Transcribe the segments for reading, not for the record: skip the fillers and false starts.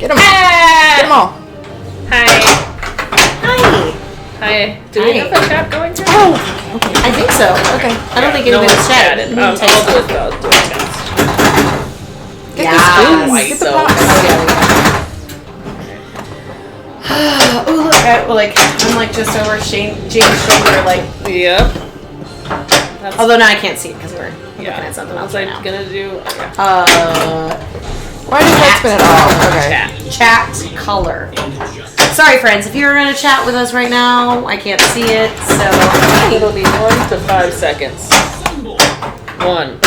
Get them. Ah! Get them all. Hi. Hi. Hi. Do we have a chat going here? Oh, okay. I think so. Okay. I don't think anybody's chatted. I'll do it. I'll do a test. Get Yeah. the spoons. White Get the soap. pots. Oh, look. I'm like just over Jane's shoulder, like. Yep. Although now I can't see it because we're looking Yeah. at something I else was right like now. gonna do. Why did that spin it off? Okay. Chat. Color. Sorry, friends. If you're gonna chat with us right now, I can't see it, so. It'll be 1 to 5 seconds. 1,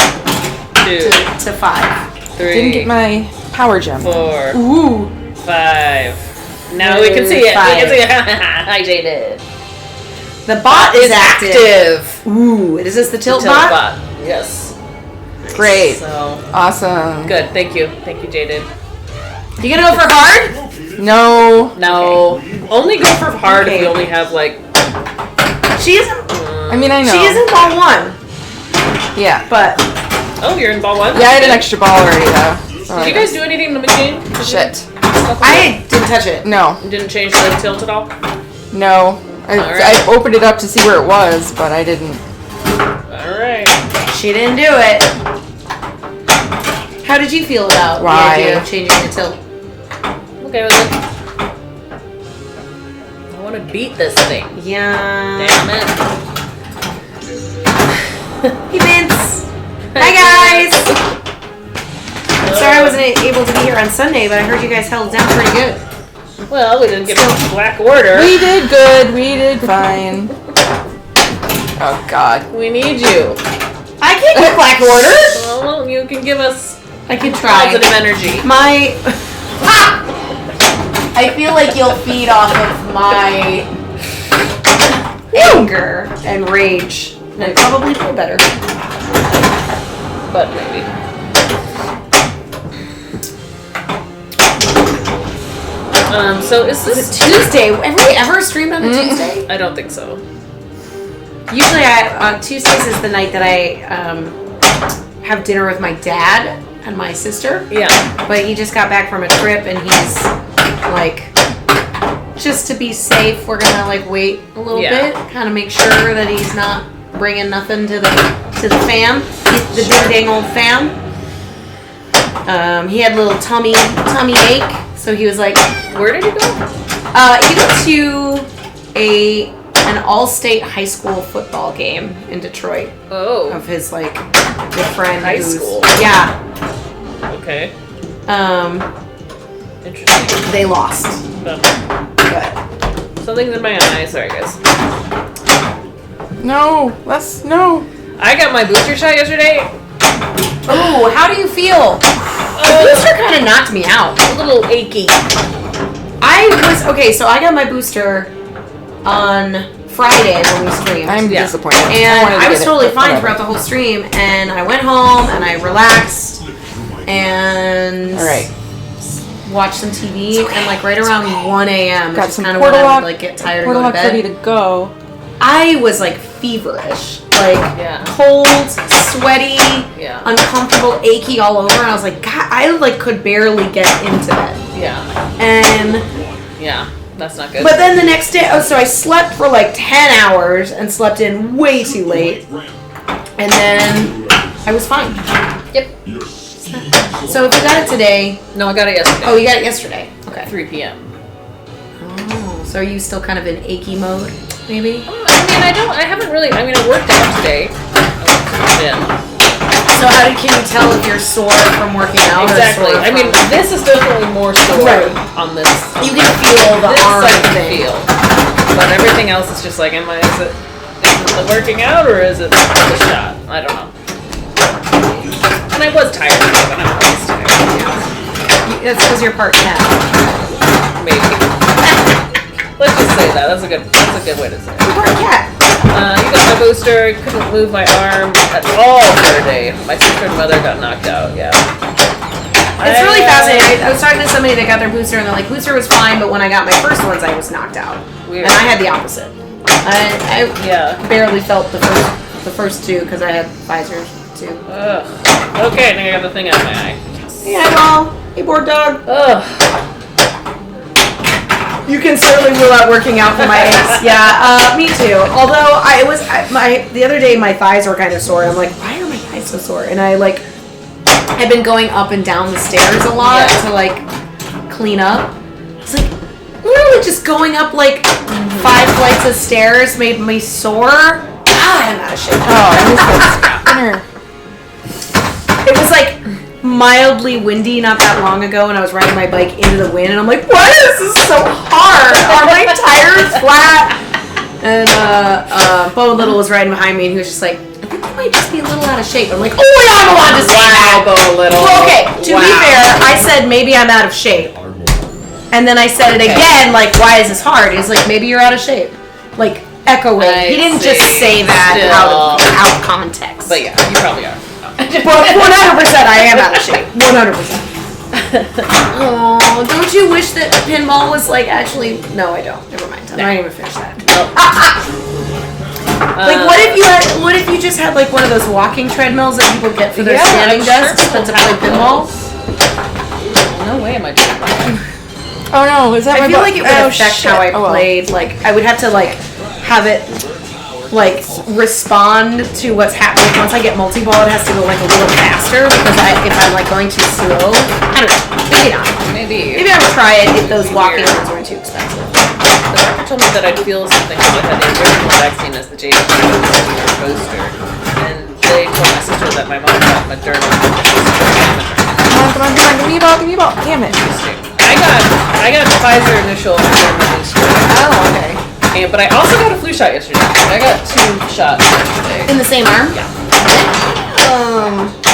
2, To 5. 3, Didn't get my power gem. 4, Ooh. 5. Now we can see it. We can see it. Hi, Jaded. The bot is active. Active. Ooh. Is this the tilt Tilt bot? bot. Yes. Great. So Awesome. good. Thank you. Thank you, Jaded. You gonna go for hard? No. No. Only go for hard if Okay. we only have like. She isn't. I mean, I know. She isn't ball 1, Yeah. but Oh, you're in ball 1? Yeah, I had an extra ball already, though. So Did you guys do anything in the machine? Shit. I didn't touch it. No. Didn't change the tilt at all? No. Alright. I opened it up to see where it was, but I didn't. Alright. She didn't do it. How did you feel about Why? the idea of changing the tilt? Okay with it. I want to beat this thing. Yeah. Damn it. Hey, Vince. Hi, guys. Sorry I wasn't able to be here on Sunday, but I heard you guys held down pretty good. Well, we didn't get a black order. We did good. We did fine. Oh, God. We need you. I can't get black order. Well, you can give us I can try. positive energy. My. I feel like you'll feed off of my anger and rage. And I'd probably feel better. But maybe. So is Is this it Tuesday? Have we ever streamed on a Tuesday? I don't think so. Usually, on Tuesdays is the night that I have dinner with my dad and my sister. Yeah. But he just got back from a trip, and he's like, just to be safe, we're gonna like wait a little bit, kind of make sure that he's not bringing nothing to the fam, the ding dang old fam. He had a little tummy ache, so he was like, Where did he go? he went to an all-state high school football game in Detroit Oh. of his like good friend. High school. Yeah. Okay. Interesting. They lost. But But something's in my eye. Sorry, guys. No. No. I got my booster shot yesterday. oh, how do you feel? The booster kind of knocked me out. A little achy. So I got my booster on Friday when we streamed. I'm Yeah. disappointed. And wanted to I was get it, totally but fine whatever. throughout the whole stream. And I went home and I relaxed and All right. watched some TV. And like right around 1 a.m. Got which is some kind of when portal I lock. would like get tired and Portal go to lock ready bed. to go. I was like feverish, like Yeah. cold, sweaty, Yeah. uncomfortable, achy all over. And I was like, God, I like could barely get into bed. Yeah. And Yeah. That's not good. but then the next day, so I slept for like 10 hours and slept in way too late. And then I was fine. Yep. So if you got it today, No, I got it yesterday. oh, you got it yesterday. Okay. 3 p.m. Oh, so are you still kind of in achy mode, maybe? I haven't really, I worked out today. Yeah. So can you tell if you're sore from working out? Exactly. Or sore from, This is definitely more sore Right. on this. you can feel the This arm I can thing. feel. But everything else is just like, is it the working out or is it the shot? I don't know. And I was tired today, but I'm always tired. That's because you're part cat. Maybe. Let's just say that. That's a good way to say it. You're part cat. You got my booster. Couldn't move my arm at all for a day. My sister and mother got knocked out. Yeah. It's really fascinating. I was talking to somebody that got their booster, and they're like, booster was fine, but when I got my first ones, I was knocked out. Weird. And I had the opposite. I Yeah. barely felt the first two because I had Pfizer too. Ugh. Okay, now I got the thing out of my eye. Hey, eyeball. Hey, board dog. Ugh. You can certainly rule out working out for my aches. Yeah, me too. Although the other day my thighs were kind of sore. I'm like, why are my thighs so sore? And I've been going up and down the stairs a lot to like clean up. It's like literally just going up like 5 flights of stairs made me sore. I'm out of shape. Oh, I miss It was like mildly windy not that long ago, and I was riding my bike into the wind, and I'm like, why is this so hard? Are my tires flat? And Bo Little was riding behind me, and he was just like, I think you might just be a little out of shape. I'm like, oh yeah, I'm allowed to say that. Bo Little. Well, okay, to be fair, I said maybe I'm out of shape. And then I said it again, like, why is this hard? He's like, maybe you're out of shape. Like, echoing. He didn't just say that out of context. But yeah, you probably are. But 100% I am out of shape. 100%. Oh, don't you wish that pinball was like actually? No, I don't. Never mind. I'm not even finish that. Like, what if you just had like one of those walking treadmills that people get for their standing desks, but to play pinball? No way am I doing that. Oh no, is that I my feel like it would affect shit. how I played. Like, I would have to like have it like respond to what's happening. Once I get multi-ball, it has to go like a little faster because if I'm like going too slow, I don't know. Maybe not. Maybe I would try it if those walking ones weren't too expensive. The doctor told me that I'd feel something if I had the original vaccine as the JV poster, and they told my sister that my mom got Moderna. Come on, give me a ball, damn it. I got the Pfizer initial Moderna booster. Oh, okay. But I also got a flu shot yesterday. I got 2 shots yesterday. In the same arm? Yeah.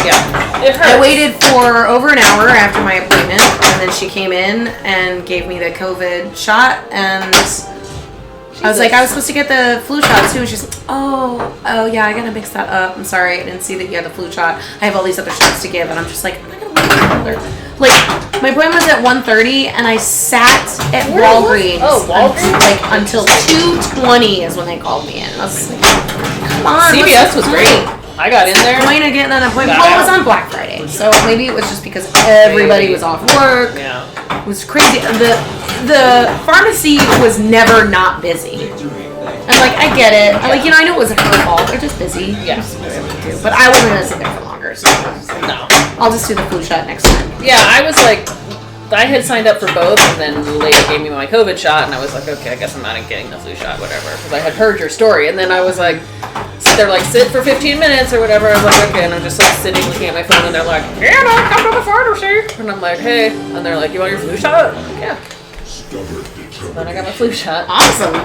Yeah. It hurts. I waited for over an hour after my appointment, and then she came in and gave me the COVID shot, and I was like, I was supposed to get the flu shot too, and she's like, oh yeah, I gotta mix that up. I'm sorry, I didn't see that you had the flu shot. I have all these other shots to give, and I'm just like, I'm not gonna wait for another. Like, my appointment was at 1:30, and I sat at Walgreens. Walgreens? Until 2:20 is when they called me in. I was like, come on. CVS was great. I got in there. Point of getting an appointment. Well, it was on Black Friday, so maybe it was just because everybody was off work. Yeah. It was crazy. The pharmacy was never not busy. And like, I get it. Like, I know it wasn't her fault. They're just busy. Yeah. But I wasn't gonna sit there for longer, so No. I'll just do the flu shot next time. Yeah, I was like, I had signed up for both, and then the lady gave me my COVID shot, and I was like, okay, I guess I'm not getting the flu shot, whatever, because I had heard your story, and then I was like, they're like, sit for 15 minutes or whatever. I was like, okay, and I'm just like sitting looking at my phone, and they're like, yeah, no, come to the pharmacy, and I'm like, hey, and they're like, you want your flu shot? I'm like, yeah. So then I got my flu shot. Awesome.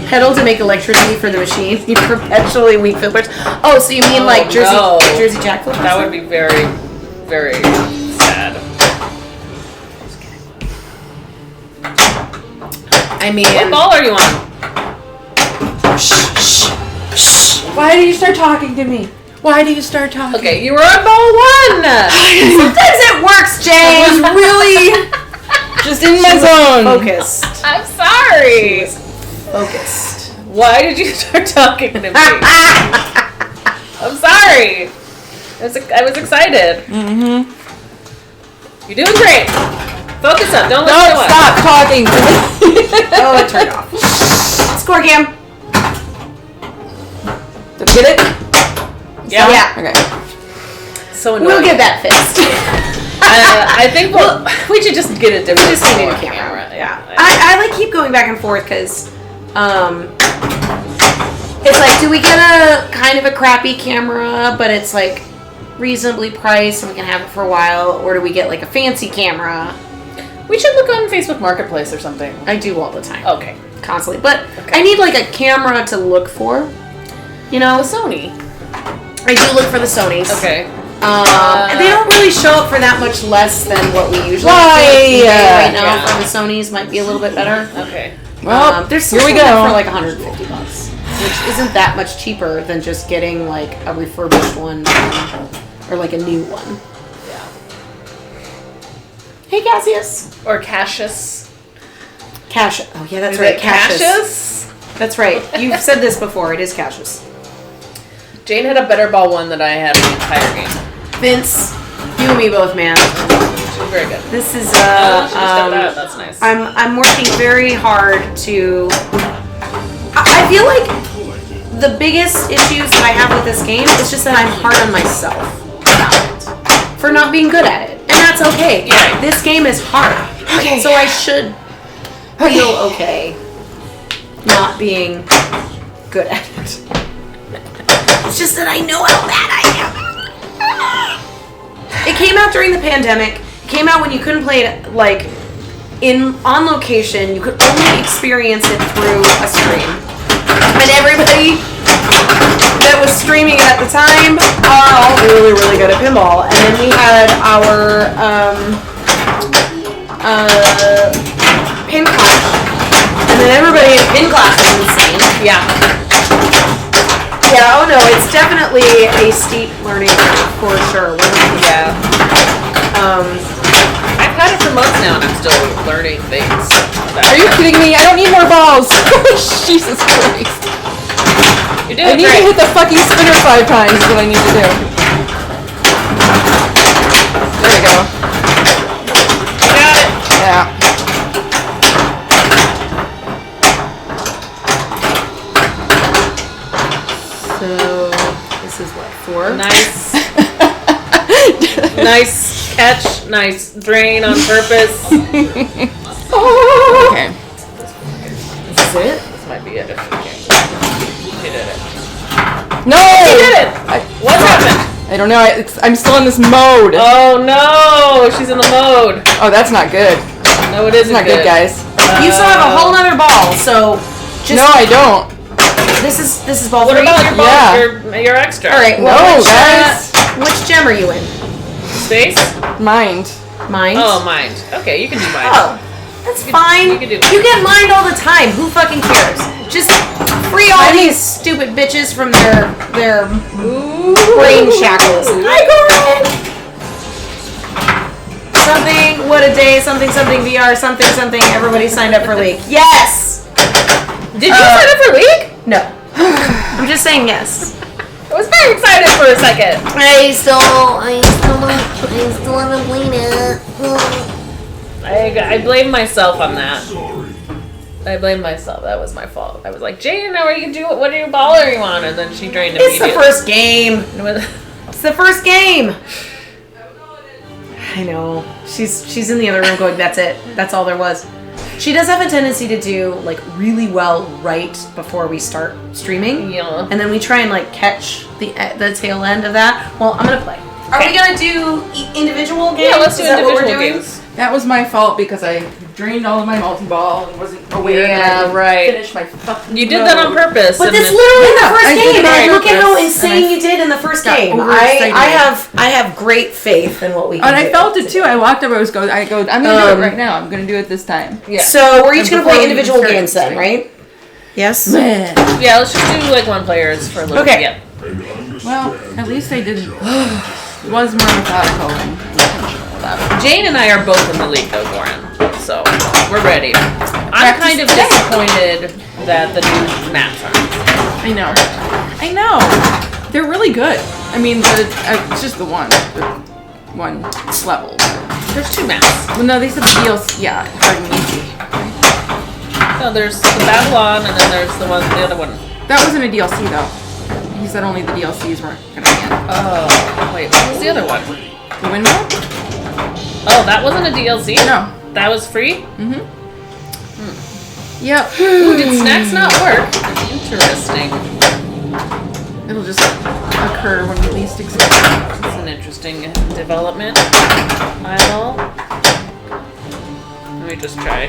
Pedal to make electricity for the machine. You perpetually weak flippers. Oh, so you mean like Jersey Jack flippers? That would be very, very sad. I mean, what ball are you on? Shh. Why do you start talking to me? Why do you start talking? Okay, you were on ball 1. Sometimes it works, Jay. I was really just in my zone. Focused. I'm sorry. Focused. Why did you start talking to me? I'm sorry. I was excited. Mm-hmm. You're doing great. Focus up. Don't No, let stop talking to me. Oh, it turned off. Score cam. Did we get it? Yeah. Okay. So annoying. We'll get that fixed. I think we should just get a different. We just need a new camera. Yeah. I like keep going back and forth because it's like, do we get a kind of a crappy camera, but it's like reasonably priced and we can have it for a while, or do we get like a fancy camera? We should look on Facebook Marketplace or something. I do all the time. Okay. Constantly. But I need like a camera to look for. You know? The Sony. I do look for the Sonys. Okay. And they don't really show up for that much less than what we usually Why? see right now. Yeah. For the Sonys might be a little bit better. Okay. Well, there's here we some go. for like $150, which isn't that much cheaper than just getting like a refurbished one or like a new one. Yeah. Hey, Cassius. Or Cassius. Cassius. Oh yeah, that's Is right. it Cassius? That's right. You've said this before. It is Cassius. Jane had a better ball 1 than I had in the entire game. Vince, you and me both, man. very good. This is That's nice. I'm working very hard to. I feel like the biggest issues that I have with this game is just that I'm hard on myself about it for not being good at it, and that's okay. Yeah. This game is hard. Okay. So I should feel okay not being good at it. It's just that I know how bad I am. It came out during the pandemic. It came out when you couldn't play it like on location. You could only experience it through a stream. And everybody that was streaming it at the time are all really, really good at pinball. And then we had our pin class. And then everybody in pin class was insane. Yeah. Yeah, oh no, it's definitely a steep learning curve for sure. Yeah. I've had it for months now and I'm still learning things. Are you kidding me? I don't need more balls. Jesus Christ. You're doing I need great. to hit the fucking spinner 5 times is what I need to do. There we go. You got it. Yeah. So, this is what, 4? Nice. Nice catch. Nice drain on purpose. Okay. Is this it? This might be it if we can. You did it. No! You did it! What happened? I don't know. I'm still in this mode. Oh no! She's in the mode. Oh, that's not good. No, it isn't It's not good, guys. You still have a whole other ball, so just No, I don't. this is ball What 3. about your ball? Yeah. Your extra? All right. No, Well, guys. which gem are you in? Space? Mind. Mind. Oh, mind. Okay, you can do mind. Oh, that's You fine. can do You get mind all the time. Who fucking cares? Just free all these stupid bitches from their brain shackles. Hi, Corin. Something. What a day. Something. Something VR. Something. Something. Everybody signed up for League. Yes. Did you sign up for League? No. I'm just saying yes. I was very excited for a second. I still haven't played it. I blame myself on that. I blame myself. That was my fault. I was like, Jane, now are you do what ball are you on? And then she drained It's the immediately. first game. It's the first game. I know. She's in the other room going, that's it. That's all there was. She does have a tendency to do like really well right before we start streaming. Yeah. And then we try and like catch the tail end of that. Well, I'm gonna play. Are we gonna do individual games? Yeah, let's do Is that what we're individual doing? games. That was my fault because I drained all of my multi-ball and wasn't aware that I Yeah, could right. finish my fucking You did that on load. purpose. But and that's then- literally the Yeah, first I did game, it on and look at how purpose, insane and I you did in the first got game. overexcited. I have great faith in what we can And do. I felt it too. I walked up. I'm gonna do it right now. I'm gonna do it this time. Yeah. So we're each And gonna before play we individual even games then, start, right? Yes. Man. Yeah, let's just do like one players for a little Okay. bit. Well, at least I didn't. Was more methodical and intentional about it. Yeah. Jane and I are both in the league though, Goran. So we're ready. I'm Practice kind of today. disappointed that the new maps aren't. I know. I know. They're really good. I mean, it's just the one level. There's 2 maps. Well, no, they said the DLC. Yeah, hard and easy. No, there's the Babylon and then there's the other one. That wasn't a DLC though. He said only the DLCs weren't gonna be in. Oh, wait, what was the other one? The windmill? Oh, that wasn't a DLC? No. That was free? Yep. Ooh, did snacks not work? Interesting. It'll just occur when we least expect it. That's an interesting development. Idle. Let me just try.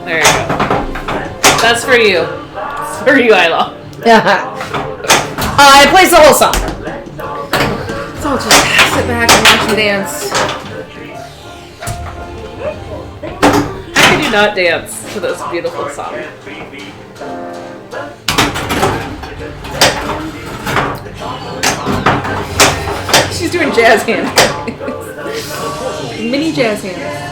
There you go. That's for you. It's for you, Isla. I plays the whole song. So I'll just sit back and watch you dance. How could you not dance to this beautiful song? She's doing jazz hands. Mini jazz hands.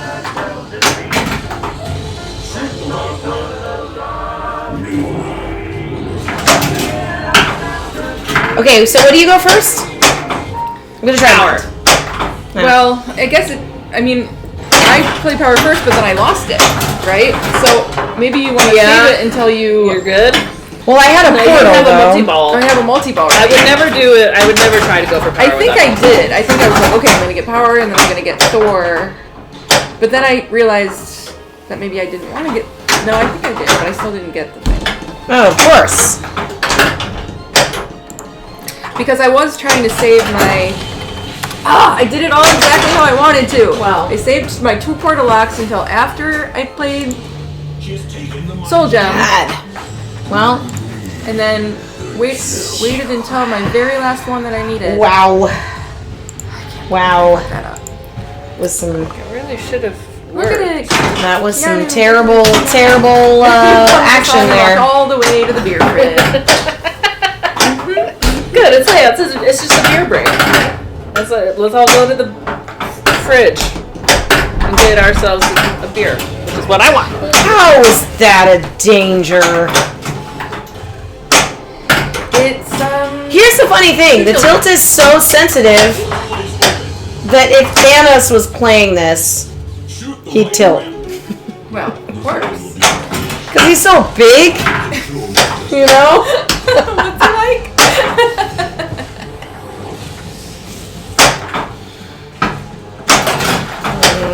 Okay, so what do you go first? I'm gonna try Power. Yeah. Well, I guess I played Power first, but then I lost it, right? So maybe you want to save it until You're good. Well, I had a No, portal you have though. a multi-ball. I have a multi-ball. I would never do it. I would never try to go for power. I think I did. I think I was like, okay, I'm gonna get power, and then I'm gonna get Thor. But then I realized that maybe I didn't want to get. No, I think I did, but I still didn't get the thing. Oh, of course. Because I was trying to save my... I did it all exactly how I wanted to. Wow. I saved my 2 portal locks until after I played Soul Gem. God. Well. And then waited until my very last one that I needed. Wow. Wow. That up. Was some. I really should have. Look at it. That was some Yeah. terrible action there. All the way to the beer fridge. Good. It's just a beer break. Let's all go to the fridge and get ourselves a beer, which is what I want. How is that a danger? It's Here's the funny thing. The tilt is so sensitive that if Thanos was playing this, he'd tilt. well, of course. Because he's so big. You know? What's it like?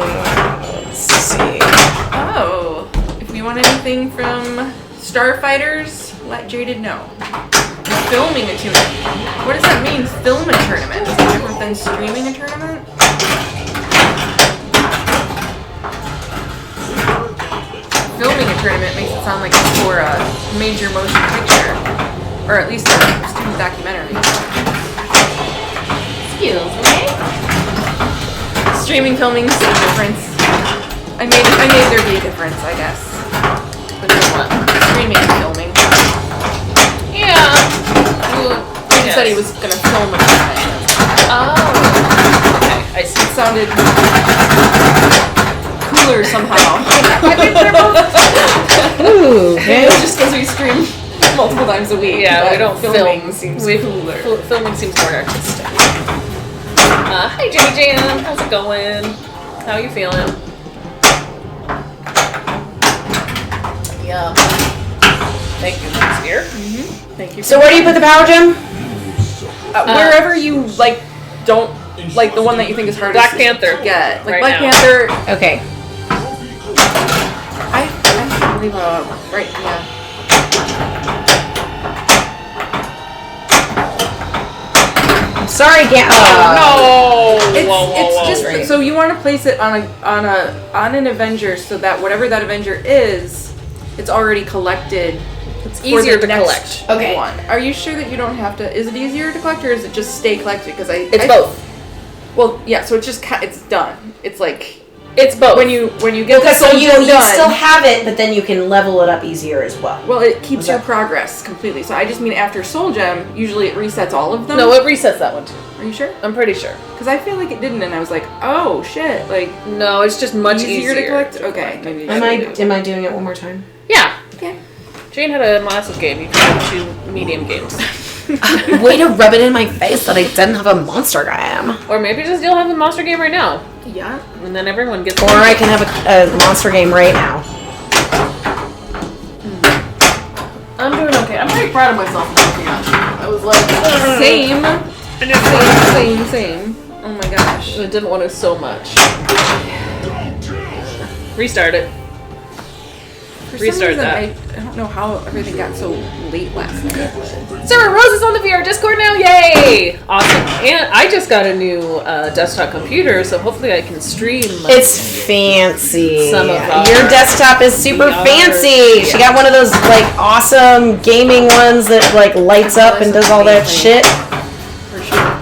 Let's see. Oh, if we want anything from Starfighters, let Jaded know. Filming a tournament. What does that mean? Film a tournament? Is it different than streaming a tournament? Filming a tournament makes it sound like it's for a major motion picture, or at least a student documentary. Excuse me. Streaming, filming, same difference. I made there be a difference, I guess. But then what? Streaming and filming. Yeah. He said he was gonna film a tournament. Oh. Okay. I see. It sounded cooler somehow. Ooh, Maybe it was just because we stream multiple times a week. Yeah, but we don't filming film. seems We- cooler. Filming seems more artistic. Hi, JJ. How's it going? How you feeling? Yeah. Thank you for this beer. Thank you. So where do you put the power gem? Wherever you like, don't like the one that you think is hardest. Black Panther. to get like Right Black now. Panther. Okay. I can't believe right. Yeah. Sorry, No. It's just so you want to place it on an Avenger so that whatever that Avenger is, it's already collected. It's easier for the to next collect. Okay. one. Are you sure that you don't have to? Is it easier to collect or is it just stay collected? Because It's both. Well, yeah. So it's just it's done. It's like It's both. when you get Okay, the so Soul you Gem done. still have it, but then you can level it up easier as well. Well, it keeps Okay. your progress completely. So I just mean after Soul Gem, usually it resets all of them. No, it resets that one too. Are you sure? I'm pretty sure. Because I feel like it didn't, and I was like, oh shit, like No, it's just much easier to collect. Okay, maybe. Am I doing it one more time? Yeah. Okay. Jane had a massive game. You can have 2 medium games. Way to rub it in my face that I didn't have a monster game. Or maybe just you'll have a monster game right now. Yeah. And then everyone gets Or I can have a monster game right now. I'm doing okay. I'm pretty proud of myself. I was like, Same. Same. Oh my gosh. I didn't want to so much. Restart it. For Restart some reason, that. I don't know how everything got so late last night. Sarah Rose is on the VR Discord now. Yay! Awesome. And I just got a new desktop computer, so hopefully I can stream. It's fancy. Some of our Your desktop is super VR. fancy. She got one of those like awesome gaming ones that like lights up and does all that shit. For sure.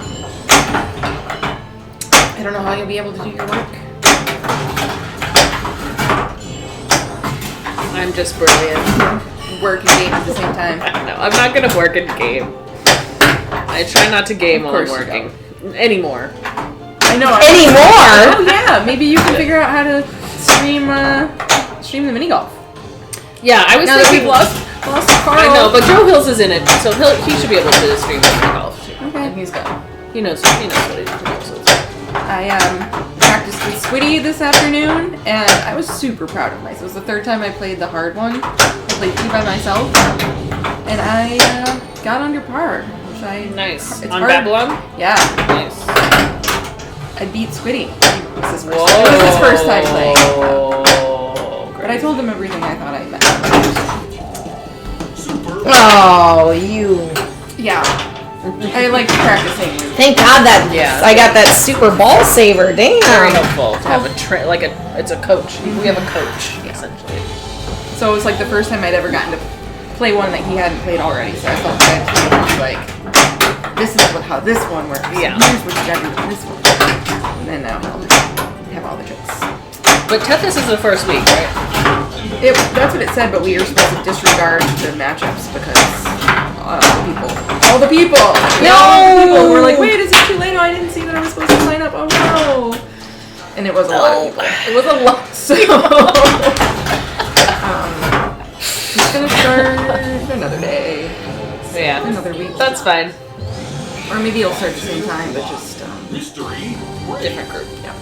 I don't know how you'll be able to do your work. I'm just brilliant. Work and game at the same time. No, I'm not gonna work and game. I try not to game while I'm course you working anymore. I know. Anymore? Oh yeah, maybe you can figure out how to stream the mini golf. Yeah, I was Now that thinking. we've lost Carl. I know, but Joe Hills is in it, so he should be able to stream mini golf too. Okay. And he's got He knows what he knows. I practiced with Squiddy this afternoon, and I was super proud of myself. It was the third time I played the hard one. I played 2 by myself, and I got under par. Which Nice. It's on hard. Babylon? Yeah. Nice. I beat Squiddy. It was his first time playing. But I told him everything I thought I meant. Oh, you. Yeah. I like practicing. Thank God that I got that super ball saver. Damn. Very helpful to have it's a coach. We have a coach, essentially. So it was like the first time I'd ever gotten to play one that he hadn't played already. So I felt good. Like, this is how this one works. Yeah. Here's what you gotta do with this one. And then now I'll have all the tricks. But Tetris is the first week, right? That's what it said, but we were supposed to disregard the matchups because all the people. We're like, wait, is it too late? Oh, I didn't see that I was supposed to sign up. Oh no! And it was a lot of people. It was a lot. So it's gonna start another day. Yeah. Another week. That's fine. Or maybe it'll start at the same time, but just Different group. yeah.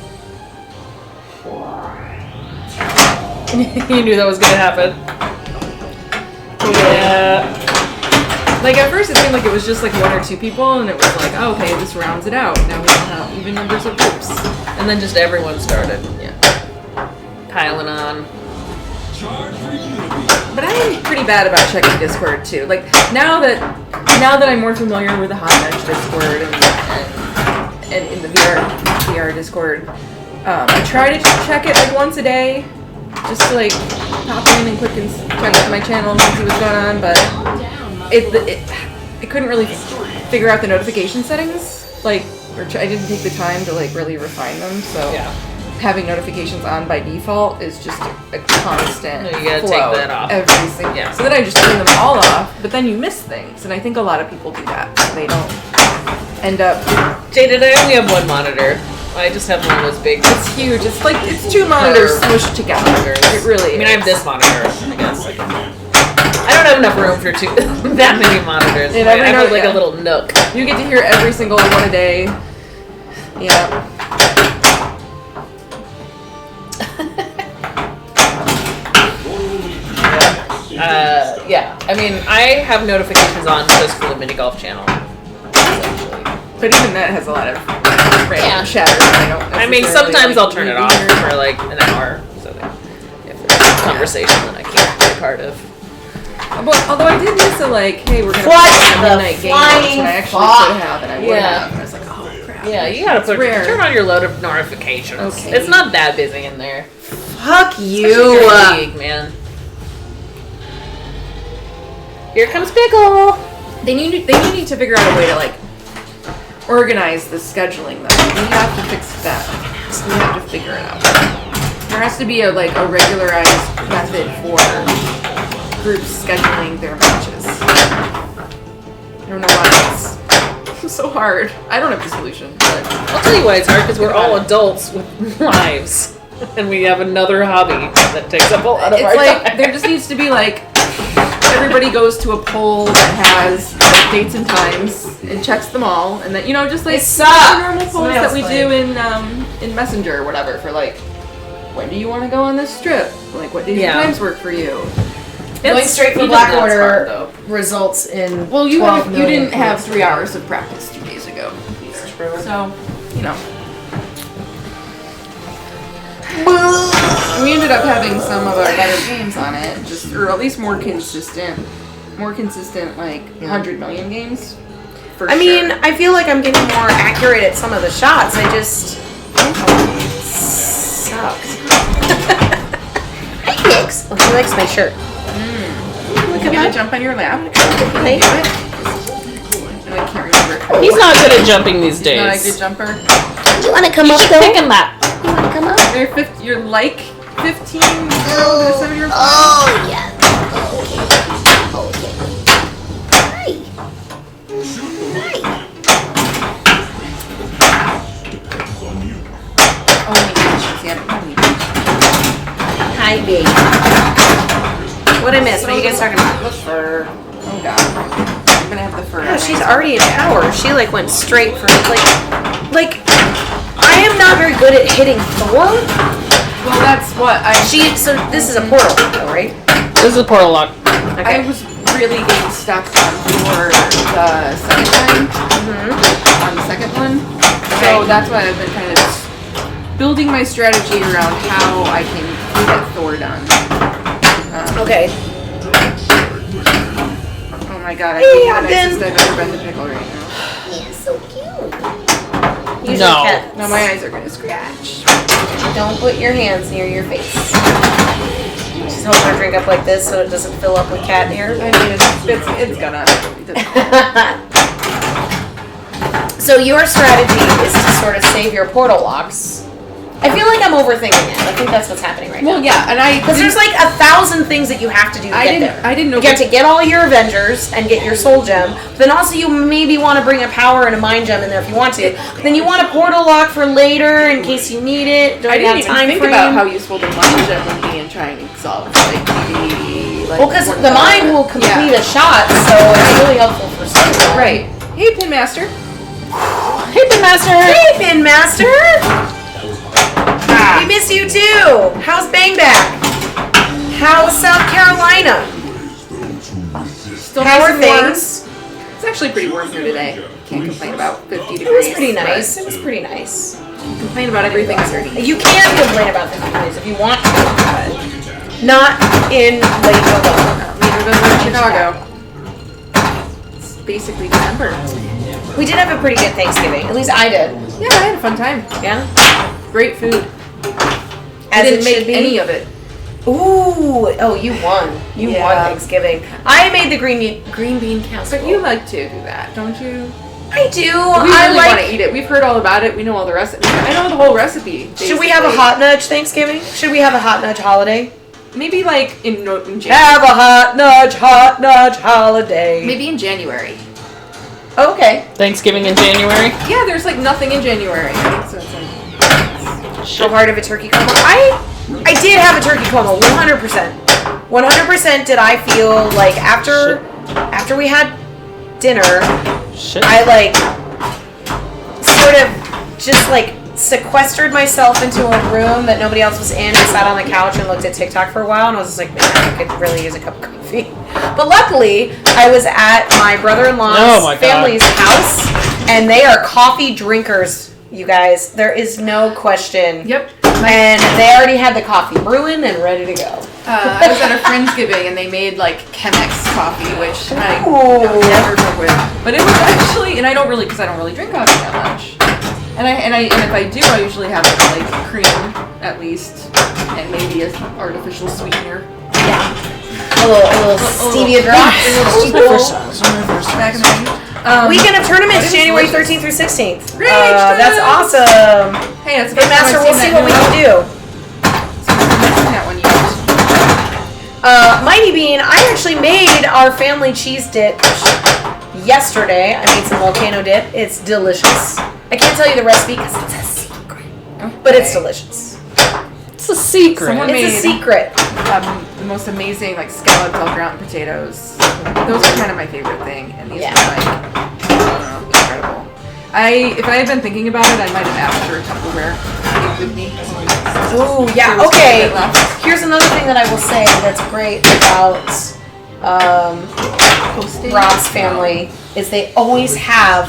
You knew that was gonna happen. Yeah. Like at first it seemed like it was just like 1 or 2 people, and it was like, oh, okay, this rounds it out. Now we don't have even numbers of groups. And then just everyone started. Yeah. Piling on. But I'm pretty bad about checking Discord too. Like now that I'm more familiar with the Hot Bench Discord and in the VR Discord, I try to check it like once a day, just to like pop in and click and check my channel and see what's going on. But I couldn't really figure out the notification settings. Like, I didn't take the time to like really refine them. So having notifications on by default is just a constant No, you gotta flow take that off. every single. Yeah. So then I just turn them all off, but then you miss things, and I think a lot of people do that. They don't end up. Jaded, I only have 1 monitor. I just have one of those big. It's huge. It's like it's 2 monitors smushed together. It really. I mean, I have this monitor. I guess. I don't have enough room for that many monitors. And I every have note- like yeah. a little nook. You get to hear every single one a day. Yeah. Yeah. I mean, I have notifications on just for the mini golf channel. Essentially. But even that has a lot of random chatter. I mean, sometimes I'll turn it off for like an hour, so that if there's a conversation that I can't be a part of. Although I did miss a like, hey, we're gonna What play a the midnight game, flying and I actually fuck? could have, and I would have. And I was like, oh crap. Yeah, you gotta rare. turn on your load of notifications. Okay. It's not that busy in there. Fuck you. Especially League, man. Here comes Pickle. They need to figure out a way to like organize the scheduling though. We have to fix that. We have to figure it out. There has to be a regularized method for groups scheduling their matches. I don't know why it's so hard. I don't have the solution, but I'll tell you why it's hard, because we're all adults with lives. And we have another hobby that takes up a lot of it's our like time. there just needs to be like everybody goes to a poll that has dates and times and checks them all, and then just like It sucks. the normal polls Somebody that else we play. do in Messenger or whatever for like, when do you want to go on this trip? Like, what days and times work for you? Going straight for even Black that's Order hard, though. results in. Well, you 12 million didn't have points. 3 hours of practice 2 days ago, so we ended up having some of our better games on it, or at least more consistent like 100 million games. I mean, I feel like I'm getting more accurate at some of the shots. I just sucks. Hi, Nix. Oh, he likes my shirt. Look at me jump on your lap. Hey. I can't remember. He's not good at jumping these He's not a days. good jumper. Do you want to come up though? Pick him up. You want to come up? You're like 15-year-old to 7-year-old. Oh yeah. Okay. Hi. Hi, babe. What I missed? What are you guys talking about? Oh god. I'm gonna have the fur. Yeah, she's already in power. She like went straight for like. I am not very good at hitting Thor. Well, that's what So this is a portal, though, right? This is a portal lock. I was really getting stuck on for the second time. On the second one. So that's why I've been kind of building my strategy around how I can get Thor done. Okay. Oh my god, I Hey, think the Ogden. nicest I've ever been to Pickle right now. Yeah, so cute. No. Now my eyes are gonna scratch. Don't put your hands near your face. Just hold her drink up like this so it doesn't fill up with cat hair. I mean, it's gonna. So your strategy is to sort of save your portal locks. I feel like I'm overthinking it. I think that's what's happening right now. Well, yeah, and Because there's like 1,000 things that you have to do to get there. I didn't know. You get to get all your Avengers and get your Soul Gem. But then also you maybe want to bring a Power and a Mind Gem in there if you want to. But then you want a Portal Lock for later in case you need it. I didn't even think frame. about how useful the mind gem would be in trying to solve like maybe like. Well, because the mind will complete a shot, so it's really helpful for Soul Gem. Right. Hey, Pin Master. Hey, Pin Master. Hey, Pin Master. We miss you too. How's Bang Back? How's South Carolina? Still How nice are and warm. things? It's actually pretty warm here today. Can't complain about 50 degrees. It was pretty nice. It was pretty nice. Complain about everything dirty. You can complain about the degrees if you want to, but not in late November. November in Chicago. It's basically December. We did have a pretty good Thanksgiving. At least I did. Yeah, I had a fun time. Yeah. Great food. I As didn't it make should be. any of it. Ooh. Oh, you won. You won Yeah. Thanksgiving. I made the green bean casserole. But you like to do that, don't you? I do. We I really like. want to eat it. We've heard all about it. We know all the recipes. I know the whole recipe. Should we have a basically. hot nudge Thanksgiving? Should we have a hot nudge holiday? Maybe like in January. Have a hot nudge holiday. Maybe in January. Oh, okay. Thanksgiving in January. Yeah, there's like nothing in January. So it's like, So hard of a turkey coma. I did have a turkey coma, 100%. 100% did I feel like after we had dinner, Shit. I like sort of just like sequestered myself into a room that nobody else was in and sat on the couch and looked at TikTok for a while and I was just like, man, I could really use a cup of coffee. But luckily, I was at my brother-in-law's family's house and they are coffee drinkers, you guys. There is no question. yep. And they already had the coffee brewing and ready to go. I was at a Friendsgiving and they made like Chemex coffee, which I Ooh. never took with. But it was actually, and I don't really drink coffee that much. And if I do, I usually have like cream at least, and maybe an artificial sweetener. Yeah. A little stevia drop. Back in the day. Weekend of tournaments, It is January delicious. 13th through 16th. Great That's tournaments. awesome. Hey, that's the Hey, first time Master, I've we'll seen see that what we new can do. one. That one yet. Mighty Bean, I actually made our family cheese dip yesterday. I made some volcano dip. It's delicious. I can't tell you the recipe because it's a secret, but it's delicious. It's a secret. Someone It's a made- secret. The most amazing like scallops au gratin potatoes. Those are kind of my favorite thing, and these Yeah. are like, I don't know, incredible. If I had been thinking about it, I might have asked for a Tupperware with me. Ooh, There yeah. was Okay. quite a bit left. Here's another thing that I will say that's great about Posting. Rob's family is they always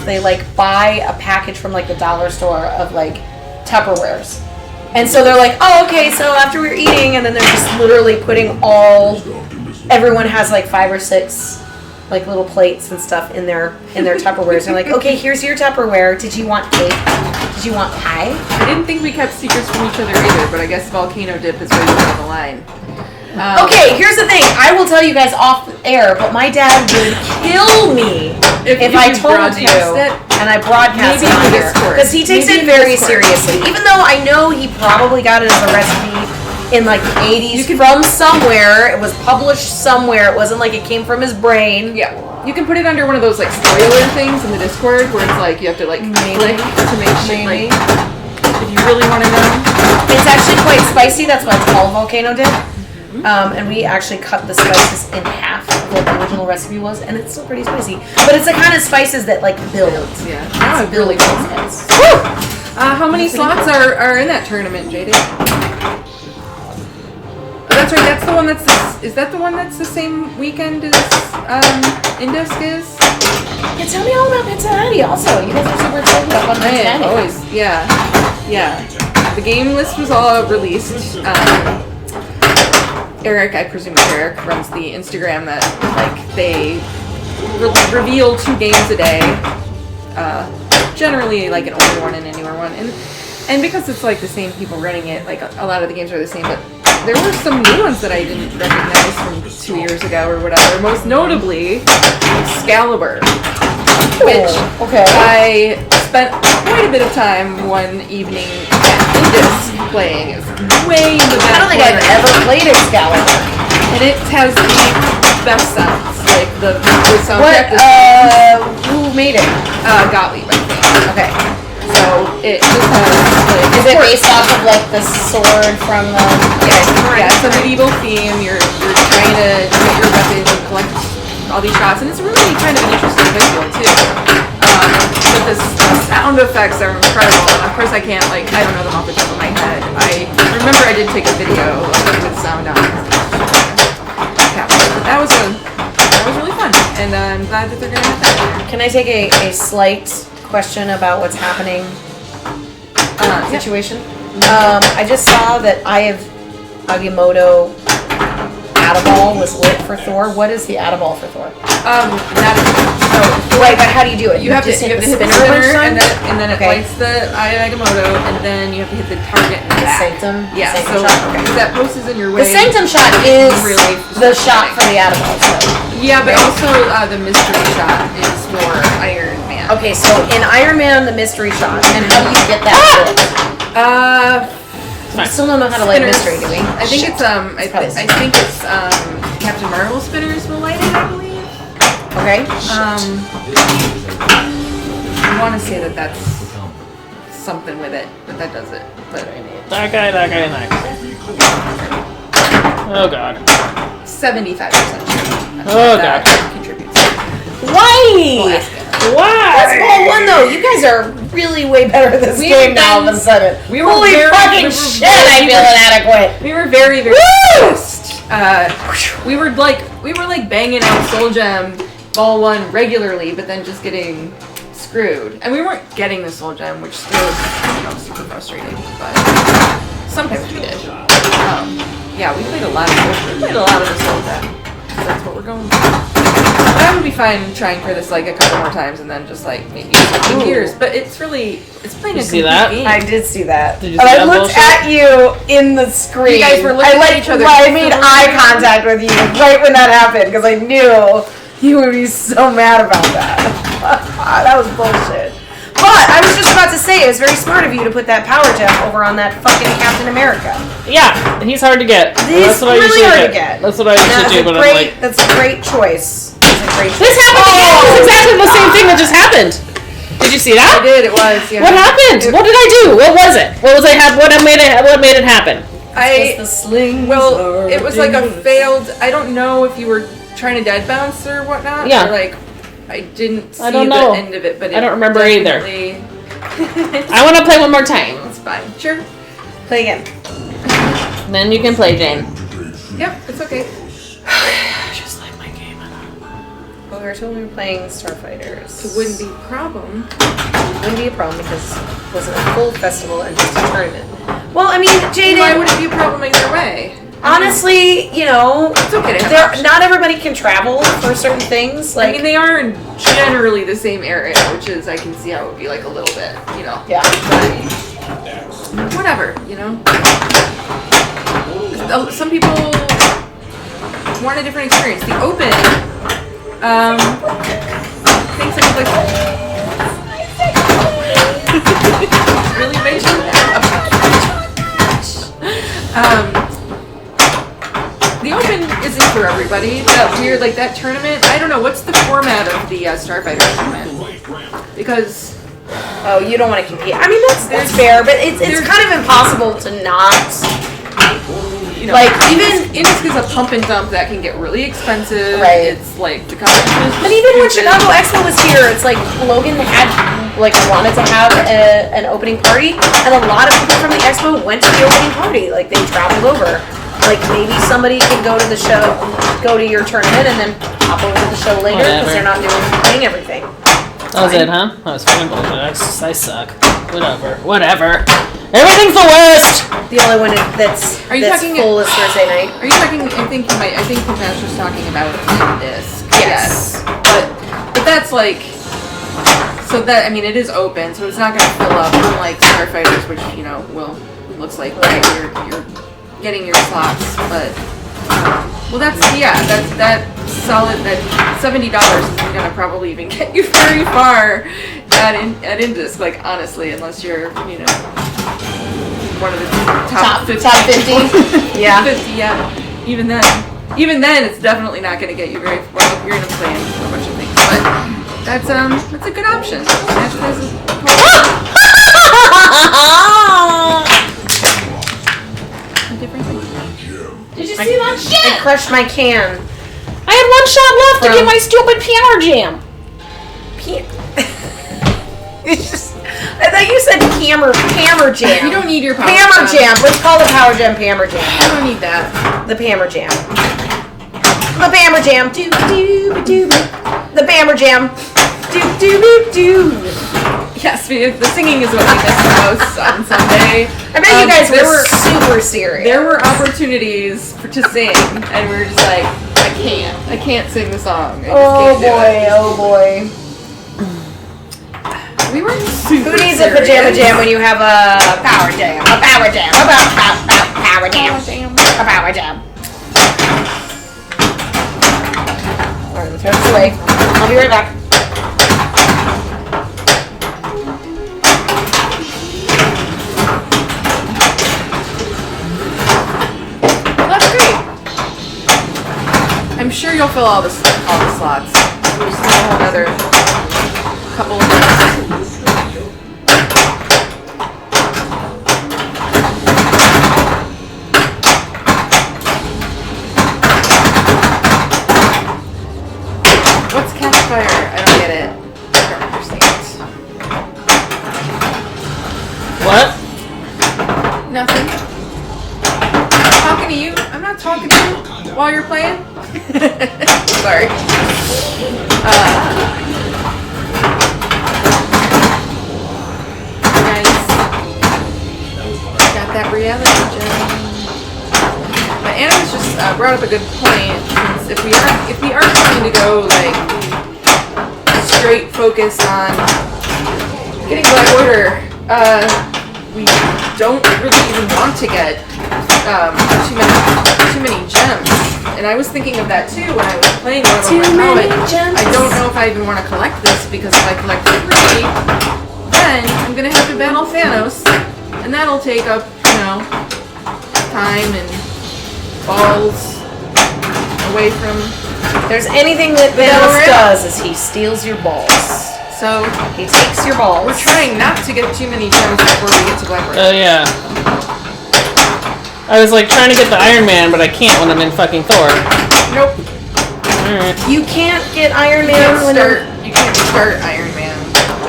they like buy a package from like the dollar store of like Tupperwares. And so they're like, oh, okay, so after we're eating, and then they're just literally putting everyone has like 5 or 6 like little plates and stuff in their Tupperwares. They're like, okay, here's your Tupperware. Did you want cake? Did you want pie? I didn't think we kept secrets from each other either, but I guess volcano dip is way down the line. Okay, here's the thing. I will tell you guys off air, but my dad would kill me if I you told broadcast you it. and I broadcast Maybe it on in here. Discord. Because he takes Maybe it in very Discord. seriously. Even though I know he probably got it as a recipe in like the 80s from somewhere. It was published somewhere. It wasn't like it came from his brain. Yeah. You can put it under one of those like spoiler things in the Discord where it's like you have to like click to make shit like if you really want to know. It's actually quite spicy. That's why it's called volcano dip. And we actually cut the spices in half what the original recipe was, and it's still pretty spicy. But it's the kind of spices that like build. Yeah. Now it really builds. How many slots are in that tournament, JD? Oh, that's right. That's the one that's is that the one that's the same weekend as Indisc is? Yeah, tell me all about Cincinnati. Also, you guys are super excited about Cincinnati. Always, yeah. The game list was all released. Eric, I presume it's Eric, runs the Instagram that like they reveal 2 games a day. Generally like an older one and a newer one, and because it's like the same people running it, like a lot of the games are the same, but there were some new ones that I didn't recognize from 2 years ago or whatever. Most notably, Excalibur, which I spent quite a bit of time one evening at Indus playing. It was way in the back. I don't think I've ever played Excalibur, and it has the best sounds, like the soundtrack. Who made it? Gottlieb, I think. Okay. So it just has like. Is it based off of like the sword from the? Yeah, it's a medieval theme. You're trying to get your weapons and collect all these shots, and it's really kind of an interesting visual too. But the sound effects are incredible. Of course, I can't I don't know them off the top of my head. I remember I did take a video of it with sound on. Yeah, that was really fun, and I'm glad that they're gonna have that. Can I take a slight question about what's happening situation? I just saw that Agamotto Adaball was lit for Thor. What is the Adaball for Thor? Right, but how do you do it? You have to hit the spinner and then it lights the Agamotto, and then you have to hit the target in the back. Sanctum? Yeah, Sanctum so shot? Okay. that post is in your way. The Sanctum shot is really the shot for the Adaball. Yeah, but also the mystery shot is for Iron Man. Okay, so in Iron Man, the mystery shot, and how do you get that lit? Fine. I still don't know how to light mystery, do we? I think it's I think it's Captain Marvel spinners will light it, I believe. Okay. I want to say that that's something with it, but that does it. But That guy. Oh god. 75% sure. Oh that god. contributes. Why? That's ball one though. You guys are really way better at this game now all of a sudden. Holy fucking shit, I feel inadequate. We were very, very fast. We were like banging out Soul Gem ball 1 regularly, but then just getting screwed. And we weren't getting the Soul Gem, which still is super frustrating. But sometimes we did. Yeah, we played a lot of the Soul Gem. So that's what we're going for. That would be fine trying for this a couple more times and then just maybe switching gears. But it's playing a complete game. I did see that. Did you and see I that looked bullshit? at you in the screen. You guys were looking at each other. I made eye contact with you right when that happened because I knew you would be so mad about that. That was bullshit. But I was just about to say, it was very smart of you to put that power gem over on that fucking Captain America. Yeah, he's hard to get. He's really hard to get. That's what I usually do, but I'm like... That's a great choice. This happened again! It's exactly the same thing that just happened! Did you see that? I did, it was, yeah. What happened? What did I do? What was it? What made it happen? It was like a failed, I don't know if you were trying to dead bounce or whatnot. Yeah. Or I didn't see the end of it, but I don't remember either. I want to play one more time. It's fine. Sure. Play again. Then you can play, Jane. Yep, it's okay. I just like my game. Well, we were told we were playing Starfighters. It wouldn't be a problem. It wouldn't be a problem because it wasn't a full festival and just a tournament. Well, I mean, Jaden... Why would it be a problem either way? Honestly, it's okay. Not everybody can travel for certain things. They are in generally the same area, which is I can see how it would be a little bit, Yeah. But whatever, Some people want a different experience. The open, things like really mentioned the open isn't for everybody. That weird, that tournament. I don't know. What's the format of the Starfighter tournament? Because you don't want to compete. I mean, that's fair, but it's kind of impossible to not. you know, Like, Indisk is a pump and dump that can get really expensive. Right. It's like the competition is But even when stupid. Chicago Expo was here, it's like Logan had wanted to have an opening party, and a lot of people from the expo went to the opening party. Like they traveled over. Like maybe somebody can go to the show, go to your tournament, and then hop over to the show later because they're not playing everything. That was it, huh? That was fucking bullshit. I suck. Whatever. Everything's the worst! The only one that's full is Thursday night. Are you talking? I think Nash was talking about Indisk. Yes. But that's like. So that, I mean, it is open, so it's not going to fill up unlike Starfighters, which, you know, looks like you're getting your slots, but, well, that solid, that $70 isn't going to probably even get you very far at Indisk, like, honestly, unless you're, you know, one of the top 50. Top 50? Yeah. 50, yeah. Even then, it's definitely not going to get you very well. You're going to play in a bunch of things, but that's a good option. Did you see that shit? I crushed my can. I had one shot left to get my stupid piano jam. I thought you said hammer jam. You don't need your power hammer jam. Let's call it power jam. Hammer jam. I don't need that. The hammer jam. The hammer jam. Do do do. The hammer jam. Do do do do. Yes, the singing is what we missed the most on Sunday. I bet you guys were super serious. There were opportunities to sing, and we were just like, I can't sing the song. Oh boy. We weren't super Who needs serious. a pajama jam when you have a power jam? A power jam. Power jam. A power jam. Alright, let's throw this away. I'll be right back. That's great. I'm sure you'll fill all the slots. There's another couple of minutes. What's Campfire? I don't get it. I don't understand. What? Nothing. I'm talking to you. I'm not talking to you while you're playing. Sorry. Nice. Got that reality gem. But Anna's just brought up a good point. Since if we are trying to go like straight focus on getting Black Order, we don't really even want to get too many gems. And I was thinking of that too when I was playing one of them. I don't know if I even want to collect this because if I collect 3, then I'm gonna have to battle Thanos, and that'll take up, you know, time and balls away from. If there's anything that Thanos does is he steals your balls. So he takes your balls. We're trying not to get too many gems before we get to Black Order. Oh yeah. I was like trying to get the Iron Man, but I can't when I'm in fucking Thor. Nope. Alright. You can't get Iron Man You can't start Iron Man.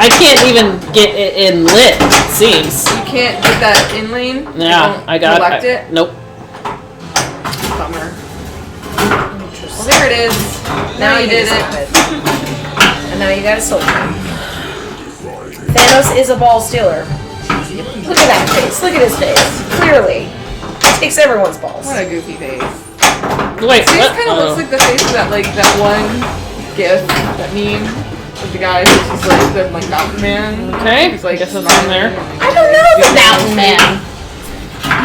I can't even get it in lit, it seems. You can't get that in lane? Yeah, I got it. Nope. Bummer. Well, there it is. Now you did it. And now you got a soldier. Thanos is a ball stealer. Look at that face. Look at his face. Clearly. Takes everyone's balls. What a goofy face. Wait, His face what? kind of looks like the face of that one gif, that meme of the guy who's just like the mountain man. Okay, He's like, guess it's in there. I don't know the mountain man.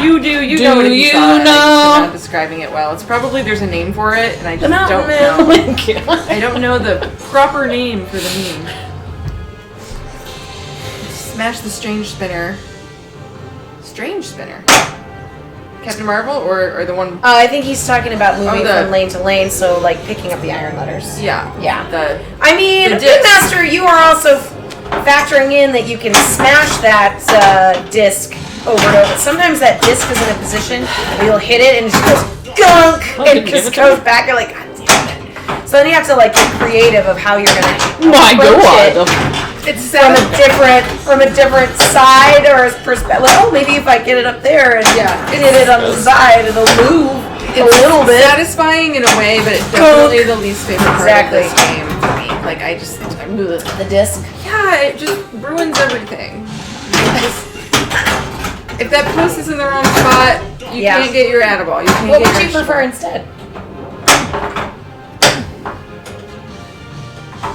You do. You Do know what you you saw it. know? I'm not describing it well. It's probably there's a name for it, and I just mountain don't man. know. Oh my God. I don't know the proper name for the meme. Smash the Strange Spinner. Strange Spinner. Captain Marvel or the one? I think he's talking about moving the- from lane to lane, so like picking up the iron letters. Yeah. Yeah. I mean, the Good disc. Master, you are also factoring in that you can smash that disc over and over. Sometimes that disc is in a position where you'll hit it and it just goes gunk and it just goes back. You're like, God damn it. So then you have to like get creative of how you're gonna approach it. It's from a different side or perspective. Like, oh, maybe if I get it up there and hit it on the side, it'll move a little bit. Satisfying in a way, but it's definitely the least favorite part of this game for me. Like the disc. Yeah, it just ruins everything. If that post is in the wrong spot, you can't get your Adaball. You can't What get would your you prefer instead?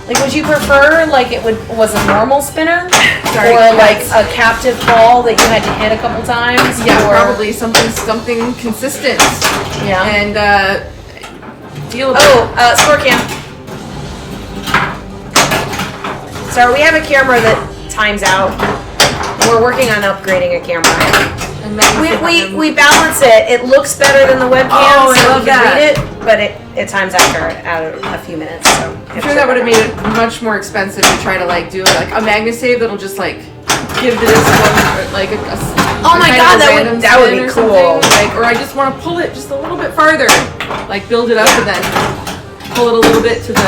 Like, would you prefer like was a normal spinner, or like a captive ball that you had to hit a couple times? Yeah, probably something consistent. Yeah. And deal. Score cam. So we have a camera that times out. We're working on upgrading a camera. And we balance it. It looks better than the webcam, so I love you can read it, but it times out a few minutes. So I'm sure that would have made it much more expensive to try to like do like a MagnaSave that'll just like give this one like a oh my god, that would be cool. Like, or I just want to pull it just a little bit farther, like build it up and then pull it a little bit to the.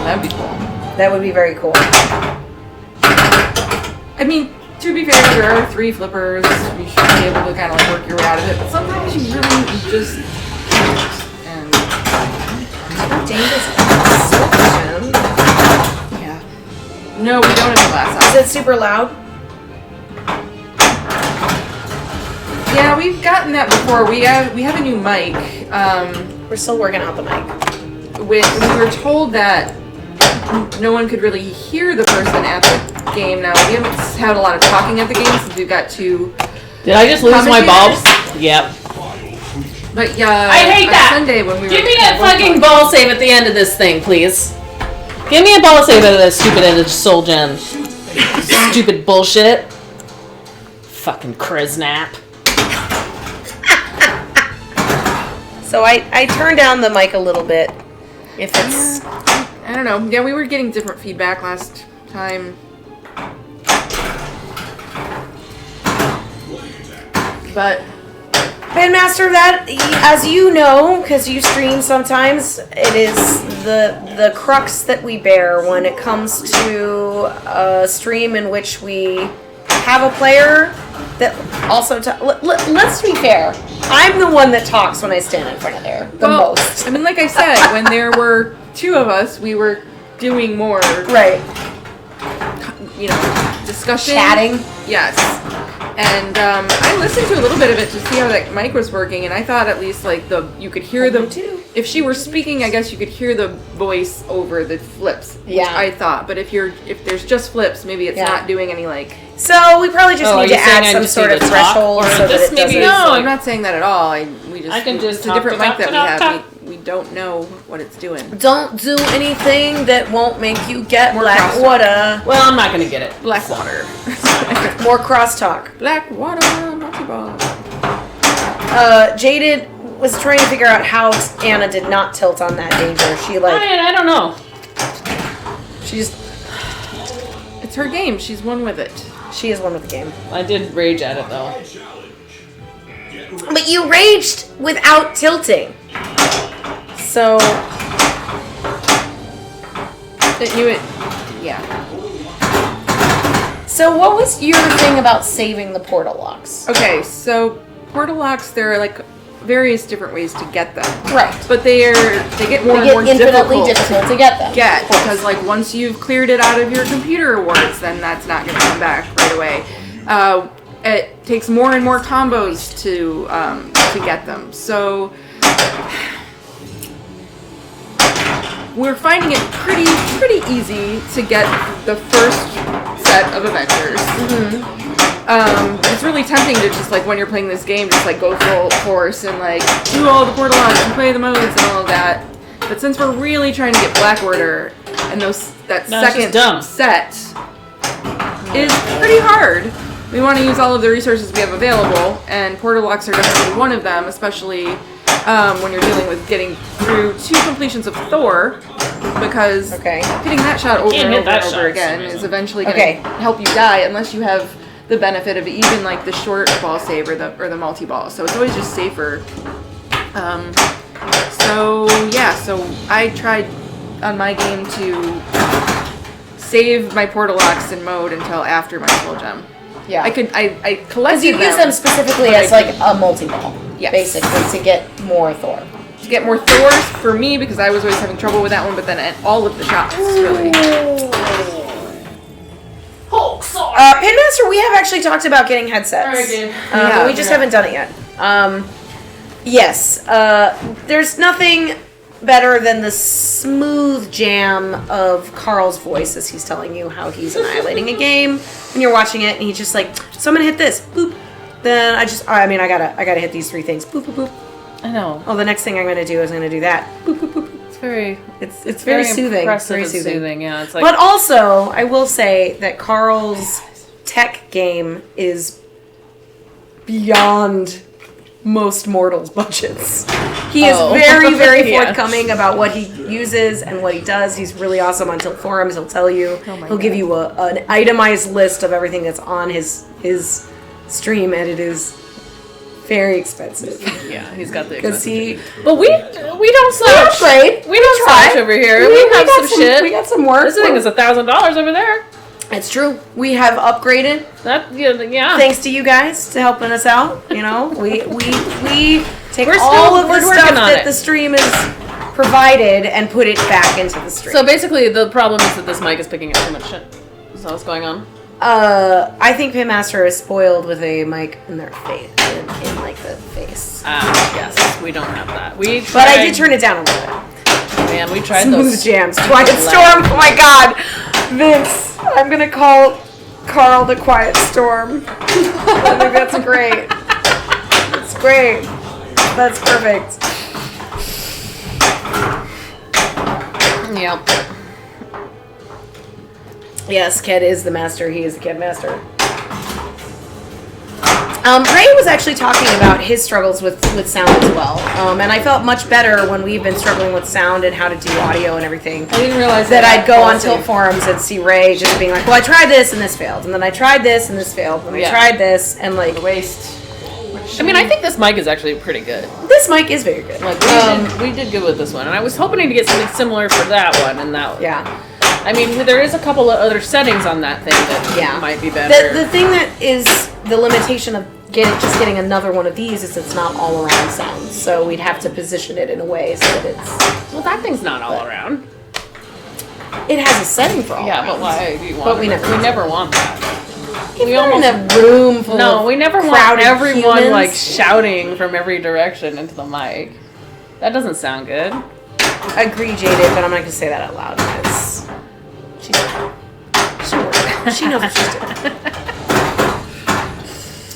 That'd be cool. That would be very cool. I mean, to be fair, there are 3 flippers. You should be able to kind of like work your way out of it. But sometimes you really just can't. And dang this yeah. No, we don't have the glass on. Is it super loud? Yeah, we've gotten that before. We have a new mic. We're still working out the mic. We were told that no one could really hear the person at the game. Now we haven't had a lot of talking at the game since we've got 2. Did I just lose my bulbs? Yep. But yeah, I hate that. Sunday when we give me that fucking ball save at the end of this thing, please. Give me a ball save out of that stupid end of Soul Gen. Stupid bullshit. Fucking Kriznap. So I turned down the mic a little bit. If it's I don't know. Yeah, we were getting different feedback last time. But Bandmaster, that, as you know, because you stream sometimes, it is the crux that we bear when it comes to a stream in which we have a player that also let's be fair. I'm the one that talks when I stand in front of there the most. I mean, like I said, when there were 2 of us, we were doing more right. Discussion, chatting. Yes. And I listened to a little bit of it to see how that mic was working, and I thought at least like you could hear them too. If she were speaking, I guess you could hear the voice over the flips. Yeah. Which I thought, but if there's just flips, maybe it's not doing any like. So we probably just need to add some sort of threshold so that it doesn't. No, I'm not saying that at all. It's a different mic that we have. We don't know what it's doing. Don't do anything that won't make you get black water. Well, I'm not gonna get it. Black water. More crosstalk. Black water, naughty ball. Jaded was trying to figure out how Anna did not tilt on that danger. She I don't know. It's her game. She's one with it. She is one with the game. I did rage at it though. But you raged without tilting. So yeah. So what was your thing about saving the portal locks? Okay, so portal locks, there are like various different ways to get them. Right. But they get more and more infinitely difficult to get them. Because like once you've cleared it out of your computer awards, then that's not going to come back right away. It takes more and more combos to get them. So we're finding it pretty easy to get the first set of adventures. Mm-hmm. It's really tempting to just like when you're playing this game, just like go full force and like do all the portal locks and play the modes and all of that. But since we're really trying to get Black Order and that second set is pretty hard. We want to use all of the resources we have available, and portal locks are definitely one of them, especially when you're dealing with getting through 2 completions of Thor, because hitting that shot over and over and over again is eventually going to help you die unless you have the benefit of even like the short ball save or the multi-ball. So it's always just safer. So I tried on my game to save my portal locks in mode until after my soul gem. Yeah. I collected Because you use them specifically but as like a multi-ball. Yes. Basically, to get more Thor. to get more Thors for me because I was always having trouble with that one, but then all of the shots really. Pinmaster, we have actually talked about getting headsets. Alright, dude. But we just haven't done it yet. Yes, there's nothing better than the smooth jam of Carl's voice as he's telling you how he's annihilating a game when you're watching it, and he's just like, so I'm gonna hit this, boop. Then I gotta hit these 3 things, boop, boop, boop. I know. Oh, the next thing I'm gonna do is I'm gonna do that, boop, boop, boop. It's very. It's very soothing. Impressive Very and soothing. Yeah, it's like. But also, I will say that Carl's tech game is beyond most mortals' budgets. He is very, very Yeah. forthcoming about what he uses and what he does. He's really awesome on Tilt Forums. He'll tell you. He'll give you an itemized list of everything that's on his stream, and it is very expensive. Yeah, he's got the. Because he... But we don't slouch. upgrade. We don't try. slouch over here. We have got some shit. We got some work. This thing is $1,000 over there. It's true. We have upgraded. That yeah. Thanks to you guys to helping us out. You know, we take We're all of we're the working stuff on that it. the stream is provided and put it back into the stream. So basically, the problem is that this mic is picking up too much shit. Is that what's going on? I think Pinmaster is spoiled with a mic in their face, in like the face. Yes, we don't have that. We tried, But I did turn it down a little bit. Man, we tried Smooth those. jams, Quiet Storm. Oh my God, Vince, I'm gonna call Carl the Quiet Storm. I think that's great. That's great. That's perfect. Yep. Yes, Ked is the master. He is the Ked master. Ray was actually talking about his struggles with sound as well. And I felt much better when we've been struggling with sound and how to do audio and everything. I didn't realize That I'd go on Tilt Forums and see Ray just being like, well, I tried this and this failed. And then I tried this and this failed. And I tried this and like... waste. I mean, I think this mic is actually pretty good. This mic is very good. Like we did good with this one, and I was hoping to get something similar for that one and that one. Yeah. I mean, there is a couple of other settings on that thing that might be better. The thing that is the limitation of getting another one of these is it's not all around sound. So we'd have to position it in a way so that it's... Well, that thing's not all around. It has a setting for all Yeah, around. but why do you want But we it? never- We never want that. If We you're almost- in a room full No, of we never want crowded everyone humans. like shouting from every direction into the mic. That doesn't sound good. Agree, Jaded, but I'm not going to say that out loud because she knows what she's doing.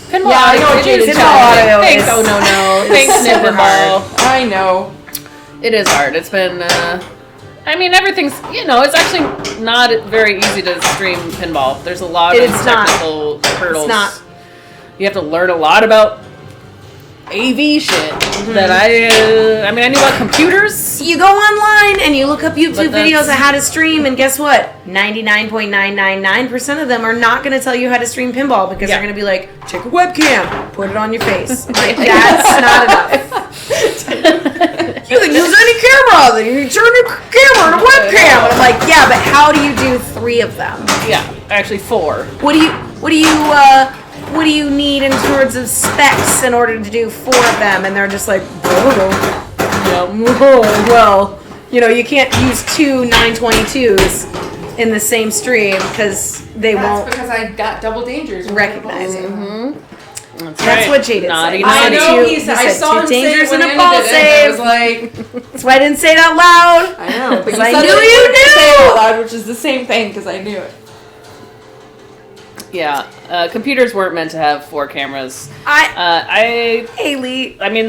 Pinball Yeah, I know audio, what it is Jaded's challenging. audio Thanks. is- Oh no, is thanks, super Pinball. I know. It is hard. It's been. I mean, everything's. It's actually not very easy to stream pinball. There's a lot of It's not. technical hurdles. It's not. You have to learn a lot about AV shit. That I mean, I knew about computers. You go online and you look up YouTube But that's- videos on how to stream, and guess what? 99.999% of them are not going to tell you how to stream pinball because they're going to be like, take a webcam, put it on your face. Like, that's not enough. You can use any camera. Then you turn your camera to webcam. And I'm like, yeah, but how do you do 3 of them? Yeah, actually 4. What do you need in terms of specs in order to do 4 of them? And they're just like, well, you can't use 2 922s in the same stream because they That's won't because I got double dangers. recognize it. That's That's what Jaded Naughty, said. I naughty. know He he said. I said saw two him say dangers it when and a I ball ended it, and I was like, That's why I didn't say it out loud. I know, but you I said knew it you when knew. say it out loud, which is the same thing because I knew it. Yeah, computers weren't meant to have 4 cameras. Haley. I mean,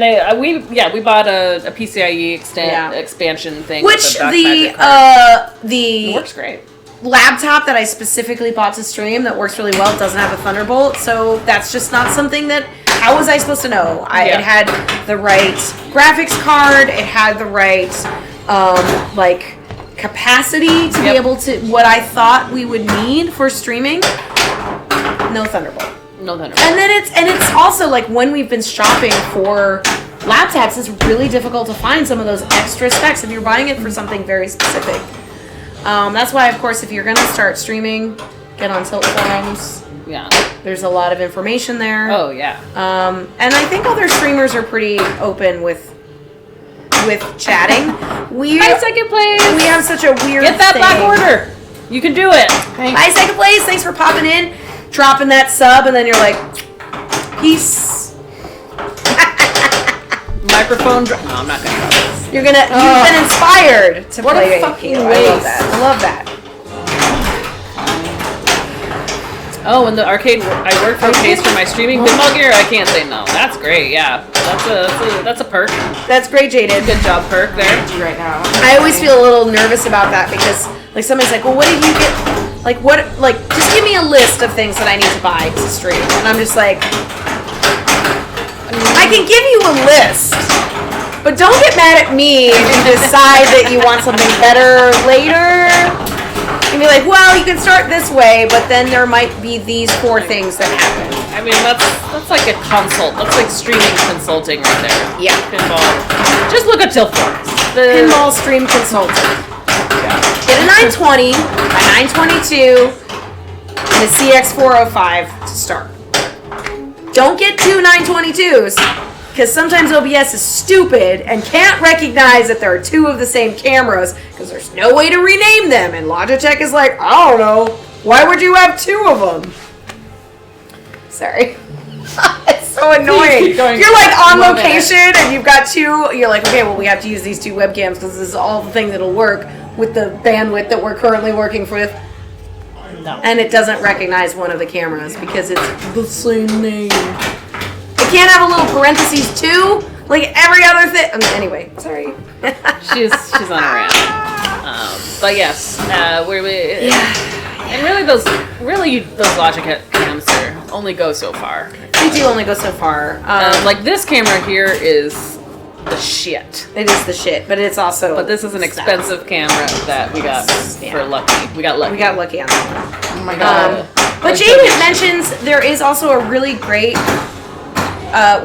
we bought a PCIe expansion thing. Which with a Doc Magic card. It the works great. laptop that I specifically bought to stream that works really well doesn't have a Thunderbolt, so that's just not something that. How was I supposed to know? It had the right graphics card. It had the right capacity to be able to what I thought we would need for streaming. No Thunderbolt. No Thunderbolt. And then it's also like when we've been shopping for laptops, it's really difficult to find some of those extra specs if you're buying it for something very specific. That's why, of course, if you're gonna start streaming, get on Tilt forums. Yeah. There's a lot of information there. Oh yeah. And I think other streamers are pretty open with chatting. Hi, Second Place. We have such a weird Get that thing. black order. You can do it. Hi, Second Place. Thanks for popping in, dropping that sub, and then you're like, peace. Microphone. No, I'm not gonna drop this. You've been inspired to What play a fucking AIQuit. waste. I love that. Oh, and the arcade. I work for Case for my streaming pinball gear. I can't say no. That's great. Yeah, that's a perk. That's great, Jaded. Good job, perk there. Right now. I always feel a little nervous about that because, like, somebody's like, well, what did you get? Like, just give me a list of things that I need to buy to stream. And I'm just like, I can give you a list, but don't get mad at me if you decide that you want something better later. You can be like, well, you can start this way, but then there might be these 4 things that happen. I mean, that's like a consult. That's like streaming consulting right there. Yeah. Pinball. Just look at Tilt Forums. Pinball stream consultant. Get a 920, a 922, and a CX405 to start. Don't get 2 922s, because sometimes OBS is stupid and can't recognize that there are 2 of the same cameras, because there's no way to rename them, and Logitech is like, I don't know, why would you have 2 of them? Sorry. It's so annoying. You're like on location and you've got 2, you're like, okay, well, we have to use these 2 webcams because this is all the thing that'll work with the bandwidth that we're currently working with. No. And it doesn't recognize one of the cameras because it's the same name. It can't have a little parentheses too, like every other thing. Anyway, sorry. she's on her end. But yes, and really those Logitech cams only go so far. They do only go so far. Like this camera here is the shit. It is the shit, but it's also. But this is an expensive camera that we got for lucky. We got lucky. We got lucky on that one. Oh my god. But Jade mentions there is also a really great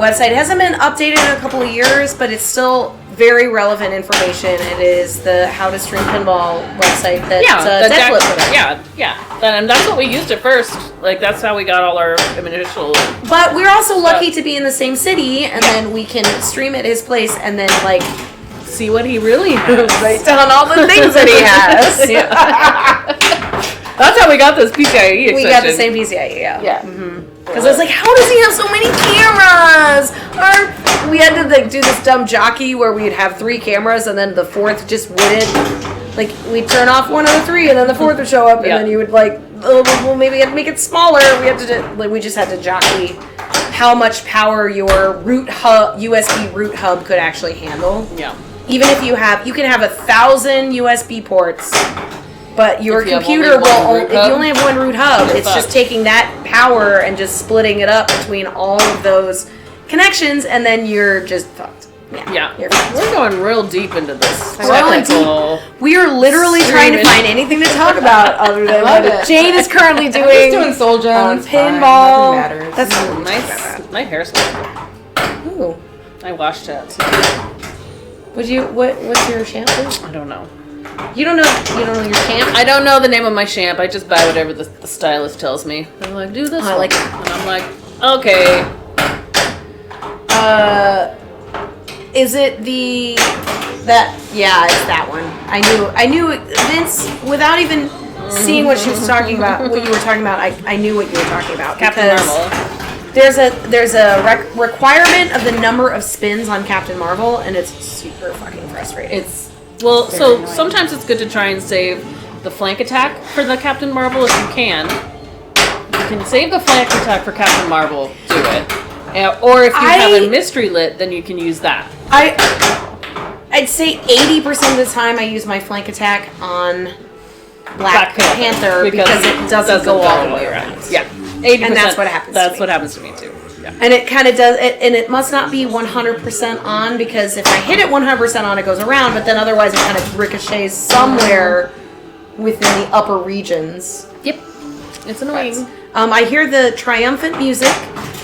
website. It hasn't been updated in a couple of years, but it's still very relevant information. It is the How to Stream Pinball website that Deadflip put up. Yeah. And that's what we used at first. Like, that's how we got all our initial... But we're also lucky to be in the same city, and then we can stream at his place and then, like... see what he really has. Write down all the things that he has. That's how we got this PCIe extension. We got the same PCIe, yeah. Yeah. Because I was like, how does he have so many cameras? We had to like do this dumb jockey where we'd have 3 cameras and then the 4th just wouldn't. Like, we'd turn off one of the 3 and then the 4th would show up and then you would like, oh, well, maybe we had to make it smaller. We just had to jockey how much power your root hub, USB root hub could actually handle. Yeah. Even if you can have 1,000 USB ports, but your computer if you only have one root hub, it's just taking that power and just splitting it up between all of those connections, and then you're just fucked. Yeah. You're fucked. We're going real deep into this. We are literally trying to find anything to talk about other than what Jade is currently doing. I'm just doing Soul Gems. Pinball. Nothing matters. That's nice hair style. Ooh. I washed it. What's your shampoo? I don't know. You don't know your shampoo? I don't know the name of my shampoo. I just buy whatever the stylist tells me. They're like, do this. I like it. And I'm like, okay. Is it it's that one. I knew Vince, without even seeing what she was talking about, what you were talking about, I knew what you were talking about. Captain Marvel. There's a requirement of the number of spins on Captain Marvel, and it's super fucking frustrating. Sometimes it's good to try and save the flank attack for the Captain Marvel if you can. You can save the flank attack for Captain Marvel, do it. Or if you have a mystery lit, then you can use that. I'd say 80% of the time I use my flank attack on Black Panther because it doesn't go all the way around. Yeah, 80%. And that's what happens. That's what happens to me too. Yeah. And it kind of does, and it must not be 100% on, because if I hit it 100% on, it goes around, but then otherwise it kind of ricochets somewhere within the upper regions. Yep. It's annoying. I hear the triumphant music,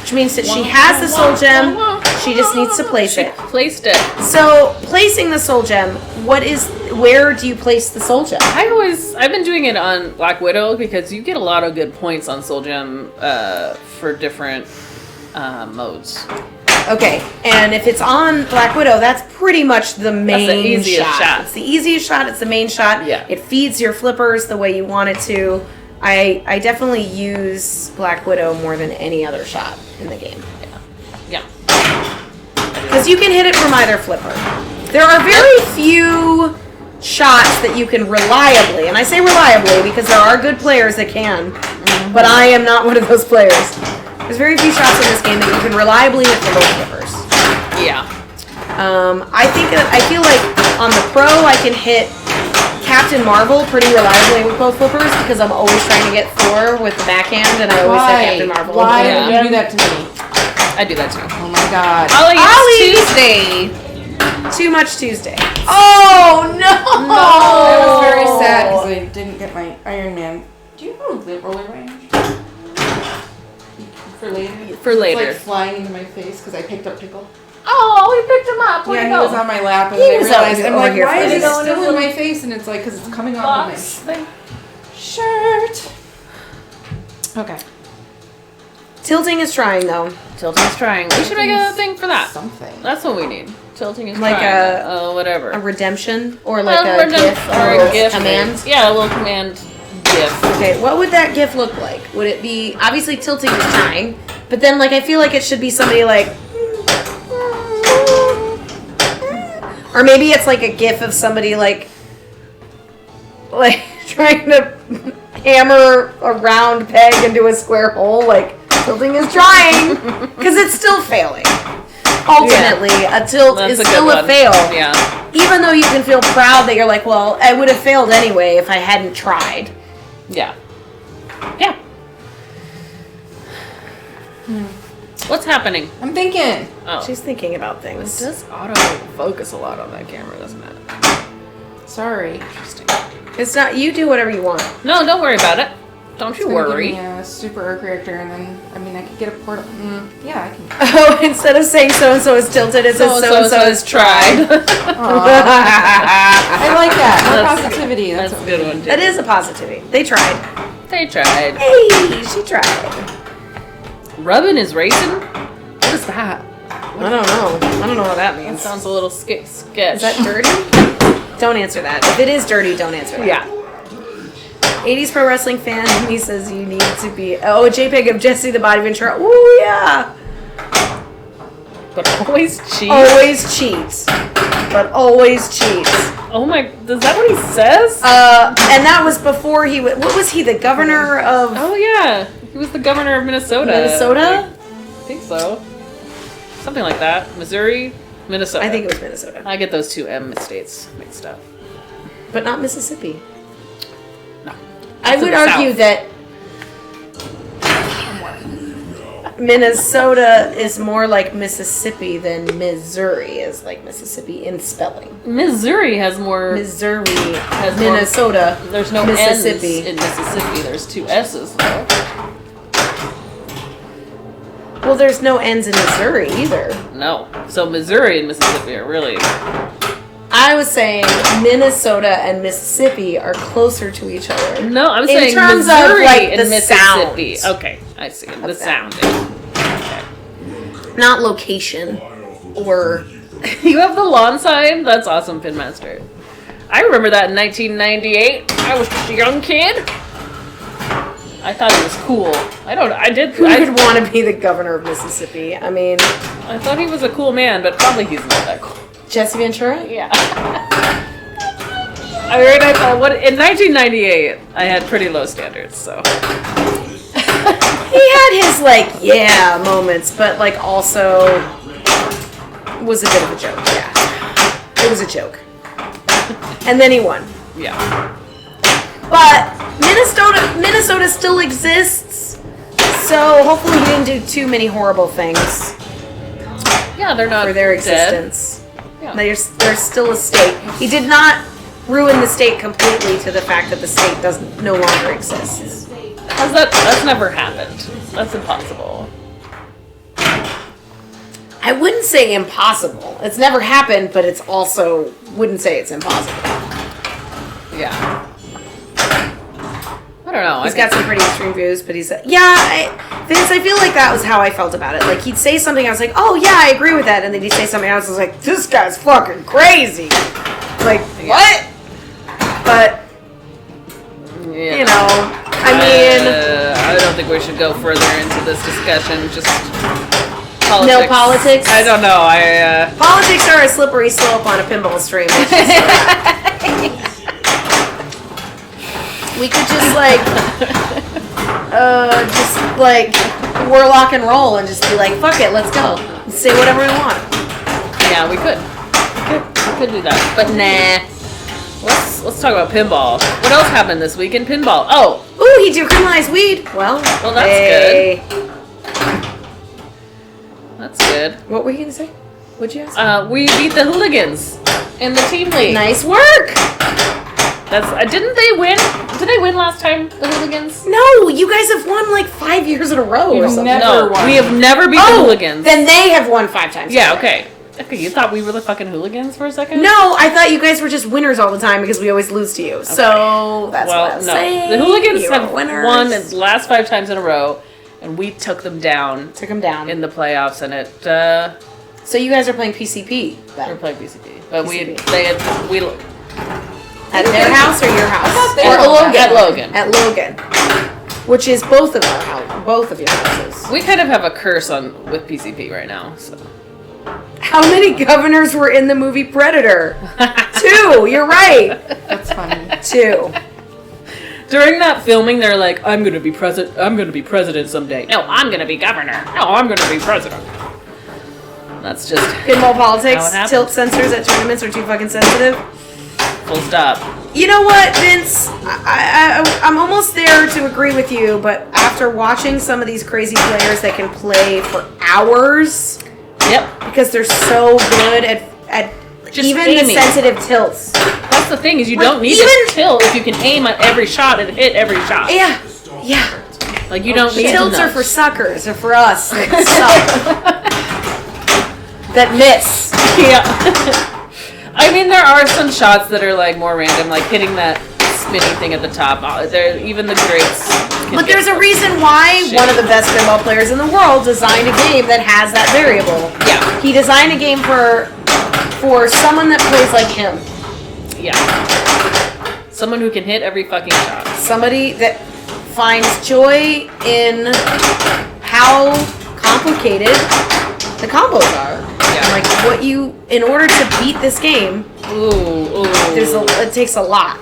which means that she has the soul gem. She just needs to place it. Placed it. So, placing the soul gem, where do you place the soul gem? I've been doing it on Black Widow because you get a lot of good points on Soul Gem for different modes. Okay, and if it's on Black Widow, that's pretty much the main That's the easiest shot. It's the easiest shot. It's the main shot. Yeah. It feeds your flippers the way you want it to. I definitely use Black Widow more than any other shot in the game. Yeah. Because you can hit it from either flipper. There are very few shots that you can reliably, and I say reliably because there are good players that can, but I am not one of those players. There's very few shots in this game that you can reliably hit from both flippers. Yeah. I feel like on the Pro I can hit Captain Marvel pretty reliably with both flippers because I'm always trying to get Thor with the backhand and I always hit Captain Marvel. Why Yeah. did you do that to me? I do that too. Oh my god. Ollie, it's Ollie! Tuesday. Too much Tuesday. Oh no! I was very sad because I didn't get my Iron Man. Do you have a lip roller range? For later? For later. It's like flying into my face because I picked up Pickle. Oh, we picked him up. Where'd Yeah, he he go? was on my lap and He I was realized, over I'm like, here why for is a it minute. still in my face? And it's like, because it's coming off Box thing. of my shirt. Okay. Tilting is trying though. Tilting is trying. We should make a thing for that. Something. That's what we need. Tilting is Like trying. Whatever. A redemption or like Well, a GIF or a GIF command. Yeah, a little command GIF. Okay, what would that GIF look like? Would it be obviously tilting is trying, but then like I feel like it should be somebody like, or maybe it's like a GIF of somebody like trying to hammer a round peg into a square hole. Like tilting is trying because it's still failing. Ultimately, a tilt That's is a good still a one. fail. Yeah. Even though you can feel proud that you're like, well, I would have failed anyway if I hadn't tried. Yeah. Yeah. What's happening? I'm thinking. Oh. She's thinking about It things. does auto focus a lot on that camera, doesn't it? Sorry. Interesting. It's not, you do whatever you want. No, don't worry about it. Don't you It's gonna worry. Give me a super arc reactor, and then I could get a portal. Yeah, I can. Oh, instead of saying so-and-so is tilted, it says so-and-so is tried. I like that. More positivity. That's a good one, too. That is a positivity. They tried. They tried. Hey, she tried. Rubbin is racing? What is that? I don't know. I don't know what that That means. sounds a little sketch. Is that dirty? Don't answer that. If it is dirty, don't answer that. Yeah. 80s pro wrestling fan, he says you need to be. Oh, a JPEG of Jesse the Body Ventura. Ooh, yeah. But always cheat. Always cheats. But always cheats. Oh my, is that what he says? And that was before he was. What was he, the governor of Oh yeah. He was the governor of Minnesota. Minnesota? I think so. Something like that. Missouri, Minnesota. I think it was Minnesota. I get those two M states mixed up. But not Mississippi. No. I To would the argue south. that Minnesota is more like Mississippi than Missouri is like Mississippi in spelling. Missouri has more. Missouri, Has more- Minnesota, There's no Mississippi. N's in Mississippi. There's two S's though. Well, there's no N's in Missouri either. No. So Missouri and Mississippi are really. I was saying Minnesota and Mississippi are closer to each other. No, I'm In saying terms of, Missouri like, and the Mississippi. sounds Okay, I see. The that. sounding. Okay. Not location or. You have the lawn sign? That's awesome, Pinmaster. I remember that in 1998. I was just a young kid. I thought it was cool. I did. Who would want to be the governor of Mississippi? I mean, I thought he was a cool man, but probably he's not that cool. Jesse Ventura? Yeah. I mean, I thought, in 1998, I had pretty low standards, so. He had his, like, yeah moments, but, like, also was a bit of a joke, yeah. It was a joke. And then he won. Yeah. But Minnesota still exists, so hopefully he didn't do too many horrible things Yeah, they're not for their dead. existence. Yeah. There's still a state. He did not ruin the state completely to the fact that the state no longer exists. That's never happened. That's impossible. I wouldn't say impossible. It's never happened, but it's also wouldn't say it's impossible. Yeah. I don't know. He's got some pretty extreme views, but he's Vince. I feel like that was how I felt about it. Like he'd say something, I was like, oh yeah, I agree with that, and then he'd say something else, I was like, this guy's fucking crazy. Like what? But you know, I mean, I don't think we should go further into this discussion. Just politics. No politics. I don't know. Politics are a slippery slope on a pinball stream. We could just we're lock and roll and just be like, fuck it, let's go. Let's say whatever we want. Yeah, we could. We could do that. But nah. Let's talk about pinball. What else happened this week in pinball? Oh! Ooh, he decriminalized weed. Well, that's good. That's good. What were you gonna say? What'd you ask? We beat the Hooligans in the team league. Nice work! That's didn't they win? Did they win last time, the Hooligans? No, you guys have won like 5 years in a row or something. We have never beat the Hooligans. Then they have won 5 times. Yeah, okay. Okay, you thought we were the fucking Hooligans for a second? No, I thought you guys were just winners all the time because we always lose to you. Okay. So that's what I was saying. The Hooligans have won winners. the last 5 times in a row, and we took them down. In the playoffs, and it. So you guys are playing PCP then? We're playing PCP, but PCP. we at their house or your house? Or at Logan. At Logan, which is both of our house, both of your houses. We kind of have a curse with PCP right now. So. How many governors were in the movie Predator? 2. You're right. That's funny. 2. During that filming, they're like, "I'm gonna be president. I'm gonna be president someday." No, I'm gonna be governor. No, I'm gonna be president. That's just pinball politics. Tilt sensors at tournaments are too fucking sensitive. Full stop. You know what, Vince? I'm almost there to agree with you, but after watching some of these crazy players that can play for hours, because they're so good at just even aiming. The sensitive tilts. That's the thing is you don't need to tilt if you can aim at every shot and hit every shot. Yeah. Like you don't need tilts are for suckers or for us that suck. That miss. Yeah. I mean, there are some shots that are like more random, like hitting that spinny thing at the top. Even the greats. But there's a reason why one of the best pinball players in the world designed a game that has that variable. Yeah. He designed a game for someone that plays like him. Yeah. Someone who can hit every fucking shot. Somebody that finds joy in how complicated the combos are. Yeah. And like in order to beat this game, it takes a lot.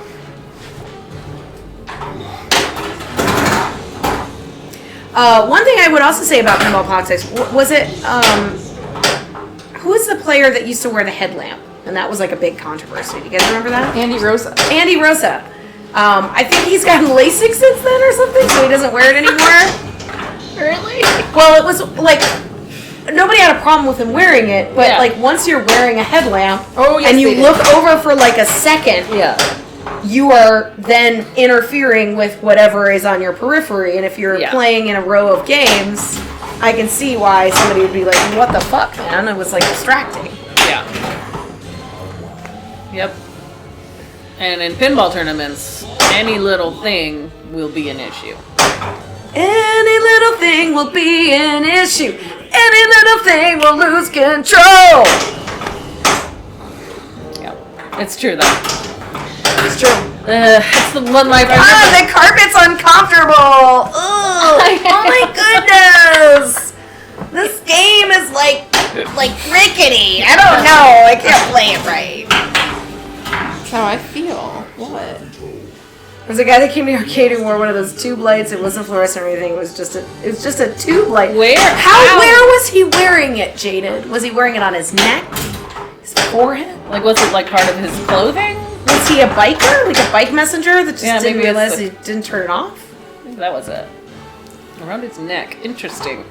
One thing I would also say about pinball politics was it who was the player that used to wear the headlamp, and that was like a big controversy. Do you guys remember that? Andy Rosa. I think he's gotten LASIK since then or something, so he doesn't wear it anymore. Really? Well, it was like nobody had a problem with him wearing it, but like once you're wearing a headlamp and you look over for like a second, you are then interfering with whatever is on your periphery. And if you're playing in a row of games, I can see why somebody would be like, "What the fuck, man?" It was like distracting. Yeah. Yep. And in pinball tournaments, any little thing will be an issue. Any little thing will be an issue. Any little thing will lose control. Yeah, it's true though. It's true. It's the one life. The carpet's uncomfortable. Ugh. Oh my goodness. This game is like rickety. I don't know. I can't play it right. That's how I feel. What? There was a guy that came to the arcade and wore one of those tube lights. It wasn't fluorescent or anything. It was just a tube light. Where? Where was he wearing it, Jaded? Was he wearing it on his neck? His forehead? Like, was it like part of his clothing? Was he a biker? Like a bike messenger that just didn't realize he didn't turn it off? Maybe that was it. Around his neck. Interesting.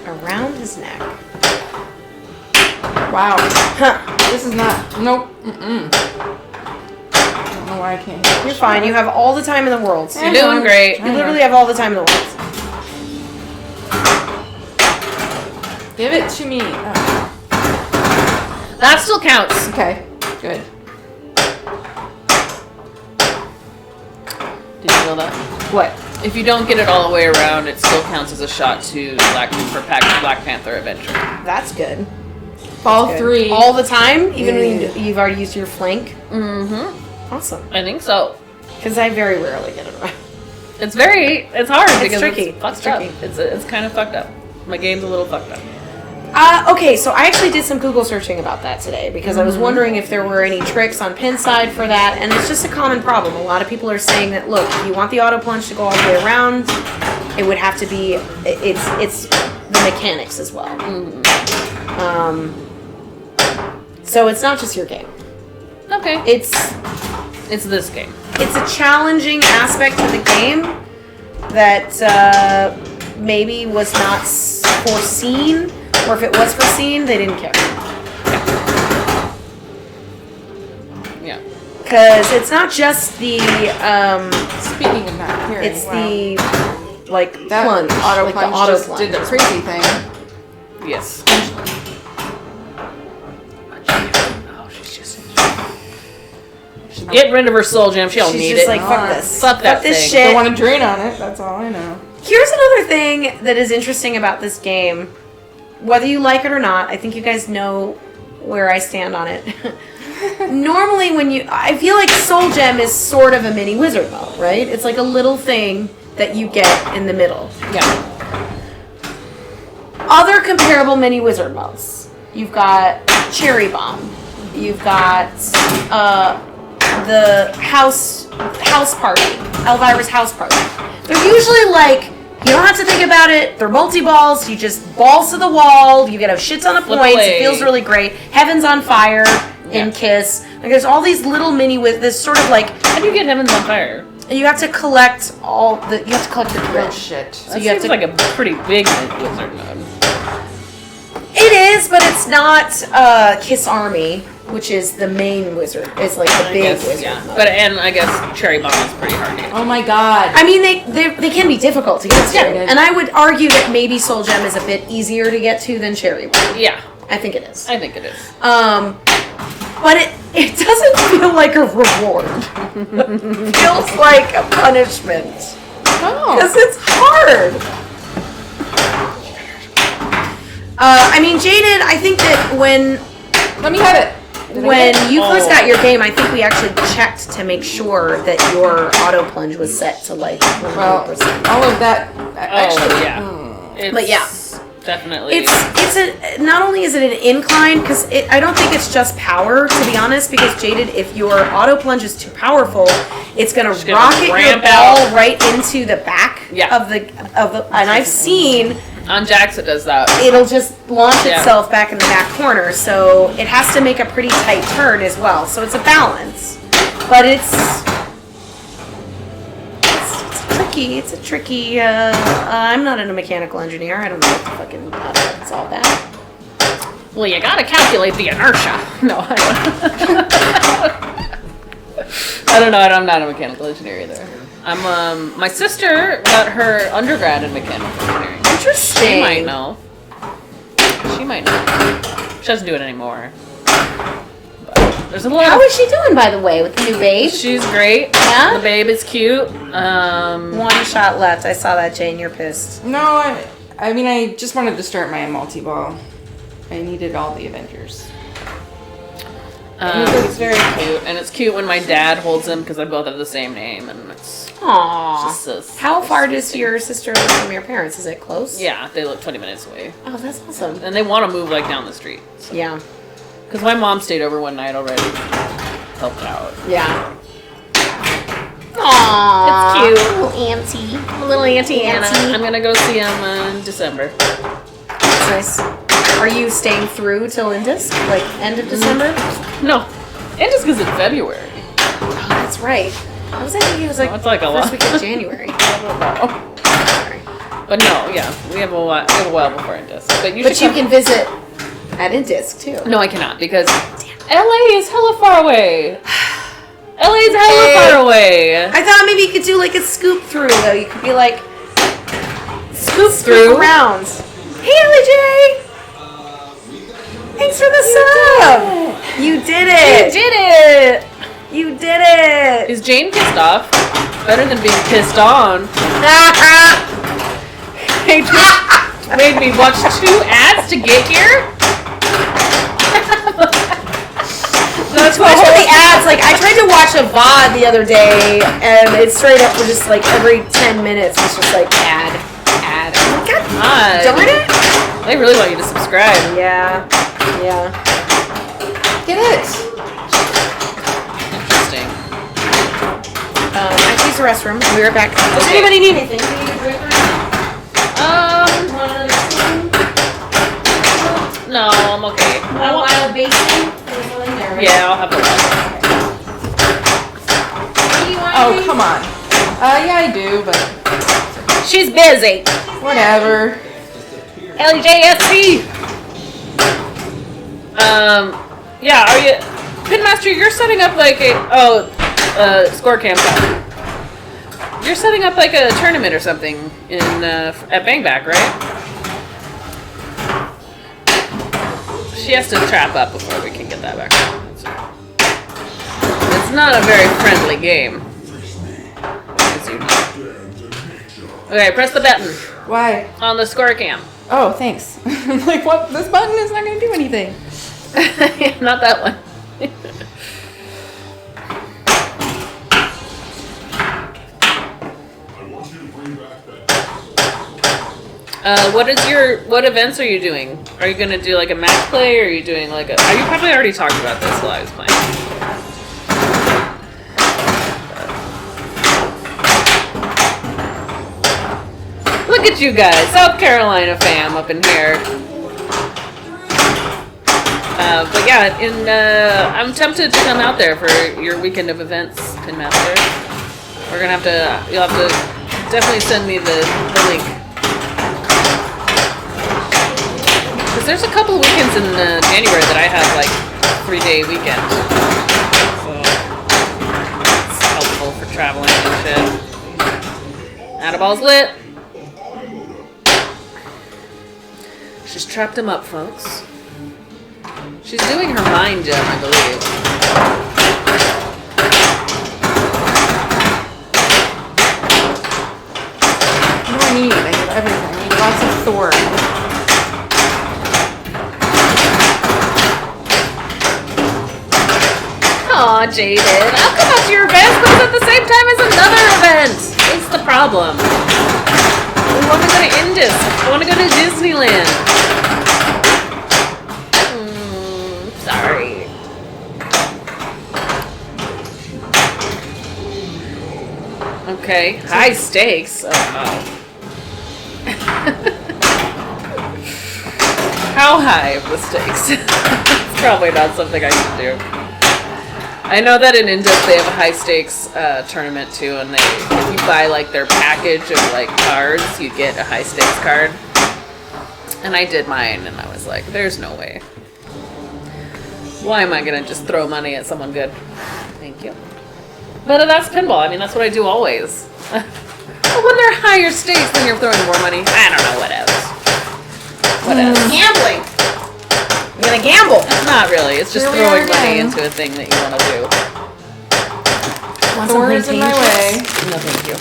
Around his neck. Wow. Huh. This is not. Nope. Mm-mm. know why I can't. You're fine. You have all the time in the world. You're doing great. You literally have all the time in the world. Give it to me. Oh. That still counts. Okay, good. Did you know that? What? If you don't get it all the way around, it still counts as a shot to Black Panther Adventure. That's good. All Good. 3. All the time, even when you've already used your flank. Mm-hmm. Awesome. I think so. Because I very rarely get it right. It's hard because tricky. it's fucked It's tricky. up. It's kind of fucked up. My game's a little fucked up. Okay, so I actually did some Google searching about that today because I was wondering if there were any tricks on pin side for that, and it's just a common problem. A lot of people are saying that, look, if you want the auto plunge to go all the way around, it would have to be, it's the mechanics as well. So it's not just your game. Okay. It's this game. it's a challenging aspect of the game that maybe was not foreseen, or if it was foreseen, they didn't care. Yeah. Because it's not just the Speaking of not hearing, it's the like that plunge, auto like plunge the auto just plunge. did the crazy thing. Yes. Oh, she's just. Get rid of her soul gem. She don't She's need just it. like fuck this, Fuck that this thing. shit. I want to drain on it. That's all I know. Here's another thing that is interesting about this game. Whether you like it or not, I think you guys know where I stand on it. Normally I feel like Soul Gem is sort of a mini wizard mode, right? It's like a little thing that you get in the middle. Yeah. Other comparable mini wizard modes. You've got Cherry Bomb. You've got the house party. Elvira's house party. They're usually like, you don't have to think about it. They're multi-balls. You just balls to the wall. You get a shit ton of Flip points. away. It feels really great. Heaven's on Fire in Kiss. Like there's all these little mini with this sort of like, How do you get Heavens on Fire? you have to collect the Real grid. shit. So That you have seems to like a pretty big wizard mode. It is, but it's not Kiss Army, which is the main wizard. It's like the I big guess, wizard. yeah. mode. But I guess Cherry Bomb is pretty hard to get. Oh my god. I mean, they can be difficult to get to, Yeah. and I would argue that maybe Soul Gem is a bit easier to get to than Cherry Bomb. Yeah, I think it is. I think it is. But it doesn't feel like a reward. It feels like a punishment Oh. because it's hard. I mean, Jaded, I think that when Let me have it. Did I When get it? you first got your game, I think we actually checked to make sure that your auto plunge was set to like 100%. Well, all of that. Actually, yeah. It's But yeah. definitely. It's a not only is it an incline because I don't think it's just power, to be honest, because Jaded, if your auto plunge is too powerful, it's gonna gonna rocket your ramp ball out. right into the back Yeah. of the and I've seen on Jax it does that. it'll just launch Yeah. itself back in the back corner, so it has to make a pretty tight turn as well. So it's a balance, but it's tricky. It's a tricky. I'm not a mechanical engineer. I don't know what the fucking it's all that. Well, you gotta calculate the inertia. No, I don't. I don't know. I'm not a mechanical engineer either. I'm my sister got her undergrad in mechanical engineering. Interesting. She might know. She might know. She doesn't do it anymore. But there's a lot. How is she doing, by the way, with the new babe? She's great. Yeah? The babe is cute. One shot left. I saw that, Jane. You're pissed. No, I mean, I just wanted to start my multi-ball. I needed all the Avengers. It's very cute, and it's cute when my dad holds him because they both have the same name, and it's Aww. just How far does your sister live from your parents? Is it close? Yeah, they live 20 minutes away, Oh, that's awesome. and they want to move like down the street. Yeah. Because my mom stayed over one night already, helped out. Yeah. Aww. It's cute. Little auntie. Little auntie And auntie. I'm gonna go see him in December. Nice. Are you staying through till Indus? Like end of December? No, and just because it's February. Oh, that's right. I was thinking it was like, Oh, it's like a first lot. week of January. Sorry. But no, yeah, we have a while before Indus. But you But should you can visit at Indus too. No, I cannot because LA is hella far away. LA's hella far away. I thought maybe you could do like a scoop through though. You could be like scoop Through? around. Hey, LJ! Thanks for the sub. You did it. You did it. You did it. Is Jane pissed off? Better than being pissed on. They just made me watch 2 ads to get here. That's Too much for the ads. Like I tried to watch a VOD the other day, and it's straight up for just like every 10 minutes. It's just like ad. I'm like, God darn it! They really want you to subscribe. Yeah. Get it. Interesting. I used the restroom. I'll be right back. Does anybody need anything? Do you need a drink or anything? No, I'm okay. Want a wild bacon? There's one in there, right? Yeah, I'll have a lot. Oh, come on. Yeah, I do, but She's busy. whatever. LJSC. Yeah, are you... Pinmaster, you're setting up like a... score cam. You're setting up like a tournament or something at Bangback, right? She has to trap up before we can get that back. It's not a very friendly game. As you know. Okay, press the button Why? on the score cam. Oh, thanks. I'm like, what? This button is not going to do anything. Not that one. What events are you doing? Are you gonna do like a match play, or are you doing like a? You probably already talked about this while I was playing. Look at you guys, South Carolina fam up in here. But yeah, I'm tempted to come out there for your weekend of events, Pinmaster. You'll have to definitely send me the link. Because there's a couple of weekends in January that I have like 3-day weekends. So it's helpful for traveling and shit. Addaball's lit. She's trapped him up, folks. She's doing her mind gem, I believe. What do I need? I need everything. I need lots of Thor. Aw, Jaded. I'll come out to your event, but it's at the same time as another event. What's the problem? We want to go to Indus. I want to go to Disneyland. Sorry. Okay. High stakes. Oh, no. How high of the stakes? It's probably not something I should do. I know that in Indus they have a high stakes tournament too, and if you buy like their package of like cards, you get a high stakes card. And I did mine, and I was like, "There's no way. Why am I gonna just throw money at someone good?" Thank you. But that's pinball. I mean, that's what I do always. But when they're higher stakes, then you're throwing more money. I don't know what else. What else? Gambling. You're gonna gamble. Not really. It's just Here we are throwing money again. into a thing that you want to do. Want Thor something is in my dangerous? way. No, thank you.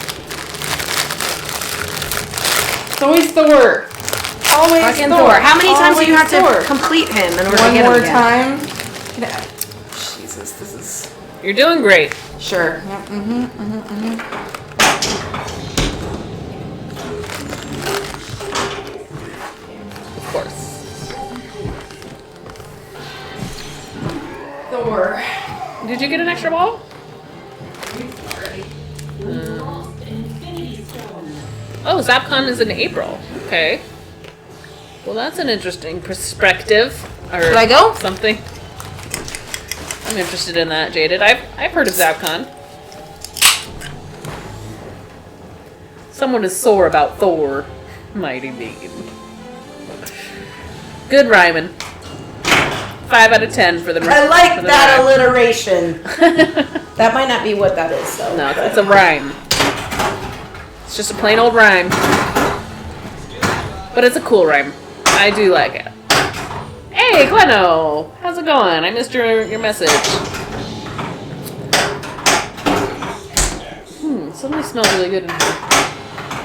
It's always Thor. Always Fucking Thor. How many times do you have Always to complete him in order to One get more him again? time. Jesus, this is You're doing great. sure. Yep. Of course. Thor. Did you get an extra ball? Oh, ZapCon is in April. Okay. Well, that's an interesting perspective. Or Should I go? Something. I'm interested in that, Jaded. I've heard of ZapCon. Someone is sore about Thor. Mighty Bean. Good rhyming. 5 out of 10 for the I like for the that rhyme. alliteration. That might not be what that is, though. No, it's a rhyme. It's just a plain old rhyme. But it's a cool rhyme. I do like it. Hey, Glenno! How's it going? I missed your message. Something smells really good in here.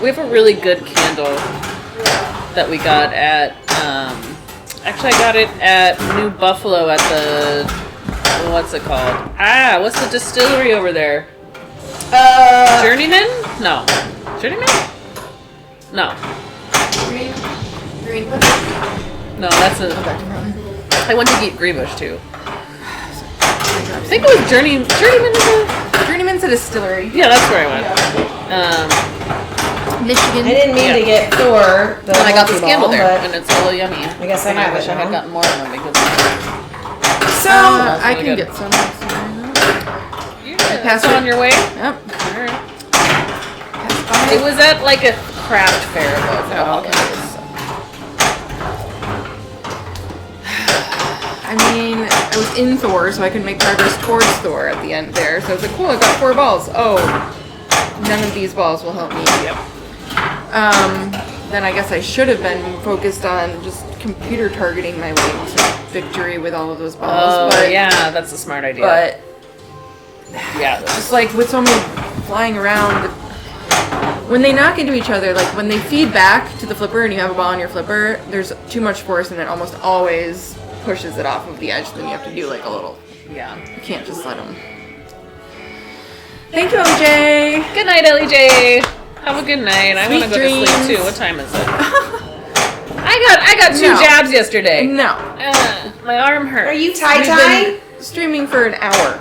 We have a really good candle that we got at, actually I got it at New Buffalo at the, what's it called? What's the distillery over there? Journeyman? No. Journeyman? No. Green. No, that's a, I went to eat Greenbush too. I think it was Journeyman. Journeyman's a distillery. Yeah, that's where I went. Michigan. I didn't mean to get Thor. And I got the scandal there, and it's really yummy. I guess I and have I wish it I had now. gotten more of them because So that's I really can good. get some. Pass it on your way. Yep. Alright. Pass It was at like a craft fair though. For the Oh, okay. holidays. I mean, I was in Thor, so I could make progress towards Thor at the end there. So I was like, cool, I got 4 balls. Oh, none of these balls will help me. Yep. Then I guess I should have been focused on just computer targeting my way to victory with all of those balls. Oh, but, yeah, that's a smart idea. But yeah, just like with so many flying around, when they knock into each other, like when they feed back to the flipper and you have a ball on your flipper, there's too much force and it almost always pushes it off of the edge. Then you have to do like a little. yeah. You can't just let them. Thank you, LJ. Good night, LEJ. Have a good night. I want to Sweet go to sleep dreams. too. What time is it? I got 2 No. jabs yesterday. No. My arm hurts. Are you We've tie-tie? been streaming for an hour.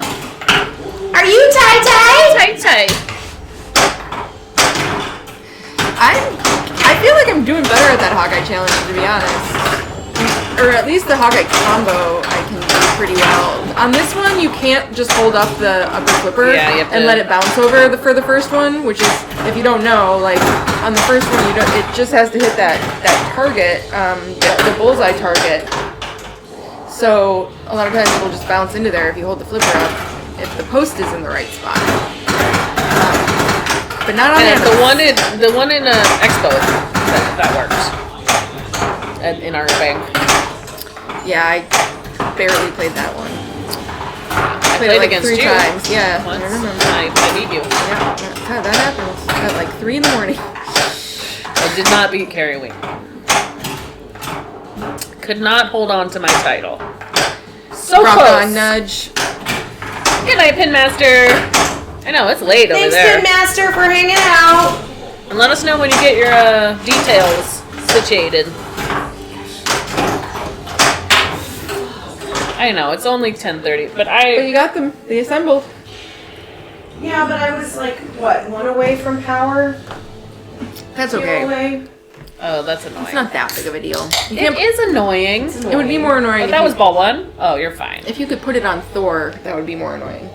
Are you tie-tie? Tight. I feel like I'm doing better at that Hawkeye challenge, to be honest. Or at least the Hawkeye combo I can do pretty well. On this one, you can't just hold up the upper flipper Yeah, you have and to- let it bounce over for the first one, which is, if you don't know, like on the first one, it just has to hit that target, the bullseye target. So a lot of times it'll just bounce into there if you hold the flipper up, if the post is in the right spot. But not on And the the one in Expo that works. In our bank. Yeah, I barely played that one. I Played it played like against 3 you times. Yeah, once. I remember. I beat you. Yeah, that happens at like 3 in the morning. I did not beat Carrie Wing. Could not hold on to my title. So Rock close. on, nudge. Good night, Pinmaster. I know it's late over Thanks, there. Pinmaster, for hanging out. And let us know when you get your details situated. I know it's only 10:30, but But you got them. They assembled. Yeah, but I was like, what, 1 away from power? That's 2 okay. away? oh, that's annoying. It's not that big of a deal. You It can't, is annoying. it would be more annoying But if that you, was ball 1. Oh, you're fine. if you could put it on Thor. That would be more annoying.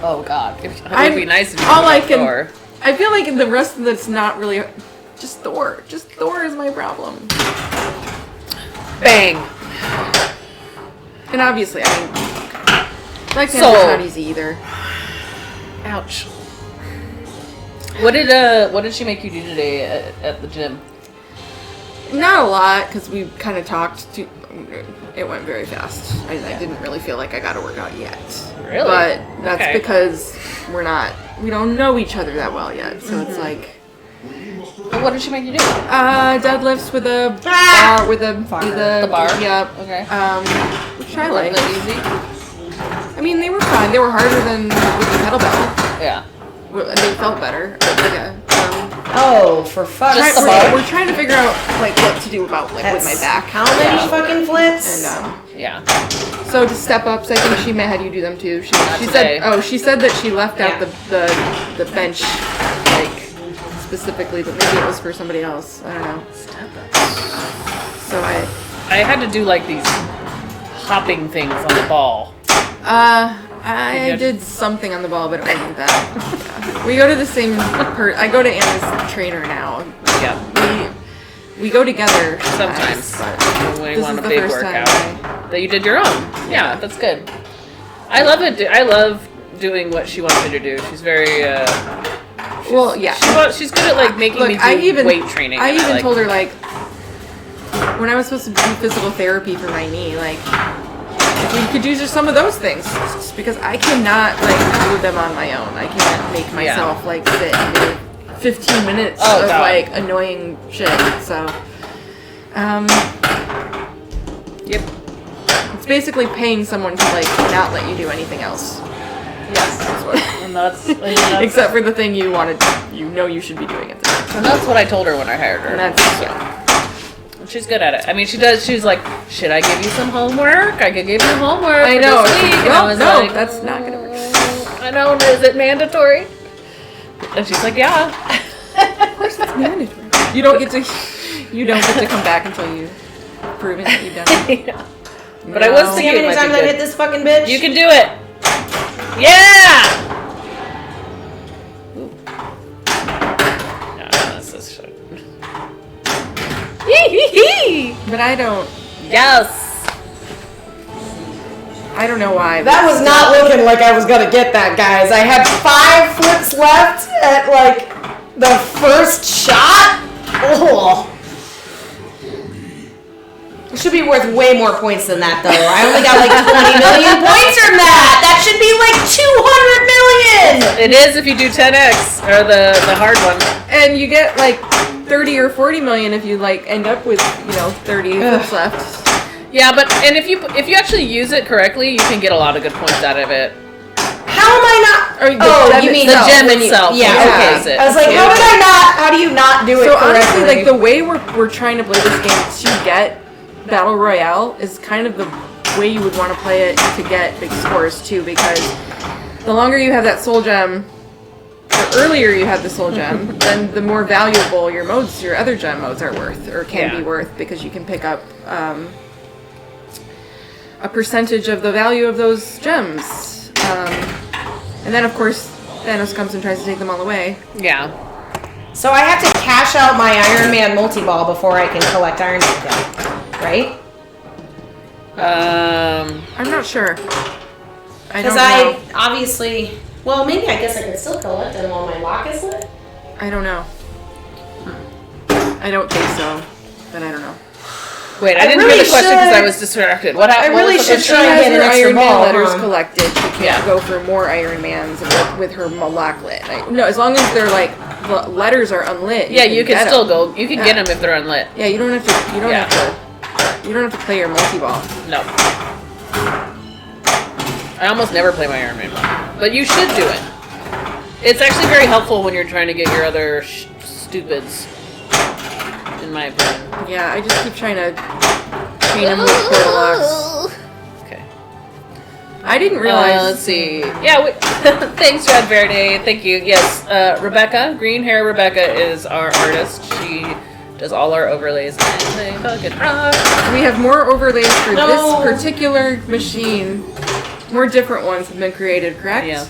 Oh God, it would be nice if you all could I go can. Thor. I feel like the rest of it's not really. Just Thor. Just Thor is my problem. Bang. And obviously, I mean, Black So- Panther's not easy either. Ouch. What did she make you do today at the gym? Not a lot, because we kind of talked to. It went very fast. I didn't really feel like I got to work out yet. Really? But that's Okay. because we don't know each other that well yet. So it's like What did she make you do? deadlifts with a Ah! bar, with a The bar? Yep. Okay. Which I like. Was that easy? I mean, they were fine. They were harder than with the kettlebell. Yeah. They felt better. But yeah. Oh, for fuck's Just sake. the bar? We're trying to figure out like what to do about like with my That's back. How many Yeah. fucking flips? And Yeah. so to step ups, I think she may had you do them too. She today. said, she said that she left out Yeah. the bench like specifically, but maybe it was for somebody else. I don't know. So I had to do like these hopping things on the ball. I did something on the ball, but it wasn't that. Yeah. We go to the same I go to Anna's trainer now. Yeah. We go together Sometimes. but When this you want is a the big first workout. time That you did your own. Yeah, that's good. I love it. I love doing what she wants me to do. She's very. Well, yeah. She's good at like making me do weight training. I even told her like when I was supposed to do physical therapy for my knee, like if we could do just some of those things, just because I cannot like do them on my own. I can't make myself like sit and do 15 minutes of like annoying shit. So, yep. It's basically paying someone to like not let you do anything else. Yes, that's what. And that's except for the thing you wanted, you should be doing it. And that's what I told her when I hired her. And that's She's good at it. I mean, she does. She's like, should I give you some homework? I could give you homework. I know. This week. And I was no, like, that's not gonna work. I know. Is it mandatory? And she's like, yeah. Of course, it's mandatory. You don't get to come back until you've proven that you've done it. Yeah. But I was See thinking how many times I hit this fucking bitch? You can do it. Yeah. This is shit. But I don't. Yes. I don't know why. That was not looking like I was gonna get that, guys. I had 5 flips left at like the first shot. Oh. It should be worth way more points than that, though. I only got like 20 million points from that. That should be like 200 million. It is if you do 10x or the hard one. And you get like 30 or 40 million if you like end up with 30 flips left. Yeah, but and if you actually use it correctly, you can get a lot of good points out of it. How am I not? You mean the gem itself? Yeah. Okay. I was like, how do you not do it So correctly? honestly, like the way we're trying to play this game to get Battle Royale is kind of the way you would want to play it to get big scores too, because the longer you have that soul gem, the earlier you have the soul gem, then the more valuable your other gem modes are worth, or can be worth, because you can pick up a percentage of the value of those gems. And then of course Thanos comes and tries to take them all away. Yeah. So I have to cash out my Iron Man multi-ball before I can collect Iron Man again, right? I'm not sure. Because I obviously... Well, maybe I guess I could still collect them while my lock is lit. I don't know. I don't think so, but I don't know. Wait, I didn't hear the question because I was distracted. What happened? I really should try and get an extra Iron Man ball. letters collected. She can't go for more Iron Mans with her lock lit. No, as long as they're like the letters are unlit. Yeah, you can still go. You can get them if they're unlit. Yeah, you don't have to. You don't have to play your multi-ball. No. I almost never play my Iron Man one, but you should do it. It's actually very helpful when you're trying to get your other stupids. In my opinion. Yeah, I just keep trying to chain them with portal locks. Okay. I didn't realize. Let's see. Yeah, thanks, Red Verde. Thank you. Yes, Rebecca, green hair Rebecca is our artist. She does all our overlays. And they fucking rock. We have more overlays for this particular machine. More different ones have been created, correct? Yeah.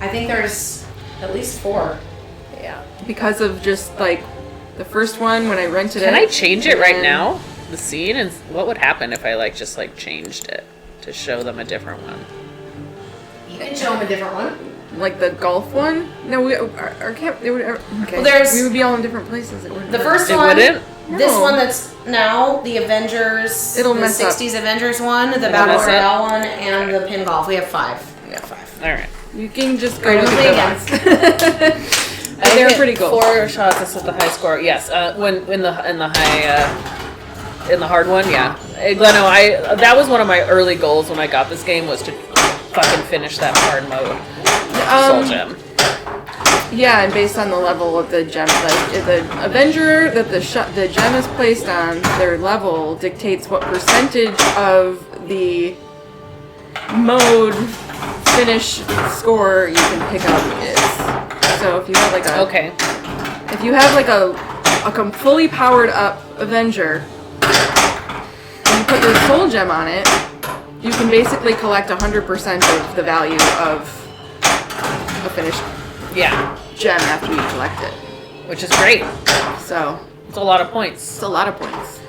I think there's at least 4. Yeah. Because of just like the first one when I rented it. Can I change it right now? The scene, and what would happen if I just changed it to show them a different one? You can show them a different one. Like the golf one? No, our camp. They would. Okay. Well, we would be all in different places. It wouldn't The work. first It one. wouldn't? This No. one that's now the Avengers. It'll the mess up. 60s Avengers one, the Battle mess up. Royale one, and the pin golf. We have 5. Yeah, 5. All right. You can just go Alright, with we'll the play good ones. They're pretty cool. 4 shots. That's the high score. Yes. When in the high. In the hard one, yeah. Gleno, that was one of my early goals when I got this game, was to fucking finish that hard mode. Soul gem. Yeah, and based on the level of the gem, the Avenger that the gem is placed on, their level dictates what percentage of the mode finish score you can pick up is. So if you have if you have like a fully powered up Avenger, and you put your soul gem on it, you can basically collect 100% of the value of a finished gem after you collect it. Which is great. So It's a lot of points. it's a lot of points.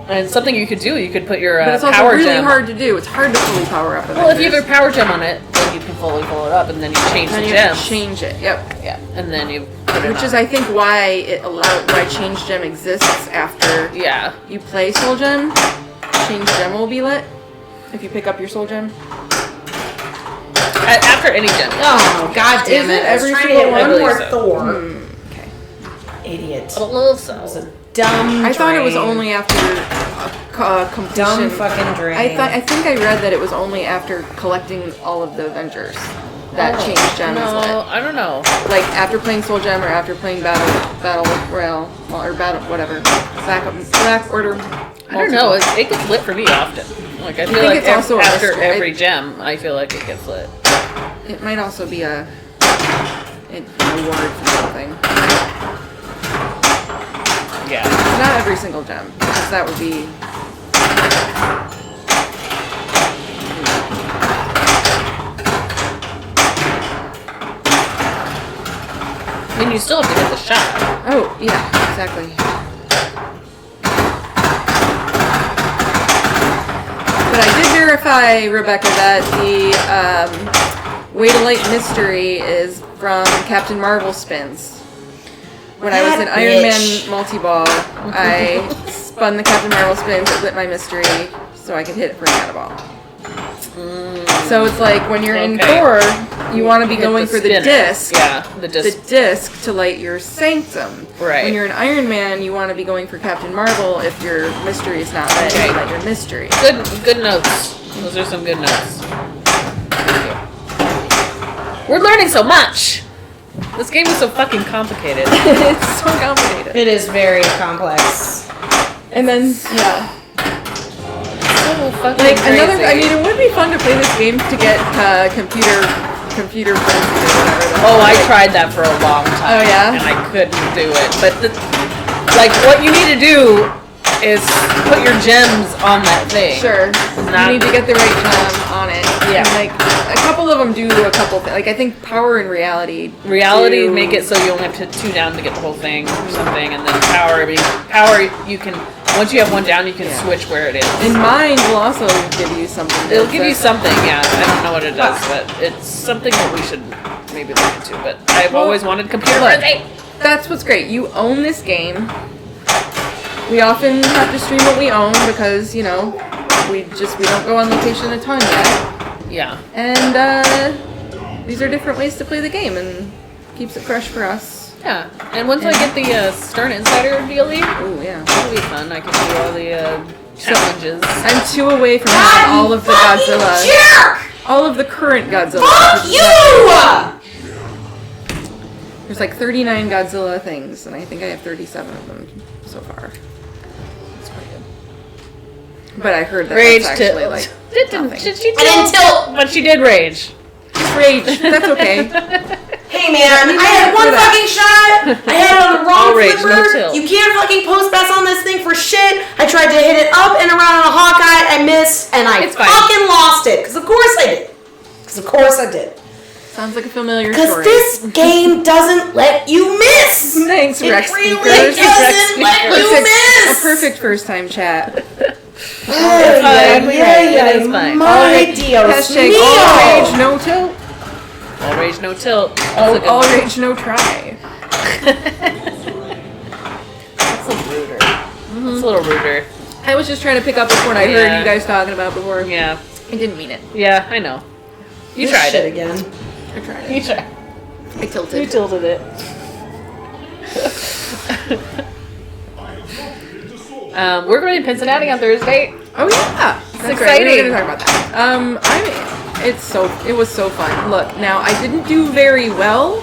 And something you could do, you could put your But it's also power really gem. hard to do. It's hard to fully power up. Well, if you have a power gem on it, then you can fully pull it up, and then you change then the you have gems. to change it. Yep. Yeah, and then you put it Which on. is, I think, why why change gem exists after Yeah. you play soul gem. Change gem will be lit if you pick up your soul gem. After any gem. Oh, god damn Is it. it I was every trying to single get one? one I more believe so. Thor. Okay. Idiot. I believe That was so. a dumb I thought it was drain. only after completion. Dumb fucking drain. I think I read that it was only after collecting all of the Avengers that change gem is lit. No, I don't know. Like after playing Soul Gem or after playing Battle Royale or Battle whatever. Black Order. I don't know. It gets lit for me often. Like I feel think like it's also a after mystery. every gem, I feel like it gets lit. It might also be an award for something. Yeah. Not every single gem, because that would be. I mean, you still have to hit the shot. Oh yeah, exactly. But I did verify, Rebecca, that the Way to Light mystery is from Captain Marvel spins. When I was in That Iron Man bitch. multi-ball, I spun the Captain Marvel spins, it lit my mystery, so I could hit it for a cannonball. So it's like when you're in Okay. Thor, you want to be Hit going for the spinner. disc. Yeah, the The disc. disc to light your sanctum. Right. When you're an Iron Man, you want to be going for Captain Marvel if your mystery is not lit, Okay. you light your mystery. Good notes. Those are some good notes. We're learning so much. This game is so fucking complicated. It's so complicated. It is very complex. And then, yeah. So fucking Like, crazy. I mean, it would be fun to play this game to get computer frenzy or whatever. Oh, I tried that for a long time. Oh, yeah? And I couldn't do it. But like, what you need to do is put your gems on that thing. Sure. Not- You need to get the right gem on it. Yeah. And, like, a couple of them do a couple things. Like, I think Power and Reality. Reality do- make it so you only have to 2 down to get the whole thing or something, and then power you can, once you have 1 down, you can Yeah. switch where it is. And Mind will also give you something. It'll give you that- something, yeah. I don't know what it does, but it's something that we should maybe look into. But I've always wanted computer Look. frenzy. That's what's great. You own this game. We often have to stream what we own because, you know, we don't go on location a ton yet. Yeah. And these are different ways to play the game and keeps it fresh for us. Yeah. And once I get the Stern Insider DLE, Oh yeah. that'll be fun. I can do all the challenges. I'm 2 away from having all of the Godzilla. Jerk! All of the current Godzilla. Fuck you! There's like 39 Godzilla things, and I think I have 37 of them so far. That's pretty good. But I heard that Rage that's actually tilt. like nothing. She I didn't tilt. but she did rage. Rage. That's okay. Hey man, I had one for that. fucking shot. I had it on the wrong All rage, no flipper. tilt. You can't fucking post best on this thing for shit. I tried to hit it up and around on a Hawkeye. I missed, and I It's fine. fucking lost it. Because of course I did. Because of course I did. Sounds like a familiar Because story. this game doesn't let you miss. Thanks, It Rex really Speakers. doesn't let you A miss. perfect first time chat. It's fine. It is fine. My Dios Hashtag mío. all rage, no tilt. All rage, no tilt. That's a Oh, good all one. rage, no try. That's a ruder. That's a little ruder. I was just trying to pick up this one I heard Yeah. you guys talking about before. Yeah. I didn't mean it. Yeah, I know. You This tried shit it. again. I tried You it. tried. I tilted. You tilted it. We're going to Cincinnati on Thursday. Oh yeah, that's right. exciting. We were gonna talk about that. It was so fun. Look, now I didn't do very well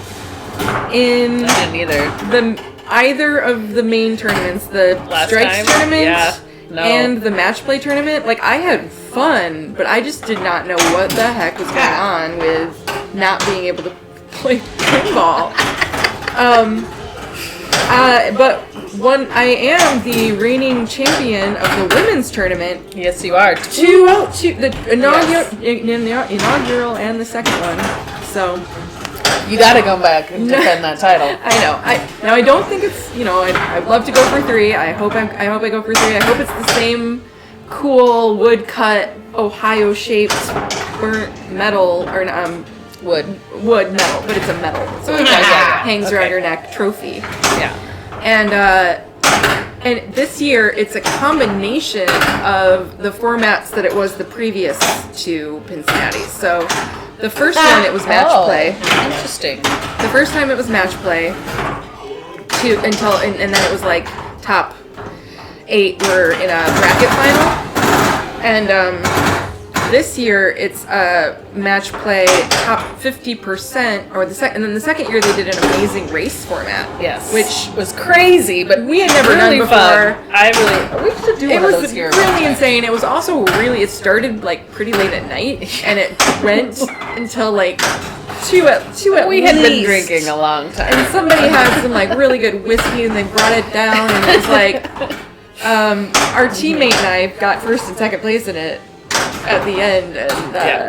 in I didn't either. either of the main tournaments, the Last Strikes time? tournament Yeah. No. and the match play tournament. Like I had fun, but I just did not know what the heck was going on with not being able to play pinball. But I am the reigning champion of the women's tournament. Yes, you are. The inaugural and the second one. So You gotta go back and defend that title. I know. I don't think it's, I'd love to go for 3. I hope I go for 3. I hope it's the same cool wood cut Ohio shaped burnt metal or wood metal, but it's a metal. So it hangs around your neck trophy. Yeah. And this year it's a combination of the formats that it was the previous 2 Cincinnati. So the first one it was match play. Interesting. The first time it was match play and then it was like top 8 were in a bracket final. And this year it's a match play top 50% and then the second year they did an amazing race format. Yes. Which was crazy, but we had never really done before. We should do one of those here. It was really insane. It was also it started like pretty late at night and it went until like 2 at We least. had been drinking a long time. And somebody had some like really good whiskey and they brought it down and it was like our teammate and I got first and second place in it at the end, and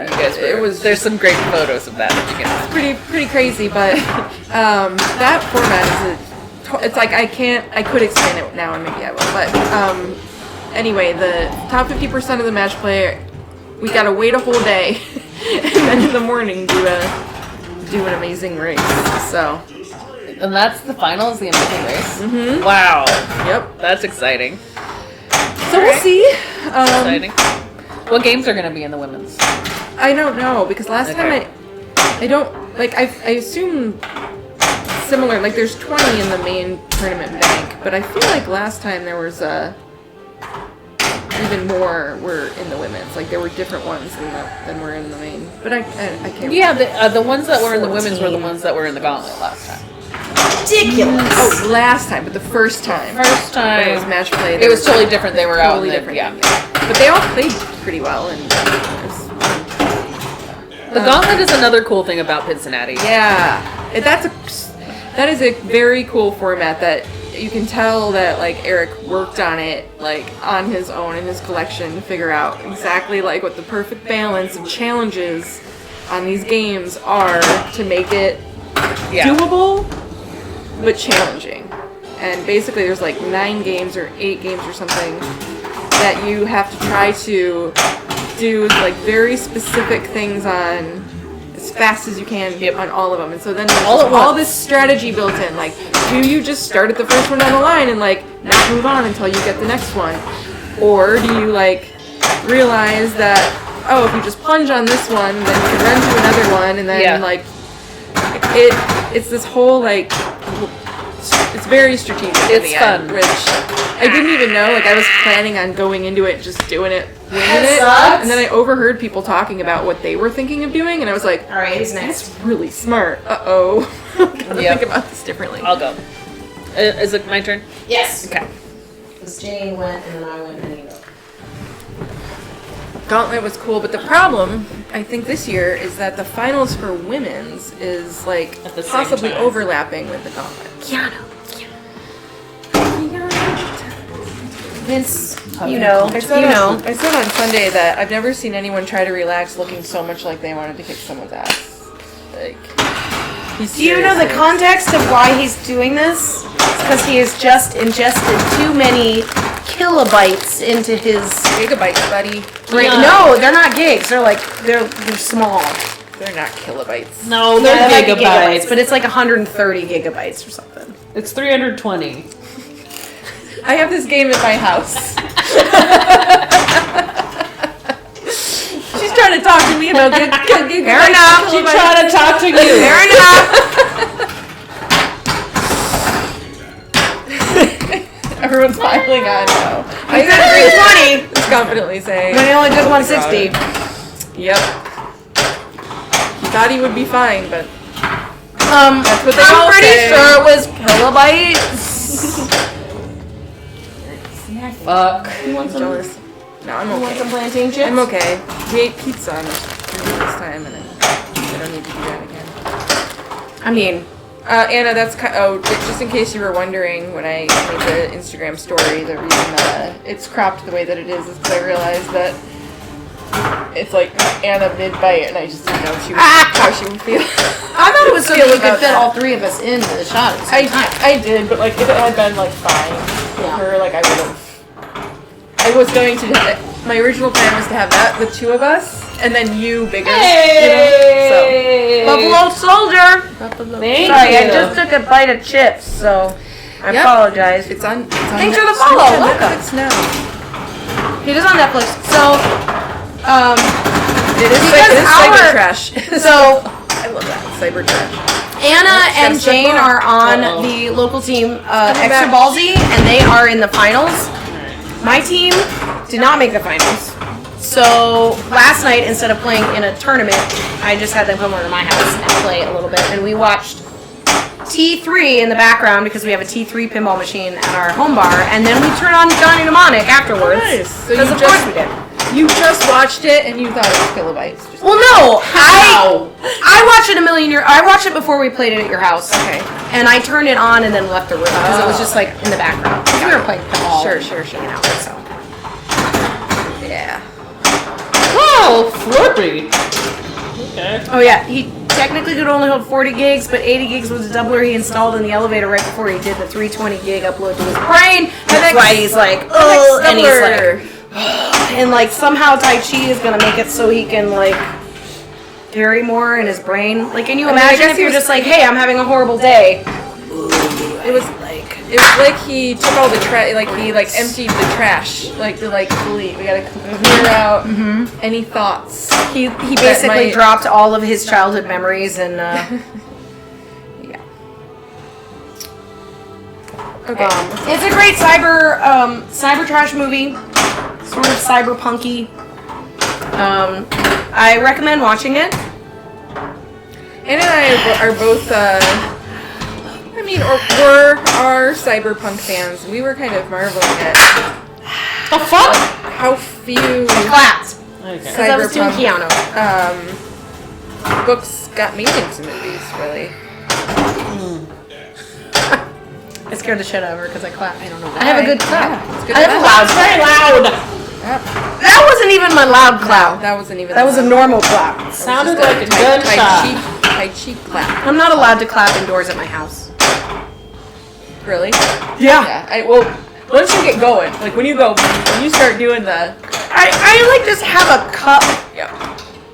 you guys were. There's some great photos of that you can find. Pretty crazy, but that format it's like I could explain it now and maybe I will, but anyway, the top 50% of the match play, we gotta wait a whole day and then in the morning do an amazing race. So. And that's the final, is the amazing race? Mm-hmm. Wow. Yep. That's exciting. So we'll see. Exciting. What games are going to be in the women's? I don't know, because last time I don't, like, I assume similar, like there's 20 in the main tournament bank, but I feel like last time there was even more were in the women's, like there were different ones than were in the main, but I can't remember. Yeah, the ones that were in the women's were the ones that were in the gauntlet last time. Ridiculous. Oh, last time, but the first time. When it was match play. It was totally different. They were totally out. Different. Yeah. But they all played pretty well, and the gauntlet is another cool thing about Cincinnati. Yeah, that is a very cool format that you can tell that like Eric worked on it like on his own in his collection to figure out exactly like what the perfect balance of challenges on these games are to make it doable but challenging. And basically there's like 9 games or 8 games or something that you have to try to do like very specific things on as fast as you can on all of them. And so then there's all this strategy built in. Like, do you just start at the first one on the line and like not move on until you get the next one? Or do you like realize that, oh, if you just plunge on this one, then you can run to another one, and then like it's this whole like it's very strategic. It's fun. Which I didn't even know. Like I was planning on going into it just doing it, winging it, and then I overheard people talking about what they were thinking of doing, and I was like, all right, he's next. That's really smart. Uh-oh. I'm gonna think about this differently. I'll go. Is it my turn? Yes. Okay. Because Jane went and then I went and he went. Gauntlet was cool, but the problem, I think this year, is that the finals for women's is like at the same possibly time. overlapping with the gauntlet. Keanu. Vince, you know. I said on Sunday that I've never seen anyone try to relax looking so much like they wanted to kick someone's ass. Like, do you know the context of why he's doing this? It's because he has just ingested too many kilobytes into his gigabytes, buddy. brain. No, they're not gigs. They're like they're small. They're not kilobytes. No, They're they're like gigabytes. but it's like 130 gigabytes or something. It's 320. I have this game at my house. She's trying to talk to me about good. Fair enough. She's trying to talk to you. Fair enough. Everyone's piling on now. I said 320. Just confidently saying. When he only did 160. Yep. He thought he would be fine, but That's what they all I'm pretty say. sure it was kilobytes. Fuck. You want some? jealous. No, I'm You want okay. some plantain chips? I'm okay. We ate pizza on this time, and I don't need to do that again. I mean, Anna, that's just in case you were wondering when I made the Instagram story, the reason it's cropped the way that it is because I realized that it's like Anna mid-bite, and I just didn't know how she would feel. I thought it was so that feel you could about fit that. all three of us into the shot at the same time. I did, but like if it had been like fine Yeah. for her, like I would have. I was going to. My original plan was to have that, the two of us, and then you bigger. Hey! Buffalo Soldier! Thank Sorry, you. I just took a bite of chips, so I Yep. apologize. It's on. Thanks for the Netflix. follow. It's on Welcome. Netflix now. It is on Netflix. So, It is Because cyber our- trash. so I love that cyber trash. Anna and Gotta step Jane up. are on Uh-oh. the local team, Extra back. Ballsy, and they are in the finals. My team did not make the finals. So last night, instead of playing in a tournament, I just had them come over to my house and play a little bit. And we watched T3 in the background because we have a T3 pinball machine at our home bar. And then we turn on Johnny Mnemonic afterwards. Nice. So Because you of just- course we did. You just watched it and you thought it was kilobytes. Just- Well, no, How? I watched it a million years. I watched it before we played it at your house. Okay. And I turned it on and then left the room because it was just like in the background. We were playing pinball. Sure. You know, so. Yeah. Oh, Flirty. Okay. Oh yeah, he technically could only hold 40 gigs, but 80 gigs was a doubler he installed in the elevator right before he did the 320 gig upload to his brain. That's why he's like, oh, and he's like, and like somehow Tai Chi is gonna make it so he can like carry more in his brain. Like, can you I mean, I imagine guess if he you're was- just like, hey, I'm having a horrible day? It was like he took all the trash, like he like emptied the trash, like to like delete. We gotta clear out any thoughts. He basically might- dropped all of his childhood memories and yeah. Okay. It's a great cyber trash movie, sort of cyberpunky. I recommend watching it. Anna and I are both. I mean, were cyberpunk fans. We were kind of marveling at The fuck? how few Clapped. Okay. Because I was doing cyberpunk piano. books got made into movies. Really. I scared the shit out of her because I clapped. I don't know. I have a good clap. Yeah, it's good I have a clap. loud, very loud. Yep. That wasn't even my loud clap. That wasn't even. That was a normal clap. That was Sounded just like a gunshot. Tai Chi clap. I'm not allowed to clap indoors at my house. Really? Yeah. Yeah. Well, once you get going, like when you start doing the. I like just have a cup Yeah.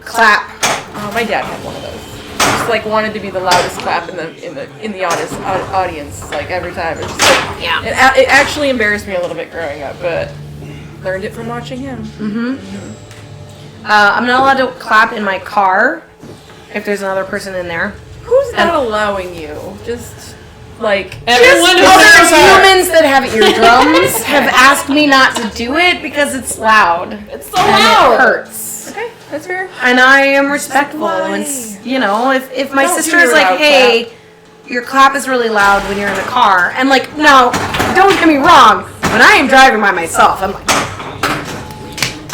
clap. Oh, my dad had one of those. Just like wanted to be the loudest clap in the audience, like every time. It was just like, Yeah. it actually embarrassed me a little bit growing up, but learned it from watching him. I'm not allowed to clap in my car if there's another person in there. Who's not allowing you? Just like Everyone who's Other in the car. humans that have eardrums have asked me not to do it because it's loud. It's so And loud. it hurts. okay, that's fair. And I am respectful. Why? And, you know, if my Don't do sister is your like, loud hey, your clap is really loud when you're in the car. And like, no, don't get me wrong. When I am driving by myself, I'm like,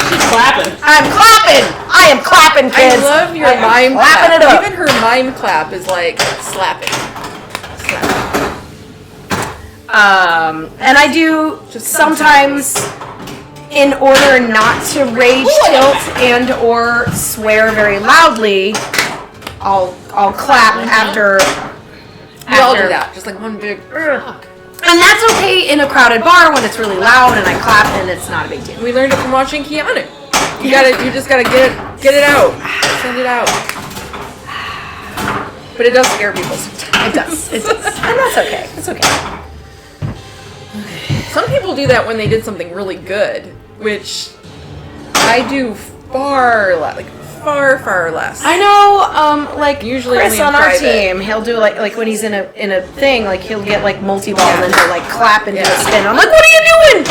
She's clapping. I'm clapping. I am clapping, kids. I love your I am mime clapping clap. it up. Even her mime clap is like slapping. And I do sometimes, in order not to rage tilt and or swear very loudly, I'll clap after. We all do that. Just like one big. And that's okay in a crowded bar when it's really loud and I clap and it's not a big deal. We learned it from watching Keanu. You just gotta get it out. Send it out. But it does scare people sometimes. It does. It does. And that's okay. It's okay. Some people do that when they did something really good, which I do far less. I know, like Usually Chris only in on our private. team, he'll do like when he's in a thing, like he'll get like multi-ball and then he'll like clap and do a Yeah. spin. I'm like, what are you doing?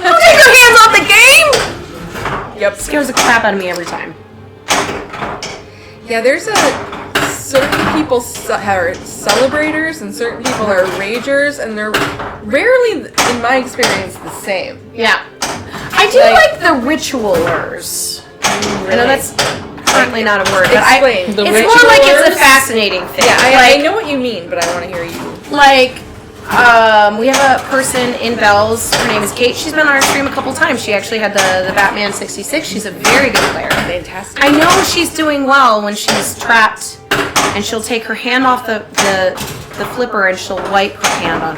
Don't take your hands off the game! Yep. Scares the crap out of me every time. Yeah, there's certain people are celebrators and certain people are ragers, and they're rarely, in my experience, the same. Yeah. I do like the ritualers. I know that's certainly not a word, but Explain. it's The more like it's a ritualers? fascinating thing. Yeah, I like, know what you mean, but I want to hear you. Like, we have a person in Bell's. Her name is Kate. She's been on our stream a couple times. She actually had the Batman 66. She's a very good player. Fantastic. I know she's doing well when she's trapped and she'll take her hand off the flipper and she'll wipe her hand on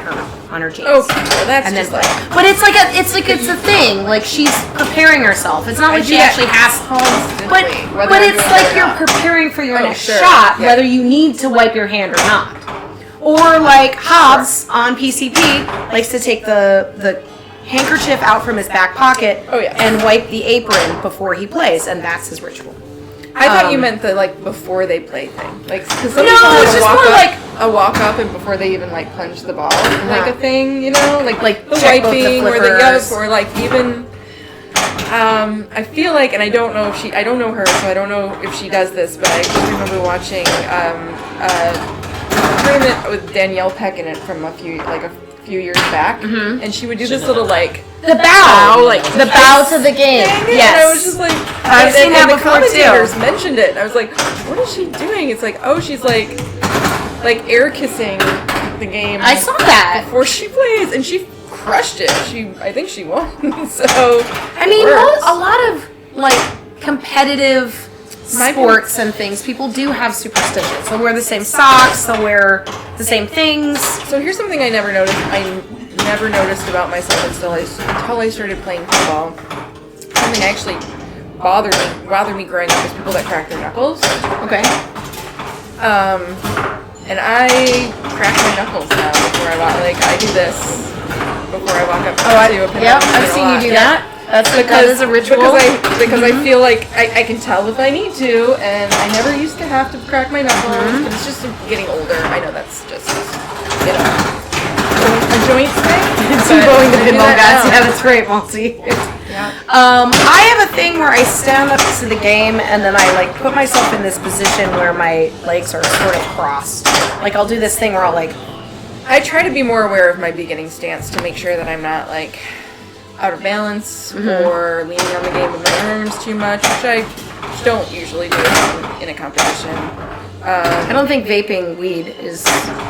her jeans. Okay, well that's And then just like. but it's a thing. Like she's preparing herself. It's not like she actually has. But it's like you're preparing for your next shot, whether you need to wipe your hand or not. Or like Hobbs on PCP likes to take the handkerchief out from his back pocket and wipe the apron before he plays, and that's his ritual. I thought you meant the like before they play thing, like because some No, people have it's a just walk more up, like- a walk up and before they even like punch the ball, like a thing, you know, like the check both the wiping or the flippers. or like even. I feel like, and I don't know her, so I don't know if she does this, but I just remember watching a tournament with Danielle Peck in it from a few years back, and she would do this little like. The bow, the bow to the game. Yes. And I was just like, I've seen that the before commentators too. mentioned it. And I was like, what is she doing? It's like, oh, she's like air kissing the game. I saw that before she plays, and she crushed it. I think she won. So I mean, a lot of like competitive sports and things, people do have superstitions. They'll wear the same socks. They'll wear the same things. So here's something I never noticed. I never noticed about myself until I started playing football. Something actually bothered me growing up is people that crack their knuckles. Okay. And I crack my knuckles now before I walk. Like I do this before I walk up to a pinball. Yep, I've seen you do that. That is a ritual. Because I feel like I can tell if I need to, and I never used to have to crack my knuckles. But it's just getting older. I know that's just a joint thing. It's going to pinball, guys. Yeah, that's great, Malty. Yeah. I have a thing where I stand up to the game and then I like put myself in this position where my legs are sort of crossed. Like I'll do this thing where I'll like. I try to be more aware of my beginning stance to make sure that I'm not like out of balance or leaning on the game with my arms too much, which I don't usually do in a competition. I don't think vaping weed is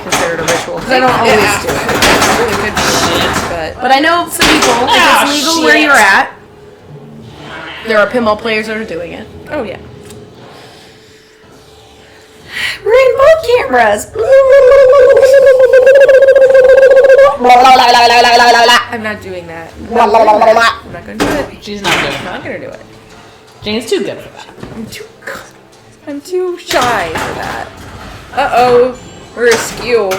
considered a ritual because I don't always do it. It's really good shit, But I know some people, if it's legal where you're at, there are pinball players that are doing it. Oh yeah. Rainbow cameras. I'm not doing that. I'm not gonna do it. She's not doing I'm not gonna do it. Jane's too good for that. I'm too shy for that. Uh-oh. We're askew.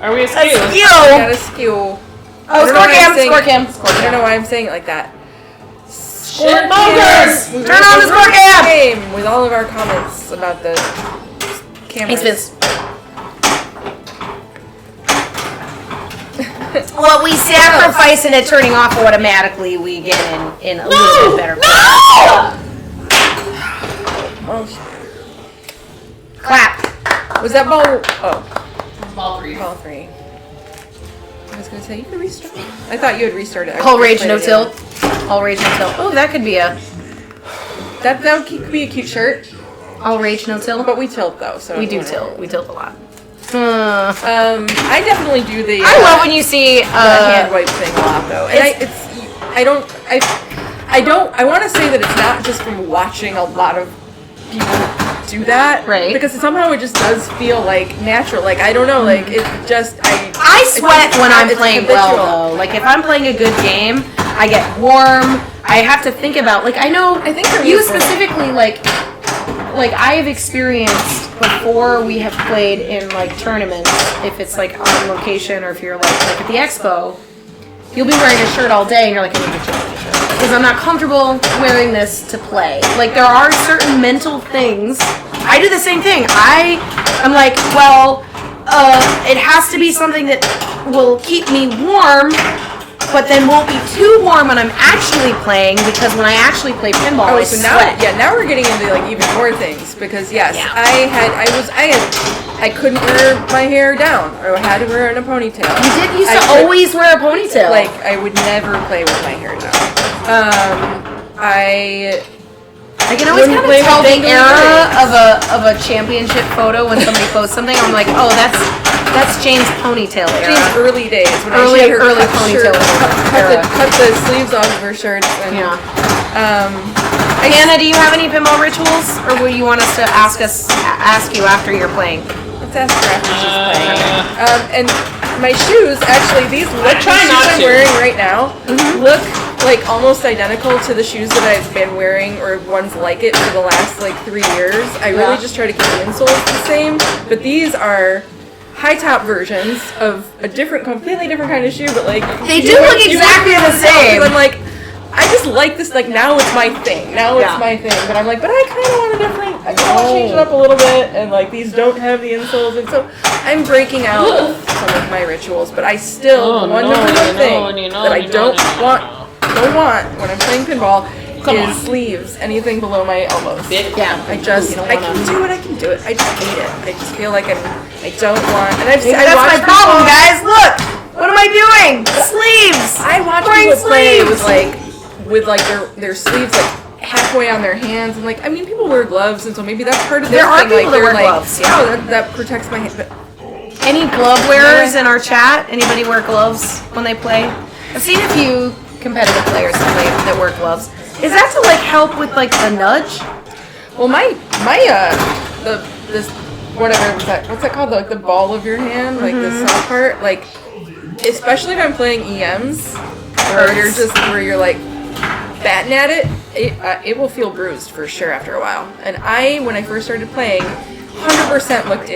Are we a Askew. skew? Got askew. Oh, score cam. I don't know why I'm saying it like that. Shit mongers! Turn on the score cam. Game with all of our comments about the cameras. Thanks, Vince. What we sacrifice in it turning off, automatically we get in a little bit better. Oh, Clap. was that ball? Oh, Ball three. ball 3. I was gonna say you can restart. I thought you had restarted. All rage, no tilt. All rage, no tilt. Oh, that could be a That could be a cute shirt, all rage, no tilt. but we tilt though. So We do whatever. tilt. We tilt a lot. I definitely do the. I love when you see the hand wipe thing a lot though, and I want to say that it's not just from watching a lot of people do that, Right. Because somehow it just does feel like natural. Like I don't know, like it just I sweat when I'm it's playing habitual. well though. Like if I'm playing a good game, I get warm. I have to think about I know I think for me you it's more- specifically like I have experienced before we have played in like tournaments, if it's like on location or if you're like at the expo, you'll be wearing a shirt all day and you're like, I need to change my shirt because I'm not comfortable wearing this to play. Like there are certain mental things. I do the same thing. I'm like, well, it has to be something that will keep me warm, but then won't be too warm when I'm actually playing, because when I actually play pinball, I so sweat. now we're getting into like even more things because yes, Yeah. I couldn't wear my hair down or I had to wear it in a ponytail. You did used I to could- always wear a ponytail. Like I would never play with my hair down. I can always wouldn't kind play of tell with the dangly era earrings. of a championship photo when somebody posts something. I'm like, oh, that's Jane's ponytail era. Jane's early days when Early- she had her early cut ponytail shirt, era. cut the sleeves off of her shirts. And, Yeah. Hannah, do you have any pinball rituals, or will you want us to ask you after you're playing? Let's ask her after she's playing. And my shoes, actually, these shoes I'm wearing right now look like almost identical to the shoes that I've been wearing, or ones like it, for the last like 3 years. I really just try to keep the insoles the same, but these are high top versions of a completely different kind of shoe, but like they do look exactly the same. I'm like, I just like this. Like now it's my thing. Now it's my thing. But I'm like, but I kind of want a different. I kind of want to change it up a little bit. And like these don't have the insoles, and so I'm breaking out some of my rituals. But I still number one thing that I don't want when I'm playing pinball is sleeves. Anything below my elbows. Yeah. I can do it. I can do it. I just hate it. I just feel like I don't want. And that's my problem, guys. Look. What am I doing? Sleeves. I watch people play with their sleeves like halfway on their hands, and like, I mean, people wear gloves, and so maybe that's part of their thing. There are people that wear gloves. Yeah. Oh, that protects my hand. But any glove wearers in our chat? Anybody wear gloves when they play? I've seen a few competitive players that wear gloves. Is that to like help with like the nudge? Well, this whatever what's that called? Like the ball of your hand, like the soft part, like especially if I'm playing EMs, or you're just where you're like batting at it, it will feel bruised for sure after a while. And when I first started playing, 100% looked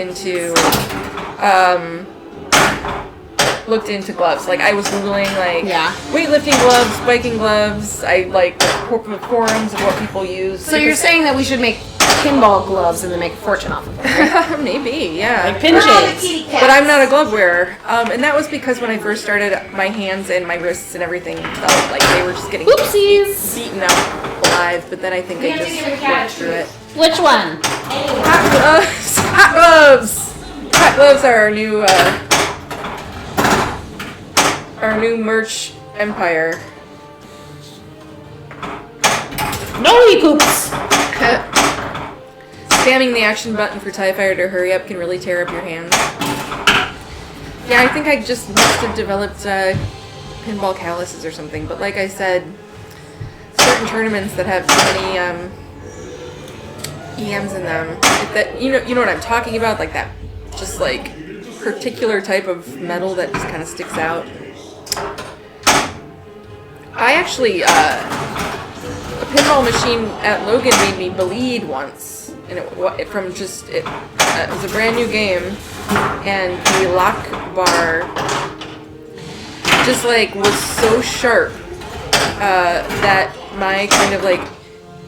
into gloves. Like I was googling weightlifting gloves, biking gloves. I like the forums of what people use. So you're saying that we should make pinball gloves and then make a fortune off of them, right? Maybe, yeah. Like pin shades. But I'm not a glove wearer. And that was because when I first started, my hands and my wrists and everything felt like they were just getting beaten out alive. But then I think I just worked through it. Which one? Hot gloves! Hot gloves! Hot gloves are our new merch empire. No e-coops! Spamming the action button for TIE Fighter to hurry up can really tear up your hands. Yeah, I think I just must have developed pinball calluses or something. But like I said, certain tournaments that have so many EMs in them, you know what I'm talking about, like that, just like particular type of metal that just kind of sticks out. I actually a pinball machine at Logan made me bleed once. And it was a brand new game, and the lock bar just like was so sharp that my kind of like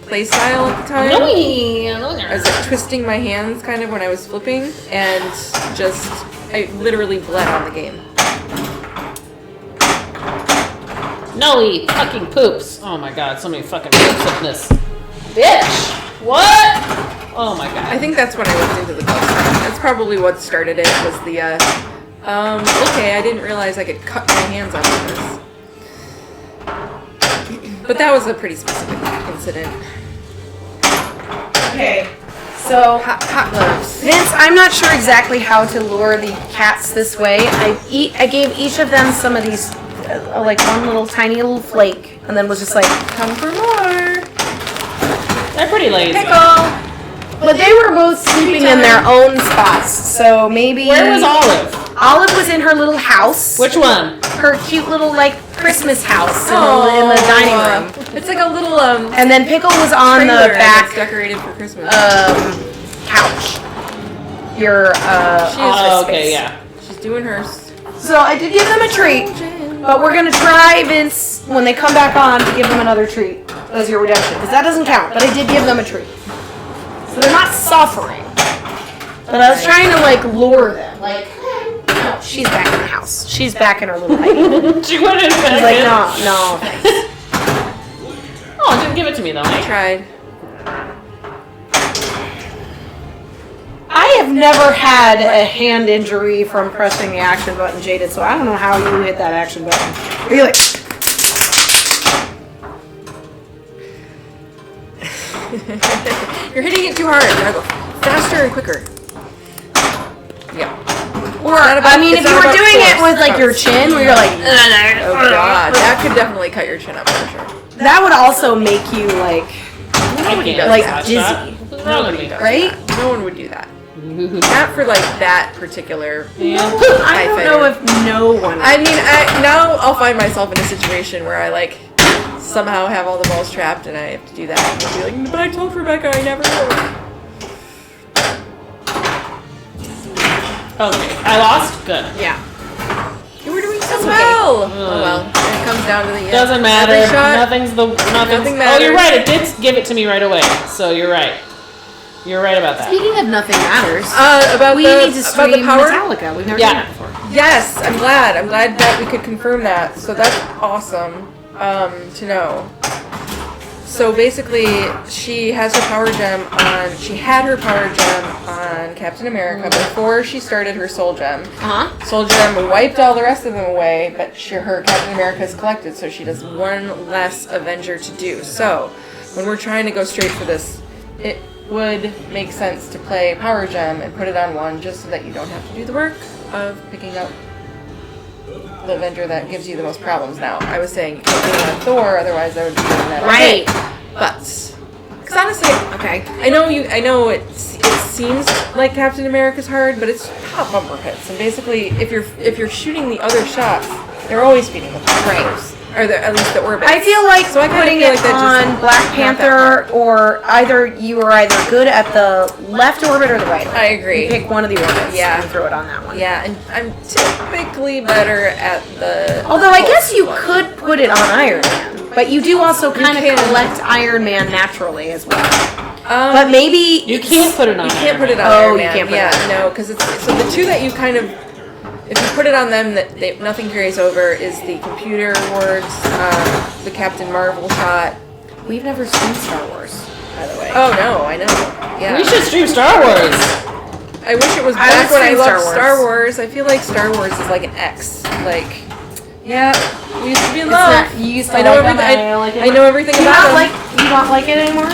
play style at the time, I was like twisting my hands kind of when I was flipping, and I literally bled on the game. No fucking poops. Oh my god, so many fucking poops in this. Bitch! What? Oh my god. I think that's when I looked into the glove stuff. That's probably what started it, was the, okay, I didn't realize I could cut my hands off of this. But that was a pretty specific incident. Okay, so hot gloves. Vince, I'm not sure exactly how to lure the cats this way. I gave each of them some of these, like one little tiny little flake, and then was just like, come for more. They're pretty lazy. Pickle. But they were both sleeping in their own spots, so maybe. Where was Olive? Olive was in her little house. Which one? Her cute little like Christmas house in the dining room. It's like a little And then Pickle was on the back decorated for Christmas. Couch. Your office space. Okay, yeah. She's doing hers. So I did give them a treat, but we're gonna try, Vince, when they come back on, to give them another treat as your redemption, because that doesn't count. But I did give them a treat, so they're not suffering. But I was trying to like lure them, like, no, she's back in the house. She's back in her little hiding. She went in She's like, no. Oh, didn't give it to me though. I tried. I have never had a hand injury from pressing the action button, Jaded, so I don't know how you hit that action button. Are you like... You're hitting it too hard. You gotta go faster and quicker. Yeah. Or, I mean, if you were doing it with like your chin, where you're like... Oh god, that could definitely cut your chin up for sure. That would also make you like... Nobody can't does like hot dizzy, shot. What's wrong with me? does right? that. No one would do that. Not for like that particular. Yeah. I don't know if no one. I mean, now I'll find myself in a situation where I like somehow have all the balls trapped and I have to do that. And I'll be like, but I told Rebecca I never would. Okay, I lost. Good. Yeah. You were doing so well. Oh well, it comes down to the end. Doesn't matter. Every shot, Nothing's. Nothing Oh, you're matters. right. It did give it to me right away. So you're right. You're right about that. Speaking of nothing matters, about we the need to about stream the power. Metallica. We've never Yeah. done that before. Yes, I'm glad. I'm glad that we could confirm that. So that's awesome to know. So basically, she has her power gem on. She had her power gem on Captain America before she started her soul gem. Soul gem wiped all the rest of them away, but her Captain America is collected, so she does one less Avenger to do. So when we're trying to go straight for this, it would make sense to play power gem and put it on one, just so that you don't have to do the work of picking up the Avenger that gives you the most problems. Now, I was saying you can't put it on Thor, otherwise I would be doing that. Right. But, because honestly, Okay. I know it seems like Captain America's hard, but it's top bumper hits. And basically, if you're shooting the other shots, they're always feeding the bumpers. Or at least the orbits. I feel like so I kinda putting feel it like that just on Black not that Panther, hard. or you are either good at the left orbit or the right orbit. I agree. You pick one of the orbits Yeah. and throw it on that one. Yeah, and I'm typically better at the. Although I guess pulse you one. could put it on Iron Man, but you do also kind of can. collect Iron Man naturally as well. Um, But maybe You can't put it on. You can't put it on Oh, Iron you Man. can't put it yeah, on. no, because it's so the two that you kind of, if you put it on them, nothing carries over is the computer wars, the Captain Marvel shot. We've never seen Star Wars, by the way. Oh no, I know. Yeah, We should stream Star Wars. I wish it was I back would when I stream loved Star Star Wars. I feel like Star Wars is like an X. Like, yeah, we used to be in love. You used to I know like them, everything. I like it. I know everything Do you about not them. like you don't like it anymore?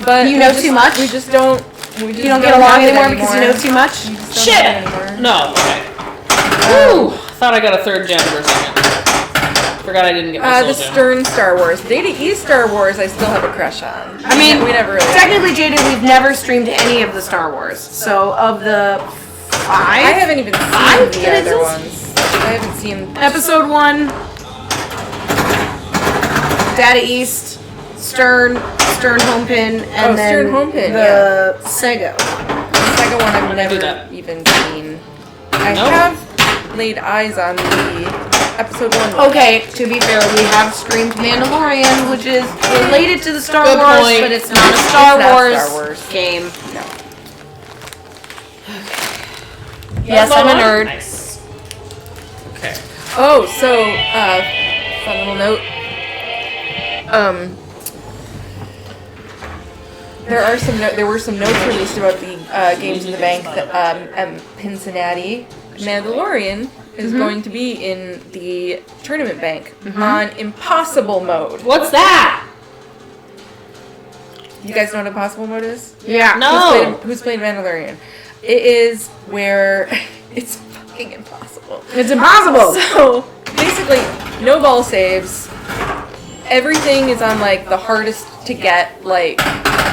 But you we know just- too much? We just don't. We just You don't get along have it anymore because you know too much? We just don't Shit! have it anymore. No. Okay. Woo! Thought I got a third gem for a second. Forgot I didn't get my The soul gem. Stern Star Wars. Data East Star Wars, I still have a crush on. I mean, we never really. technically, Jada, we've never streamed any of the Star Wars. So of the I five, haven't even seen Five the that other exist? ones. I haven't seen. episode 1, Data East, Stern Homepin, and Oh, then Stern Homepin, the Sego. The second one I've do never that. even seen. I Nope. have laid eyes on the episode 1. Okay, to be fair, we have streamed Mandalorian, which is related to the Star Good Wars, point. but it's not a Star, It's not Wars Star Wars. game. No. Yes, I'm a nerd. Nice. Okay. Oh, so, fun little note. There were some notes released about the games in the bank that Cincinnati Mandalorian is going to be in the tournament bank on impossible mode. What's that? You guys know what impossible mode is? Yeah. No. Who's played Mandalorian? It is where it's fucking impossible. It's impossible. So basically, no ball saves. Everything is on like the hardest to get, like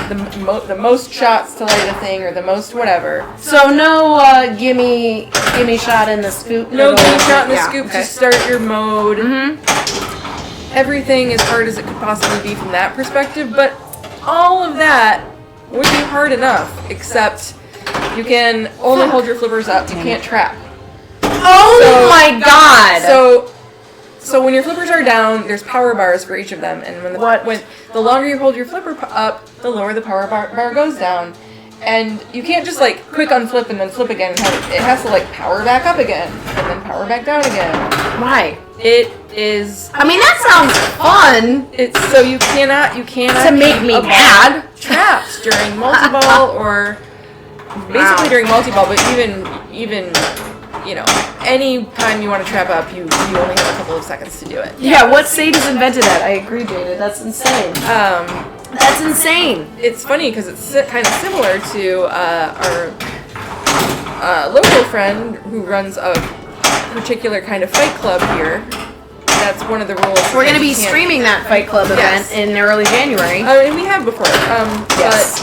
the most shots to light a thing or the most whatever. So no gimme shot in the scoop. No game shot in the Yeah, scoop okay. to start your mode. Mm-hmm. Everything as hard as it could possibly be from that perspective, but all of that would be hard enough, except you can only hold your flippers up. You can't trap. Oh So- my god! So when your flippers are down, there's power bars for each of them, and when the longer you hold your flipper up, the lower the power bar goes down, and you can't just like quick unflip and then flip again. And it has to like power back up again and then power back down again. Why? It is. I mean, that sounds fun. It's so you cannot To make me mad. traps during multi-ball or basically during multi-ball, but even you know, any time you want to trap up, you only have a couple of seconds to do it. Yeah, what Sadie's invented that? I agree, David. That's insane. That's insane. It's funny because it's kind of similar to our local friend who runs a particular kind of fight club here. that's one of the rules. We're going to be You can't- streaming that Fight Club event Yes. in early January. And we have before. Yes.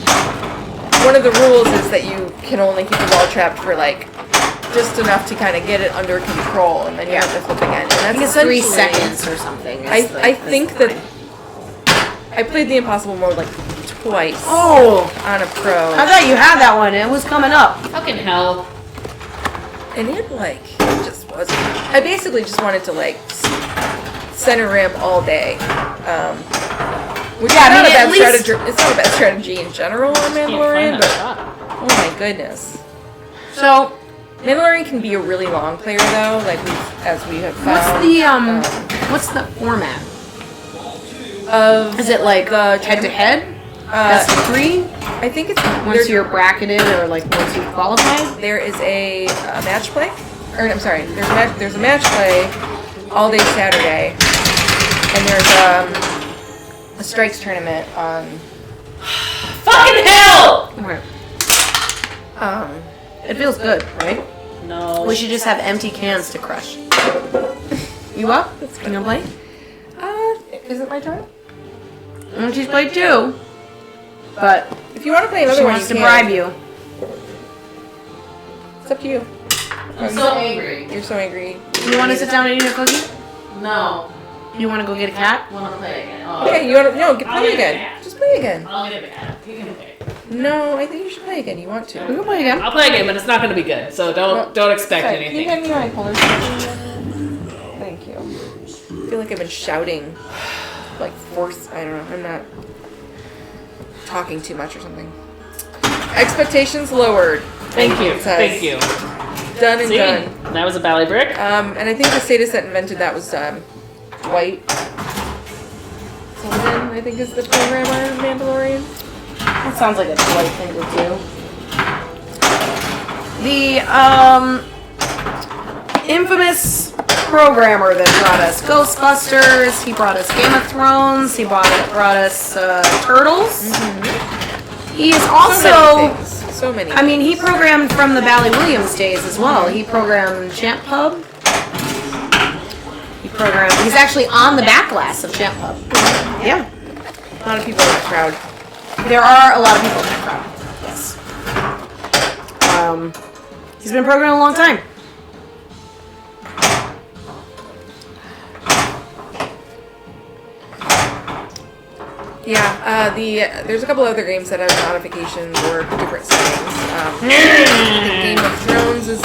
But one of the rules is that you can only keep the ball trapped for like just enough to kind of get it under control, and then you have to flip again. And I that's think it's 3 essentially- seconds or something. I think that I played the impossible mode like twice Oh, on a pro, I thought you had that one. It was coming up. Fucking hell. and it like it just wasn't. I basically just wanted to like center ramp all day. Which Yeah, I is not mean, a bad at least- strategy. It's not a bad strategy in general on Can't find Mandalorian, that but shot. oh my goodness. So, Mandalorian can be a really long player though, like as we have found. what's the format? Of Is it like the head to head? Best of 3? I think it's Once you're bracketed or like once you've qualified? there is a match play, or I'm sorry, there's a match play all day Saturday, and there's a strikes tournament on. Fucking hell! Okay. Um, It feels good, right? No. We should just have empty cans to crush. You up? You gonna play? is it my turn? She's played 2. But If you want to play another she one, wants to you bribe can. you. It's up to you. I'm so angry. You're so angry. You want to sit down and eat a cookie? No. You want to go get a cat? I want to play again. Oh. Okay, you want to play I'll get again? it. Just play again. I'll get it back. You can play. No, I think you should play again. You want We to? can play again. I'll play again, but it's not going to be good. So don't expect Sorry, can you anything. hand me my colors? Thank you. I feel like I've been shouting, like force. I don't know. I'm not talking too much or something. Expectations lowered. Thank you. It says. Thank you. Done and See? done. That was a ballet brick. And I think the status that invented that was Dwight. Sullivan, I think is the programmer in Mandalorian. That sounds like a Dwight thing to do. The infamous programmer that brought us Ghostbusters, he brought us Game of Thrones, he brought us Turtles. He is also, So many. I mean, he programmed from the Bally Williams days as well. He programmed Champ Pub. He's actually on the backlash of Champ Pub. Yeah. A lot of people in that crowd. There are a lot of people in that crowd. Yes. He's been programming a long time. Yeah, there's a couple other games that have modifications or different settings. Game of Thrones is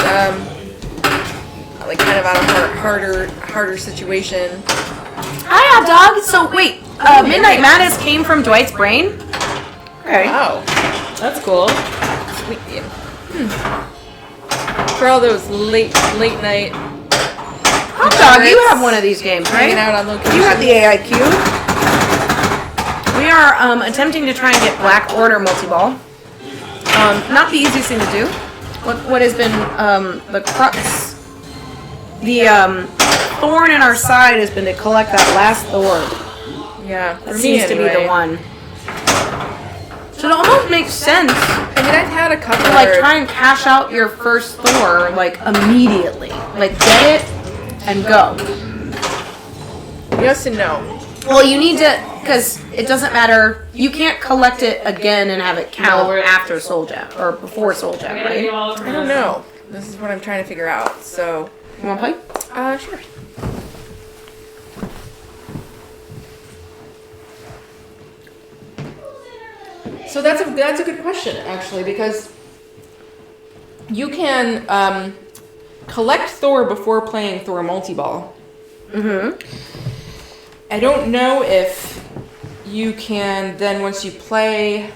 like kind of on a harder situation. Hi, hot dog. So wait, Midnight Madness came from Dwight's brain. Okay. Wow, That's cool. sweet game. For all those late night Hot dog, you have one of these games, hanging right? out on location. You have the AIQ. We are attempting to try and get Black Order multi-ball. Not the easiest thing to do. What has been the crux, the thorn in our side has been to collect that last Thor. Yeah, for That me seems to be the anyway. one. So it almost makes sense I mean, I've had a couple. to like try and cash out your first Thor like immediately. Like get it and go. Yes and no. Well, you need to, because it doesn't matter. You can't collect it again and have it count after Soul Gem or before Soul Gem, right? I don't know. This is what I'm trying to figure out. So, You want to play? sure. So that's a good question actually, because you can collect Thor before playing Thor multi-ball. Mm-hmm. I don't know if you can then once you play.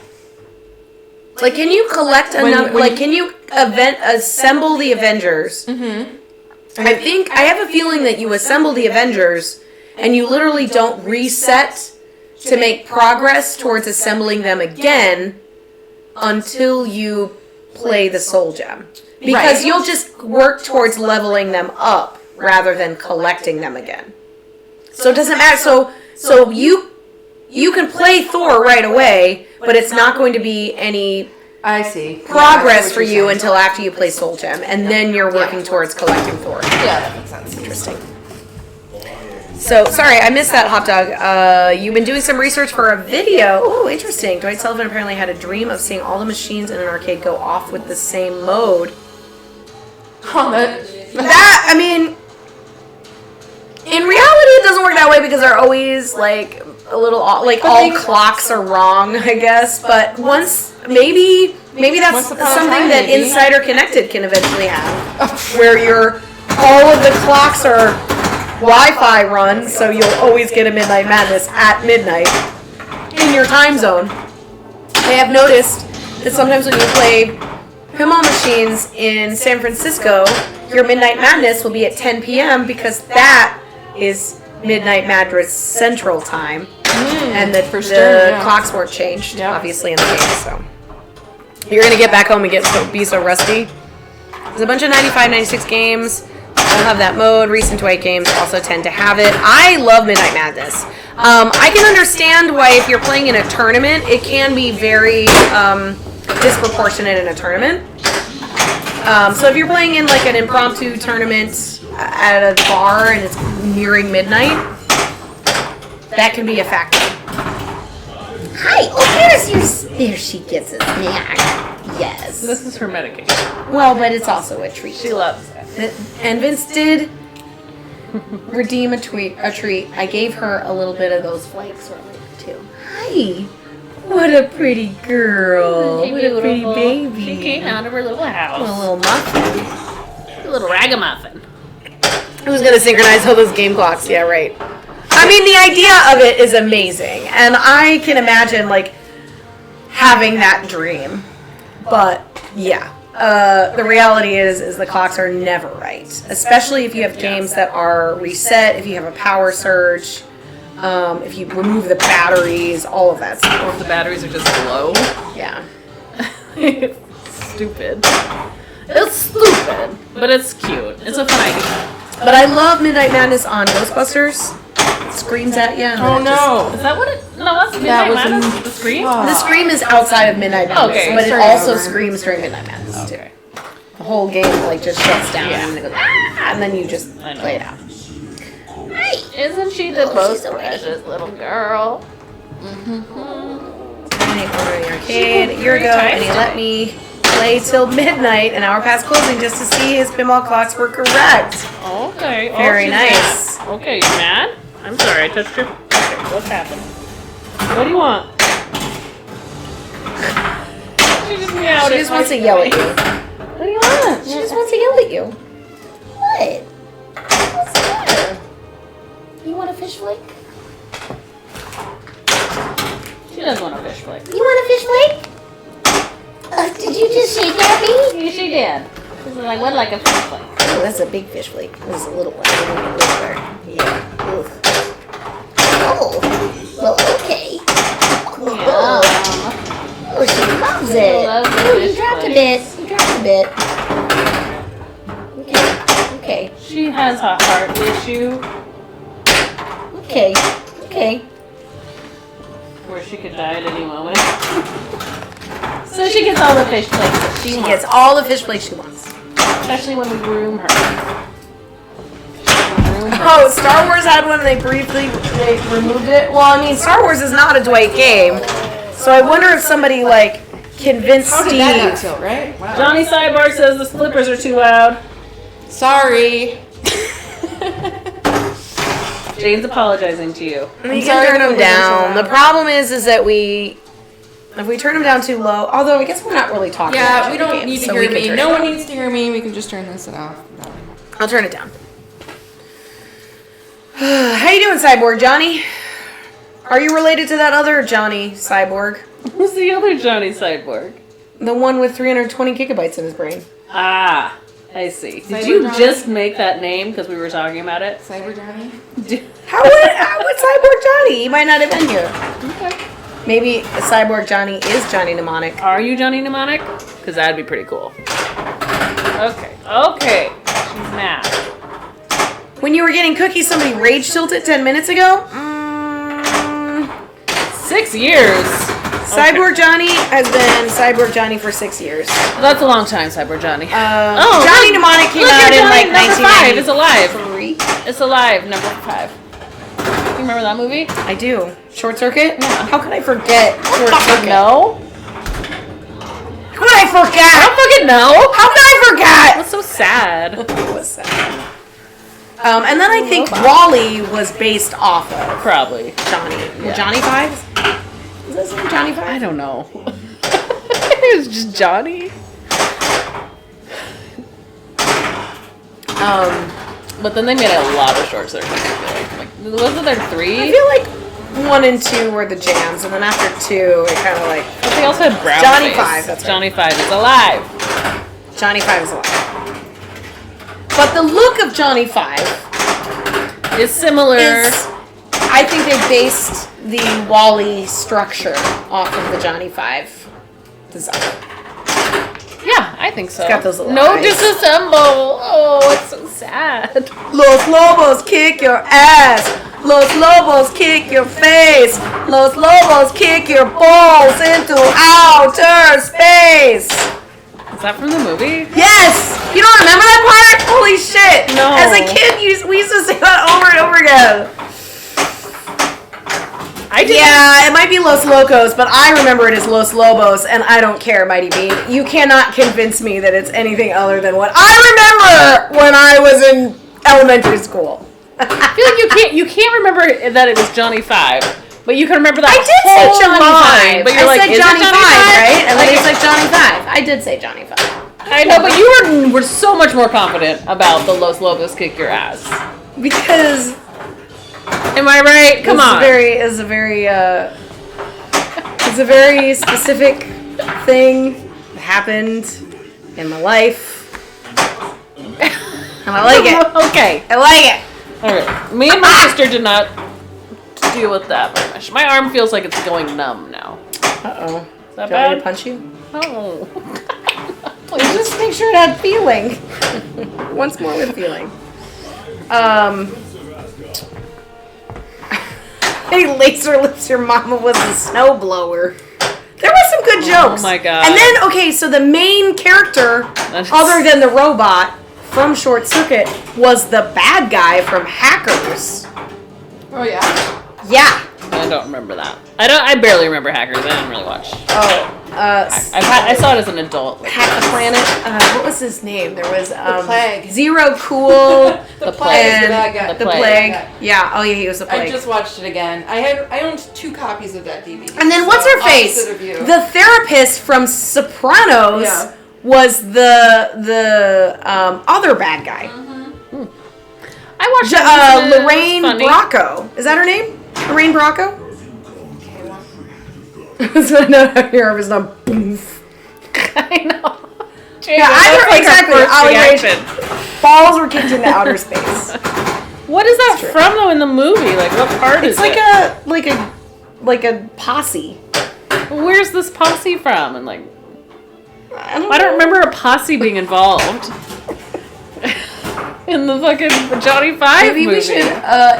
Like, can you collect When- enough? when Like, you- can you assemble the Avengers? Mm-hmm. I have a feeling that you assemble the Avengers and you literally don't reset to make progress towards assembling them again until you play the Soul Gem. Because Right. you'll just work towards leveling them up rather than collecting them again. So it doesn't matter. So you can play Thor right away, but it's not going to be any I see. progress for you until after you play Soul Gem, and then you're working towards collecting Thor. Yeah, that makes sense. Interesting. So, sorry, I missed that, Hot Dog. You've been doing some research for a video. Oh, interesting. Dwight Sullivan apparently had a dream of seeing all the machines in an arcade go off with the same mode. Oh, I mean, in reality, it doesn't work that way because they're always, like, a little, like, all clocks are wrong, I guess. But maybe that's Once upon a something time, that maybe. Insider Connected can eventually have. Where all of the clocks are Wi-Fi run, so you'll always get a Midnight Madness at midnight in your time zone. I have noticed that sometimes when you play pinball machines in San Francisco, your Midnight Madness will be at 10 p.m. because that is Midnight Madness Central Time, and the clocks weren't changed, obviously, in the game. So you're gonna get back home and be so rusty. There's a bunch of 95, 96 games. They'll have that mode. Recent Dwight games also tend to have it. I love Midnight Madness. I can understand why if you're playing in a tournament, it can be very disproportionate in a tournament. So if you're playing in like an impromptu tournament at a bar and it's nearing midnight, that can be a factor. Hi, there she gets a snack. Yes. This is her medication. Well, but it's also a treat. She loves it. And Vince did redeem a treat. I gave her a little bit of those flakes earlier too. Hi. What a pretty girl. She What a pretty beautiful. baby. She came out of her little house. A little muffin. A little ragamuffin. Who's gonna synchronize all those game clocks? Yeah, right. I mean, the idea of it is amazing, and I can imagine like having that dream. But yeah, the reality is the clocks are never right, especially if you have games that are reset, if you have a power surge, if you remove the batteries, all of that stuff. Or if the batteries are just low. Yeah. It's stupid. It's stupid, but it's cute. It's a fun idea. But I love Midnight Madness on Ghostbusters. It screams at you. Oh no. Is that what it? No, that's That Midnight was Madness? in- The Scream? The scream is outside of Midnight Madness, Okay. but it Start also over. screams during Midnight Madness too. Okay. The whole game like just shuts down Yeah. and it goes ah, and then you just I know. play it out. Isn't she the Oh, most she's already- precious little girl? I ordered the arcade a year ago, and he let me play till midnight, an hour past closing, just to see his pinball clocks were correct. Okay. Very she's nice. mad. Okay, you mad? I'm sorry, I touched your. Okay, what's happening? What do you want? She just meowed. She just wants to yell at you. What do you want? She just wants to yell at you. What? What's the matter? You want a fish flake? She does want a fish flake. You want a fish flake? Did you just shake at me? Yeah, she did. She's like, what, like a fish flake? Oh, that's a big fish flake. This is a little one. Yeah. Ugh. Oh, well, okay. Yeah. Oh, she loves it. loves the Oh, you fish dropped a flake. bit. You dropped a bit. Okay, okay, She has a heart issue okay, okay. where she could die at any moment. So she gets all the fish flakes that she She wants, gets all the fish flakes she wants. especially when we groom her. Oh, Star Wars had one. They briefly removed it. Well, I mean, Star Wars is not a Dwight game, so I wonder if somebody like convinced How did that not Steve. tilt, right? Wow. Johnny Cyborg says the flippers are too loud. Sorry. Jane's apologizing to you. You I'm can sorry turn if them it wasn't so down. The loud. problem is that if we turn them down too low, although I guess we're not really talking. Yeah, about we the don't game, need to so we hear can me. turn No it one down. needs to hear me. We can just turn this off. I'll turn it down. How you doing, Cyborg Johnny? Are you related to that other Johnny Cyborg? Who's the other Johnny Cyborg? The one with 320 gigabytes in his brain. Ah, I see. Did Cyber you Johnny? just make that name because we were talking about it? Cyber Johnny? How would Cyborg Johnny? He might not have been here. Okay. Maybe Cyborg Johnny is Johnny Mnemonic. Are you Johnny Mnemonic? Because that'd be pretty cool. Okay. Okay. She's mad. When you were getting cookies, somebody rage tilted 10 minutes ago? 6 years. Cyborg Johnny has been Cyborg Johnny for 6 years. That's a long time, Cyber Johnny. Johnny Mnemonic came Look out at in Johnny like number 5. It's 1993. alive. It's alive. Number 5. You remember that movie? I do. Short Circuit? Yeah. How could I forget Short Circuit? No. How could I I forget? don't fucking know. How could I forget? That's so sad. It was sad. And then I think Wall-E was based off of Probably. Johnny. Yeah. Johnny Five? Is that his name, Johnny Five? I don't know. It was just Johnny. But then they made a lot of Short Circuits, I feel like. Wasn't there 3? I feel like 1 and 2 were the jams, and then after 2, it kind of like... But they also had Brown Johnny Face. 5, that's right. Johnny 5 is alive. Johnny Five is alive. But the look of Johnny Five It's similar. I think they based the Wall-E structure off of the Johnny Five design. Yeah, I think so. It's got those little No eyes. disassemble. Oh, it's so sad. Los Lobos kick your ass. Los Lobos kick your face. Los Lobos kick your balls into outer space. Is that from the movie? Yes! You don't remember that part? Holy shit! No. As a kid, we used to say that over and over again. I did. Yeah, it might be Los Locos, but I remember it as Los Lobos, and I don't care, Mighty Bean. You cannot convince me that it's anything other than what I remember when I was in elementary school. I feel like you can't remember that it was Johnny 5, but you can remember that I did say whole Johnny line. 5. But you're I like, said is Johnny it 5, Johnny 5? right? And then Like, you said Johnny 5. I did say Johnny 5. I know, but you were so much more confident about the Los Lobos kick your ass. Because Am I right? Come on. It's a very specific thing that happened in my life. And I like it. Okay. I like it. All right. Me and my sister did not deal with that very much. My arm feels like it's going numb now. Uh-oh. Is that Do you want me to bad? punch you? Oh. Just make sure it had feeling. Once more with feeling. Hey, Laser Lips, your mama was a snowblower. There was some good jokes. Oh my god. And then, okay, so the main character, other than the robot from Short Circuit, was the bad guy from Hackers. Oh yeah. Yeah. I don't remember that. I barely remember Hackers. I didn't really watch. Oh, I saw it as an adult. Like, Hack the Planet. What was his name? There was Plague. Zero Cool. The Plague is and that guy. the Plague. Plague. Yeah. Yeah. Oh yeah, he was the Plague. I just watched it again. I owned 2 copies of that DVD. And then what's her face? Opposite of you. The therapist from Sopranos Yeah. was the other bad guy. I watched it. It was Lorraine funny. Bracco. Is that her name? Lorraine Bracco? So no, here was not boof. I know. Yeah, exactly. Ollie Ray- balls were kicked into outer space. What is that true. from though in the movie? Like what part It's is it? like a posse. Where's this posse from? And like I I don't remember a posse being involved. In the fucking Johnny 5 Maybe movie. we should.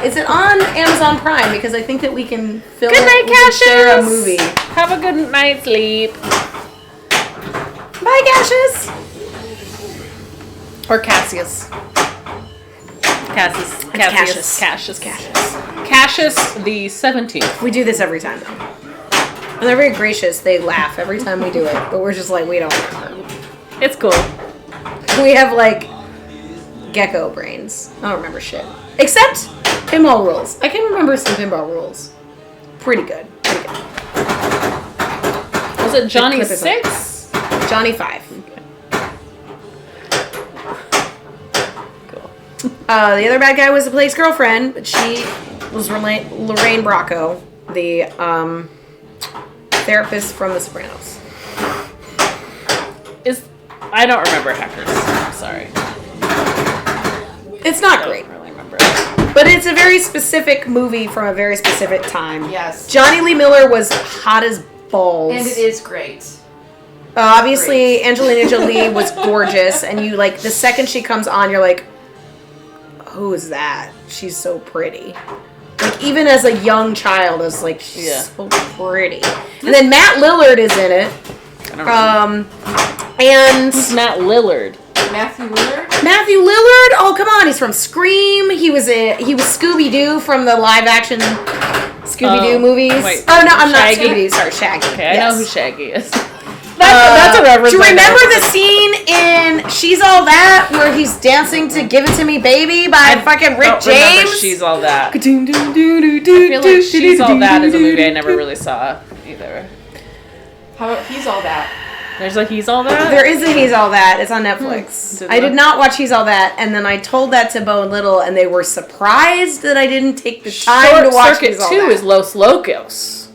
Is it on Amazon Prime? Because I think that we can film. Good night, we can share a Cassius. movie. Have a good night's sleep. Bye, Cassius. Or Cassius. Cassius the 17th. We do this every time, though. And they're very gracious. They laugh every time we do it, but we're just like, we don't know. It's cool. We have like gecko brains. I don't remember shit. Except pinball rules. I can remember some pinball rules. Pretty good. Pretty good. Was it Johnny clip is like- 6? Johnny 5. Cool. The other bad guy was the Blake's girlfriend, but she was Lorraine Bracco, the therapist from The Sopranos. I don't remember Hackers. I'm sorry. It's not I great, don't really remember. but it's a very specific movie from a very specific time. Yes. Johnny Lee Miller was hot as balls. And it is great. Obviously, Angelina Jolie was gorgeous, and you like the second she comes on, you're like, who is that? She's so pretty. Like even as a young child, I was like, she's so pretty. And then Matt Lillard is in it. I don't know. And Who's Matt Lillard? Matthew Lillard? Matthew Lillard? Oh, come on. He's from Scream. He was Scooby-Doo from the live-action Scooby-Doo movies. Wait, oh, no, I'm Shaggy? not Scooby-Doo. Sorry, Shaggy. Okay, I Yes. know who Shaggy is. That's a reference. Do you I know. remember the scene in She's All That where he's dancing to Give It To Me Baby by fucking Rick Don't remember James? She's All That. I I feel like She's All That is a movie I never really saw either. How about He's All That? There's a He's All That? There is a He's All That. It's on Netflix. I did not watch He's All That, and then I told that to Bo and Little, and they were surprised that I didn't take the time Short to watch Circuit He's All 2 That. is Los Locos.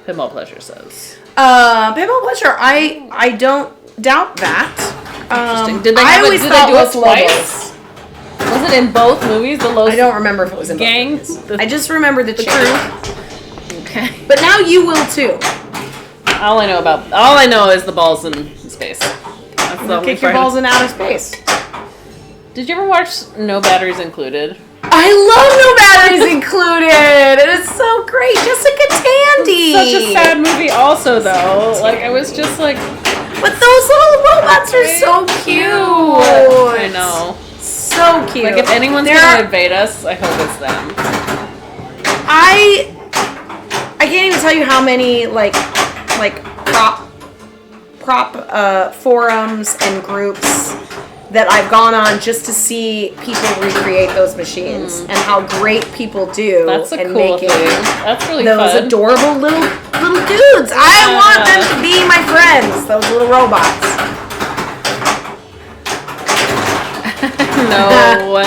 Pinball Pleasure says. Pinball Pleasure, I don't doubt that. Interesting. Did they I have always did thought they do it Los twice? Lobos. Was it in both movies? The Los I don't remember if it was in both Gang? movies. I just remember the chick. crew? Okay. But now you will too. All I know is the balls in space. That's the only Kick your part. balls in outer space. Did you ever watch No Batteries Included? I love No Batteries Included. It is so great. Jessica Tandy. Such a sad movie also though. Like I was just like But those little robots are so cute. I know. So cute. Like if anyone's gonna invade us, I hope it's them. I can't even tell you how many like prop forums and groups that I've gone on just to see people recreate those machines and how great people do. That's a and cool making thing. That's really those fun. adorable little dudes. I want them to be my friends. Those little robots. No.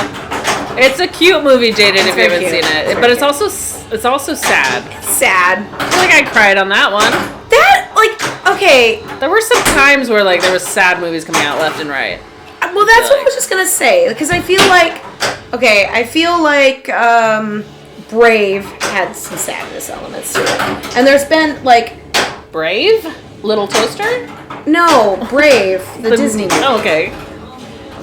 It's a cute movie, Jaden, if you very haven't cute. seen it. It's But very it's also sad. Sad. I feel like I cried on that one. That okay. There were some times where like there was sad movies coming out left and right. Well, that's what I was just gonna say because I feel like Brave had some sadness elements to it, and there's been like Brave? Little Toaster? no Brave the Disney movie. Oh, okay.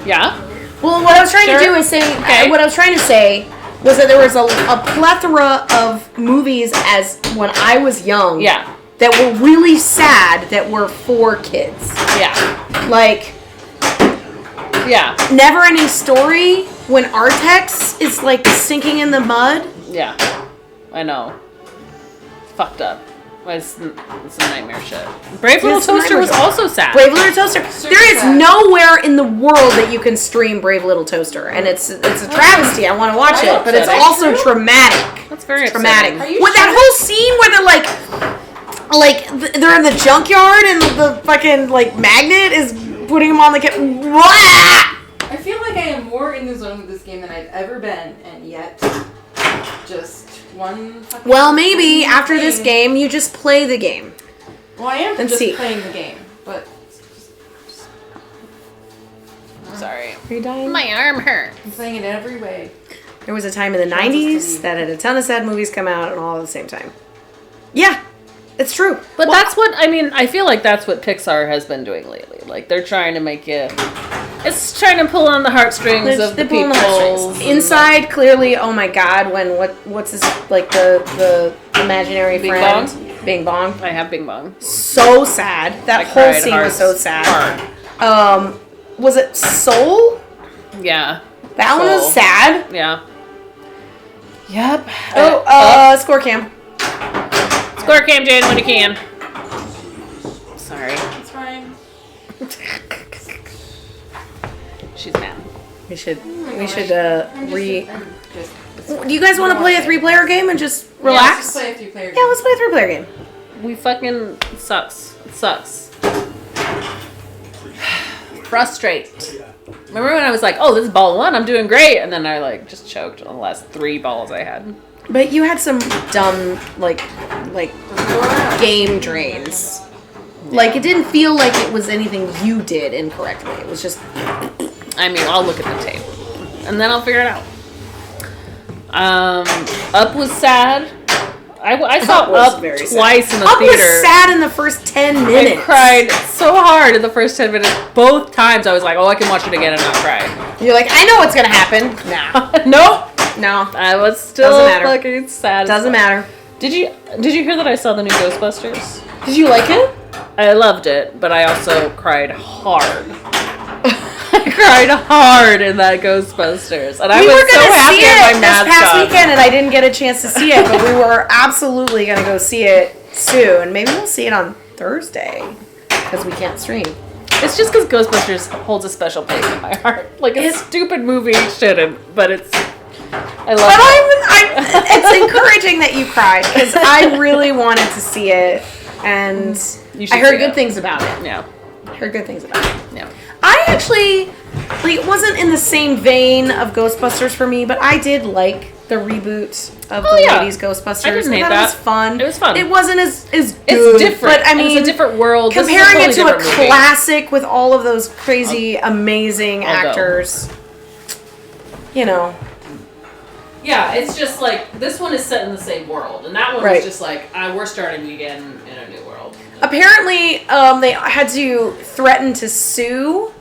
Yeah. Well, what I was trying to Sure. do is say Okay. what I was trying to say was that there was a plethora of movies as when I was young. Yeah. That were really sad that were for kids. Yeah. Like Yeah. Never Ending Story when Artex is like sinking in the mud. Yeah. I know. Fucked up. It's some nightmare shit. Brave Little It's some Toaster was nightmare also sad. Brave Little Toaster. There is sad. nowhere in the world that you can stream Brave Little Toaster, and it's a travesty. I want to watch it, but it's upsetting. also traumatic. That's very Traumatic. upsetting. Are you With that whole scene where they're in the junkyard and the fucking like magnet is putting them on the I feel like I am more in the zone with this game than I've ever been, and yet just one fucking Well, maybe after thing. this game, you just play the game. Well, I am and just see. playing the game, but Sorry. Are you dying? My arm hurts. I'm playing it every way. There was a time in the Wants us to 90s leave. that had a ton of sad movies come out and all at the same time. Yeah, it's true. But that's what, I mean, I feel like that's what Pixar has been doing lately. Like, they're trying to make you, it's trying to pull on the heartstrings of the They're pulling the people. heartstrings. Inside, clearly, oh my god, when what's his, like the imaginary Bing friend? Bong? Bing Bong. I have Bing Bong. So sad. That I whole cried scene hard. was so sad. Hard. Was it Soul? Yeah. That one was Soul. sad. Yeah. Yep. Score cam. Score cam, Jane, when you can. Sorry. It's fine. She's mad. We should I'm just- Do you guys want to play a 3-player game and just relax? Let's play a few players. Yeah, let's play a 3-player game. We fucking sucks. It sucks. Frustrate. Remember when I was like, oh, this is ball 1, I'm doing great, and then I like just choked on the last 3 balls I had. But you had some dumb like game drains. Like it didn't feel like it was anything you did incorrectly. It was just I mean, I'll look at the tape, and then I'll figure it out. Up was sad. I saw Up was Up very sad. twice in the Up theater. was sad in the first 10 minutes. I cried so hard in the first 10 minutes. Both times I was like, oh, I can watch it again and not cry. You're like, I know what's gonna happen. Nah. Nope. No. I was still Doesn't matter. fucking sad. as Doesn't fuck. matter. Did you hear that I saw the new Ghostbusters? Did you like it? I loved it, but I also cried hard. I cried hard in that Ghostbusters, and I We was were so gonna happy see at my it this mask past on. weekend, and I didn't get a chance to see it, but we were absolutely gonna go see it soon. Maybe we'll see it on Thursday because we can't stream. It's just because Ghostbusters holds a special place in my heart. Like, a stupid movie shouldn't, but it's. I love it. It's encouraging that you cried because I really wanted to see it, and You should I heard see good it. things about it. Yeah. Heard good things about it. Yeah. I actually, like, it wasn't in the same vein of Ghostbusters for me, but I did like the reboot of the yeah. 80s Ghostbusters. I didn't hate thought that. it was fun. It was fun. It wasn't as good. It's different. But I and mean, it's a different world. This is comparing it to totally a different movie. classic with all of those crazy, amazing I'll go. actors, you know. Yeah, it's just like this one is set in the same world, and that one Right. is just like we're starting again in a new world. Apparently, they had to threaten to sue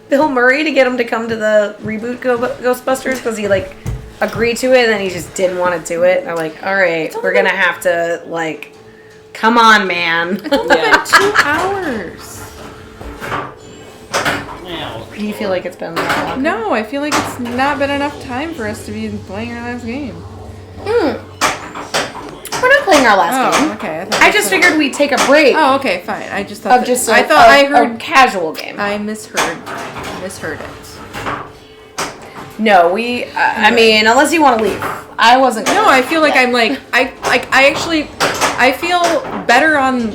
Bill Murray to get him to come to the reboot Ghostbusters because he like agreed to it and then he just didn't want to do it. And they're like, all right, we're gonna have to like, come on, man. Yeah. 2 hours. Do you feel like it's been that long? No, I feel like it's not been enough time for us to be playing our last game. We're not playing our last game. Okay. I just figured we'd take a break Oh, okay, fine. I just thought of just I thought I a heard. casual game. I misheard it. No, we. I mean, unless you want to leave, I wasn't. No, I feel like I'm like I actually I feel better on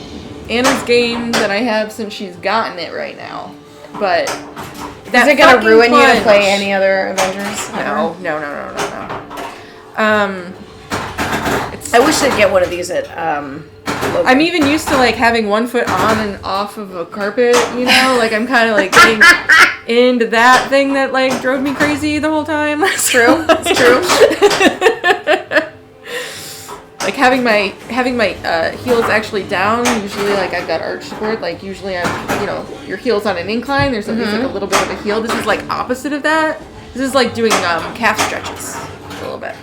Anna's game than I have since she's gotten it right now. But Is it gonna fucking ruin you to plunge- play any other Avengers? No. I wish they'd get one of these at Logan. I'm even used to like having one foot on and off of a carpet, you know? Like I'm kind of like getting into that thing that like drove me crazy the whole time. It's true. It's true. Like having my heels actually down. Usually, like I've got arch support. Like usually, your heels on an incline. There's always like a little bit of a heel. This is like opposite of that. This is like doing calf stretches a little bit.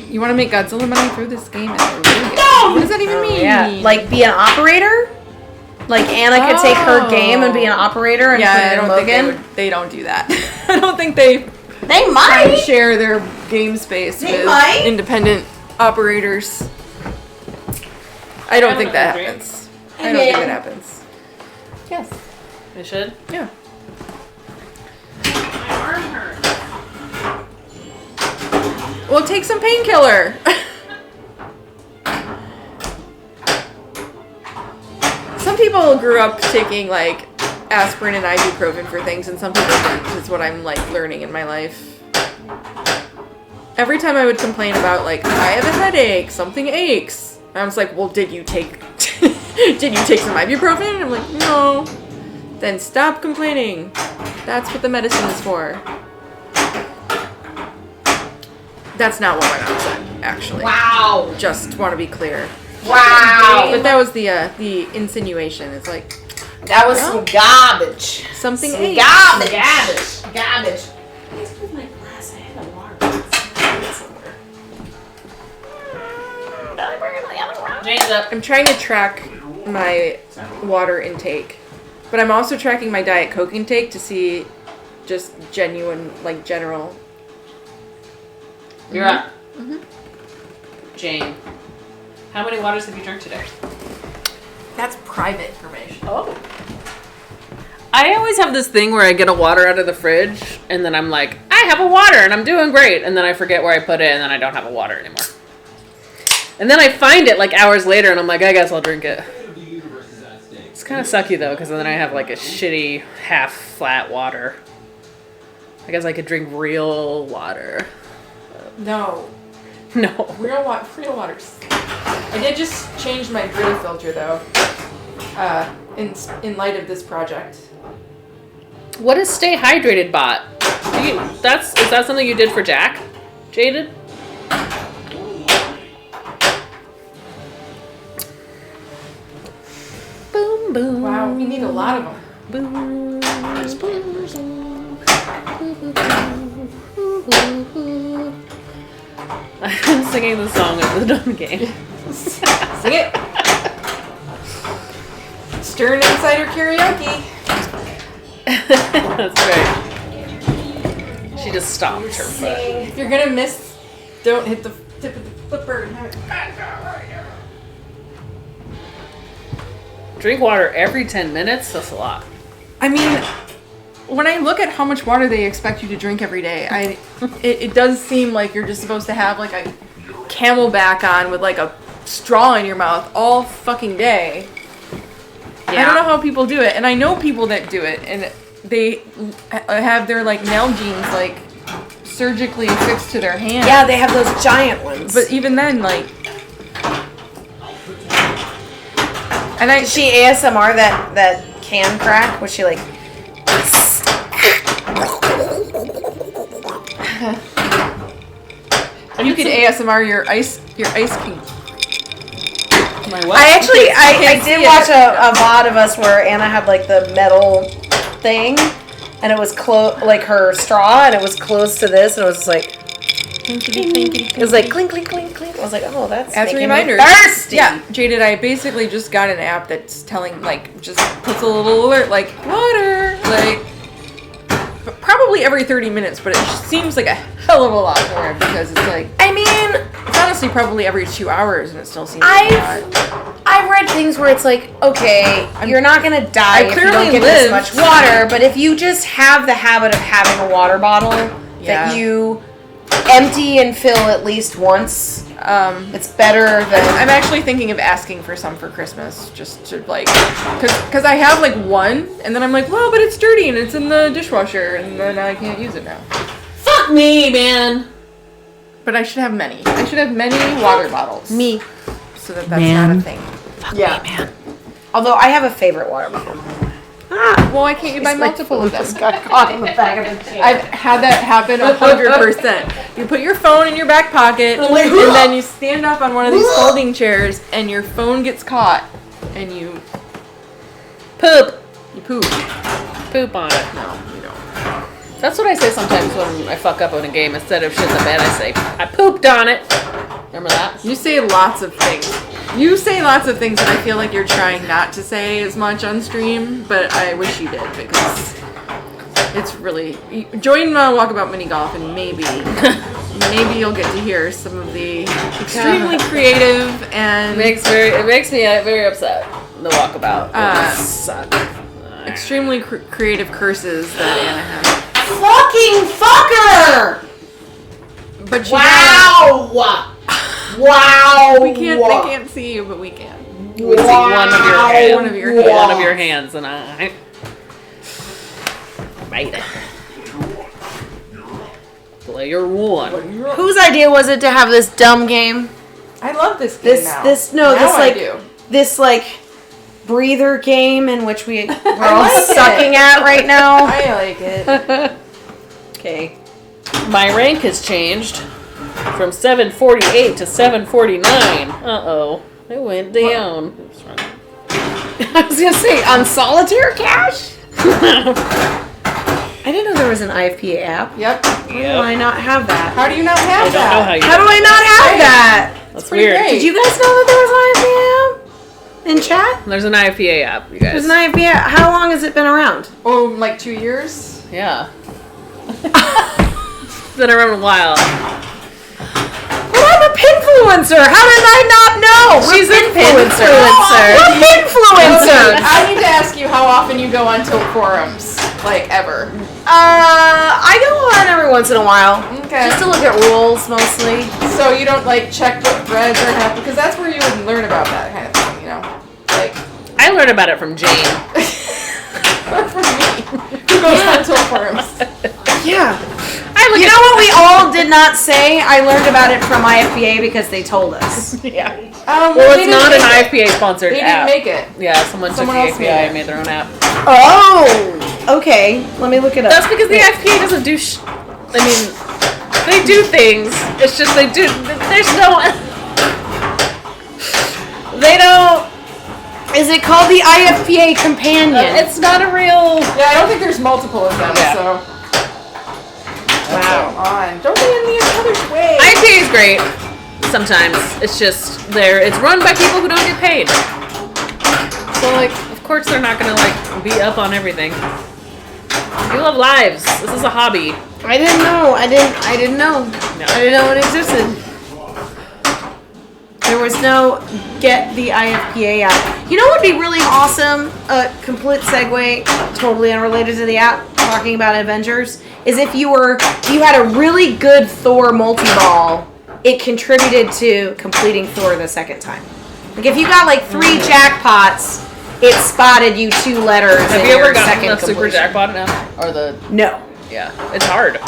You want to make Godzilla money through this game? It's really good. What does that even mean? Yeah, like be an operator. Like Anna could take her game and be an operator and put I it in don't Logan. think they don't do that. I don't think they They try to might. share their game space They with might. independent operators. I don't think that happens. I don't think that happens. Yes. I should. Yeah. My arm hurts. Well, take some painkiller. Some people grew up taking like aspirin and ibuprofen for things, and some people didn't. Is what I'm like learning in my life. Every time I would complain about like I have a headache, something aches, I was like, well, did you take did you take some ibuprofen? And I'm like, no. Then stop complaining. That's what the medicine is for. That's not what my mom said, actually. Wow. Just want to be clear. Wow. But that was the insinuation. It's like That was some garbage. something Some ate. garbage. Garbage. Where's my glass? I had a water glass somewhere. Jane's up. I'm trying to track my water intake, but I'm also tracking my Diet Coke intake to see just genuine, like general. You're up. Jane, how many waters have you drunk today? That's private information. Oh. I always have this thing where I get a water out of the fridge, and then I'm like, I have a water, and I'm doing great, and then I forget where I put it, and then I don't have a water anymore. And then I find it like hours later, and I'm like, I guess I'll drink it. It's kind of sucky though, because then I have like a shitty half flat water. I guess I could drink real water. No, No. real waters. I did just change my Brita filter though. In light of this project. What is Stay Hydrated bot? Is that something you did for Jack? Jaded? Boom, boom. Wow, we need a lot of them. Boom. I'm singing the song of the dumb game. Sing it. Stern Insider Karaoke. That's right. She just stomped her foot. If you're gonna miss, don't hit the tip of the flipper. Drink water every 10 minutes? That's a lot. I mean, when I look at how much water they expect you to drink every day, it does seem like you're just supposed to have like a Camelback on with like a straw in your mouth all fucking day. Yeah. I don't know how people do it, and I know people that do it, and they have their like Nalgene's like surgically affixed to their hand. Yeah, they have those giant ones. But even then, like, and did she ASMR that can crack? Was she like? You could ASMR your ice king. My what? I actually, I see did it. watch a VOD of us where Anna had like the metal thing, and it was like her straw, and it was close to this, and it was like, it was like clink, clink, clink, clink. I was like, oh, that's As a making reminder, me thirsty. Yeah, Jaded, I basically just got an app that's telling, like, just puts a little alert, like, water, like, probably every 30 minutes, but it seems like a hell of a lot more because it's like, I mean, it's honestly probably every 2 hours and it still seems like a lot. I've read things where it's like, okay, you're not gonna die if you don't clearly get this lived. much water, but if you just have the habit of having a water bottle Yeah. that you empty and fill at least once, it's better than. I'm actually thinking of asking for some for Christmas, just to like, cause I have like one, and then I'm like, well, but it's dirty and it's in the dishwasher, and then I can't use it now. Fuck me, man. But I should have many. I should have many water bottles. Me. So that's not a thing. Yeah. Man. Although I have a favorite water bottle. Well, why can't you buy multiple of them? Got caught in the back of the chair. I've had that happen 100%. You put your phone in your back pocket, and then you stand up on one of these folding chairs, and your phone gets caught, and you Poop. poop. Poop on it. No, you don't. That's what I say sometimes when I fuck up on a game. Instead of shit the bed, I say, I pooped on it. Remember that? You say lots of things. You say lots of things that I feel like you're trying not to say as much on stream, but I wish you did because it's really. Join Walkabout Mini Golf and maybe you'll get to hear some of the extremely creative and It makes me very upset. The walkabout. Suck. extremely creative curses that Anna has. Fucking fucker! But she Wow! Wow! they can't see you, but we can. We see one of your hands. One of your hands. One of your hands, and I bite it. Player one. Whose idea was it to have this dumb game? I love this game now. This breather game in which we're all like it. sucking at right now. I like it. Okay. My rank has changed from 748 to 749. Uh-oh. It went down. Oops, wrong. I was gonna say on solitaire cash. I didn't know there was an IFPA app. Yep. Why do I not have that? How do you not have I don't know how you How do I not have that? That's pretty weird. great. Did you guys know that there was an IFPA app in chat? There's an IPA app, you guys. There's an IFPA app. How long has it been around? Oh, like 2 years? Yeah. It's been around a while. But I'm a pinfluencer. How did I not know? She's a pinfluencer. pinfluencer. We're pinfluencers. I need to ask you how often you go on tilt forums, like ever. I go on every once in a while. Okay. Just to look at rules mostly. So you don't like check what threads are happening, because that's where you would learn about that kind of thing, you know? Like, I learned about it from Jane. for me, who goes on tilt forums. Yeah. You know what we all did not say? I learned about it from IFPA because they told us. Yeah. Well, Well, they it's didn't not an make it. IFPA sponsored They app. didn't make it. Yeah, someone took the Someone else API made it. and made their own app. Oh, okay. Let me look it up. That's because the IFPA doesn't do I mean, they do things. It's just they do. There's no. They don't. Is it called the IFPA Companion? It's not a real. Yeah, I don't think there's multiple of them, Yeah. so. Wow. Come on. Don't get in the other's way. IFPA is great. Sometimes it's just it's run by people who don't get paid. So like, of course they're not gonna like be up on everything. People have lives. This is a hobby. I didn't know. I didn't know. No. I didn't know it existed. There was no get the IFPA app. You know what would be really awesome? A complete segue, totally unrelated to the app, talking about Avengers, is if you had a really good Thor multi-ball, it contributed to completing Thor the second time. Like if you got like 3 jackpots, it spotted you 2 letters Have in you ever your gotten second the super completion. jackpot now? Or the No. yeah, it's hard.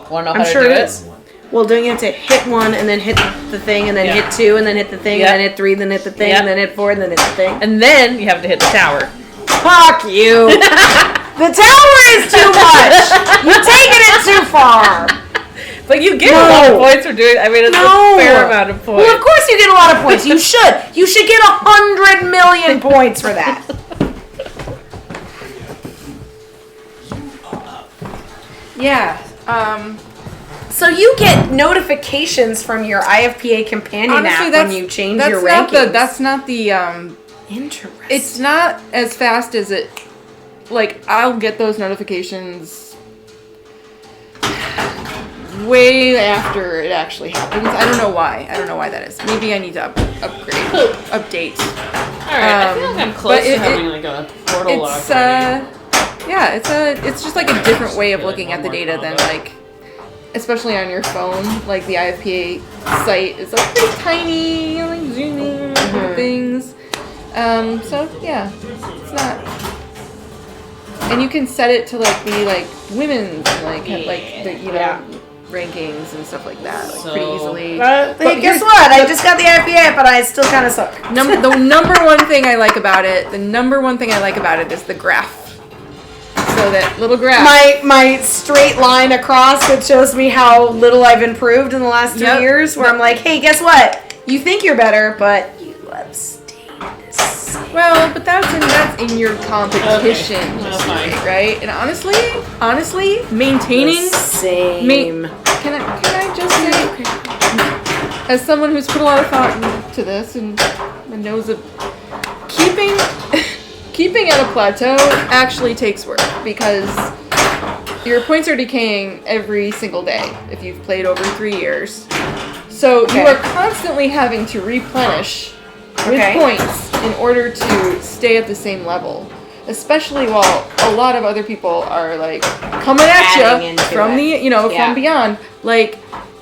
Wanna know how I'm to sure do it is. Well, doing it to hit 1 and then hit the thing and then Yeah. hit 2 and then hit the thing Yep. and then hit 3 then hit the thing Yep. and then hit 4 and then hit the thing. And then you have to hit the tower. Fuck you! The tower is too much! You're taking it too far! But you get a lot of points for doing. I mean, it's a fair amount of points. Well, of course you get a lot of points. You should. You should get 100 million points for that. Yeah. So you get notifications from your IFPA companion Honestly, app when you change your rankings. That's not the. Interesting. It's not as fast as it. Like I'll get those notifications way after it actually happens. I don't know why. I don't know why that is. Maybe I need to update. Alright, I feel like I'm close but to having like a portal lock. It's yeah, it's just like a different way of looking at the data than like, especially on your phone. Like the IFPA site is like pretty tiny, like zooming things. So yeah, it's not. And you can set it to like be like women's like the rankings and stuff like that like pretty easily. Hey, guess what? I just got the IFPA, but I still kind of suck. The number one thing I like about it, is the graph. So that little graph. My straight line across that shows me how little I've improved in the last 2 years. Where I'm like, hey, guess what? You think you're better, but you have stayed the same. Well, but that's in your competition history, right? And honestly, maintaining same. Can I just say, as someone who's put a lot of thought into this and knows that keeping at a plateau actually takes work because your points are decaying every single day if you've played over 3 years. So you are constantly having to replenish with points in order to stay at the same level. Especially while a lot of other people are like coming at you from from beyond, like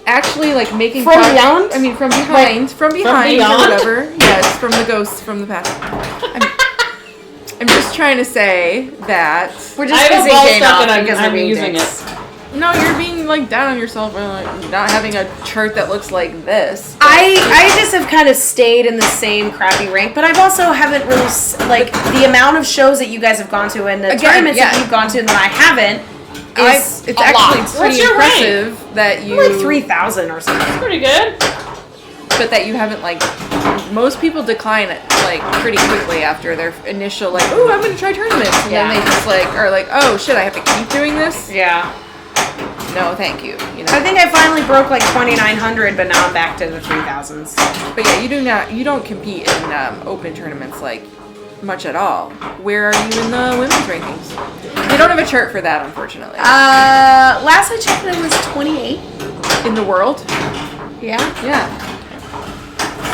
actually like making from beyond. I mean from behind, from behind or whatever. Yes, from the ghosts from the past. I'm just trying to say that we're just I have a ball stuck and because I'm we're using dicks. it. no, you're being like down on yourself and like, not having a chart that looks like this. I just have kind of stayed in the same crappy rank, but I've also haven't really like the amount of shows that you guys have gone to and the tournaments that you've gone to and that I haven't. It's actually lot. pretty impressive that you like 3,000 or something. That's pretty good. But that you haven't like. Most people decline it like pretty quickly after their initial like, oh, I'm gonna try tournaments, and then they just like are like, oh shit, I have to keep doing this. Yeah. No, thank you. You know. I think I finally broke like 2,900, but now I'm back to the 3,000s. But yeah, you don't compete in open tournaments like much at all. Where are you in the women's rankings? They don't have a chart for that, unfortunately. Last I checked, it was 28 in the world. Yeah. Yeah.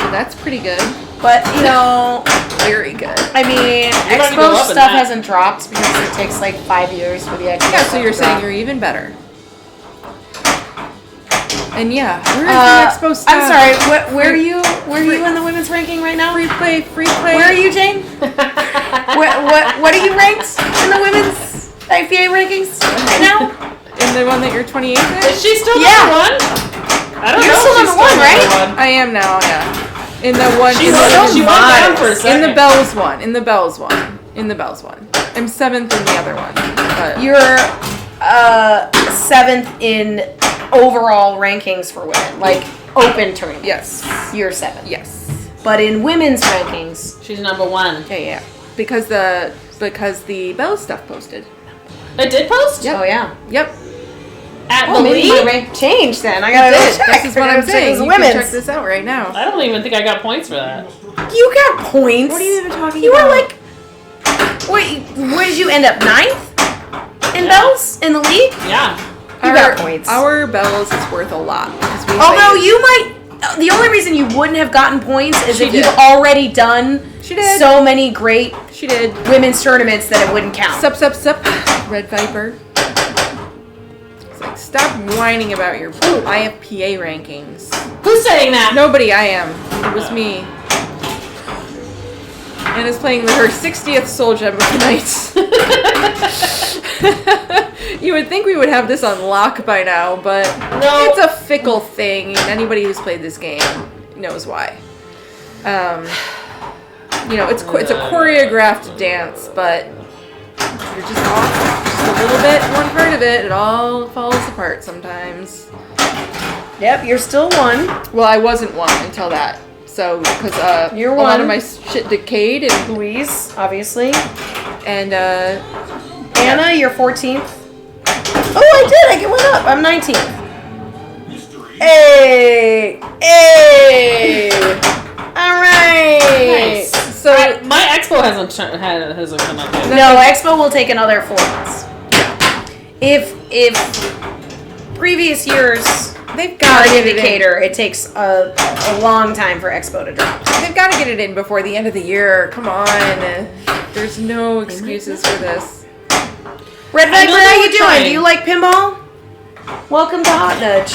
So that's pretty good. But you know, very good. I mean, about to go Expo up in stuff that. hasn't dropped because it takes like 5 years for the Expo. Yeah, so stuff you're to saying drop. you're even better. And yeah, where is the Expo stuff? I'm sorry. Where are you? Where are you in the women's ranking right now? Free play. Where are you, Jane? what are you ranked in the women's IPA rankings right now? In the one that you're 28th in? Is she still Yeah. number one? I don't You're know. still if she's number one, right? number one. I am now, yeah. In the one. She in went the, down for a second. in the Bells one. In the Bells one. In the Bells one. I'm 7th in the other one. But You're 7th in overall rankings for women, like open tournaments. yes. You're 7th. Yes. But in women's rankings, She's number one. Yeah. Because the Bells stuff posted. It did post? Yep. oh yeah. Yep. At Oh, the maybe my league? rank changed then. I gotta It go did. check. This is what I'm saying. You can Women's. check this out right now. I don't even think I got points for that. You got points. What are you even talking You about? were like Wait, where did you end up? 9th in bells in the league? Yeah. You got points. Our bells is worth a lot. Because we Although played- you might, the only reason you wouldn't have gotten points is She if did. you've already done She did. so many great She did. women's tournaments that it wouldn't count. Sup. Red Viper. It's like, stop whining about your IFPA rankings. Who's saying that? Nobody, I am. It was me. Anna's playing her 60th Soul Gem of the night. You would think we would have this on lock by now, but No. it's a fickle thing. Anybody who's played this game knows why. It's a choreographed dance, but you're just off just a little bit, one part of it, it all falls apart sometimes. Yep, you're still 1. Well, I wasn't one until that. So, because You're a lot one. of my shit decayed, and Louise, obviously. Anna, You're 14th. Oh, I did. I went up. I'm 19th. Hey! All right. Nice. So My Expo hasn't come up yet. No, Expo will take another 4 months. If previous years they've are got to an get it in. indicator, it takes a long time for Expo to drop. They've got to get it in before the end of the year. Come on, there's no excuses for this. Red Viper, know how they you were doing? trying. Do you like pinball? Welcome to Hot Nudge.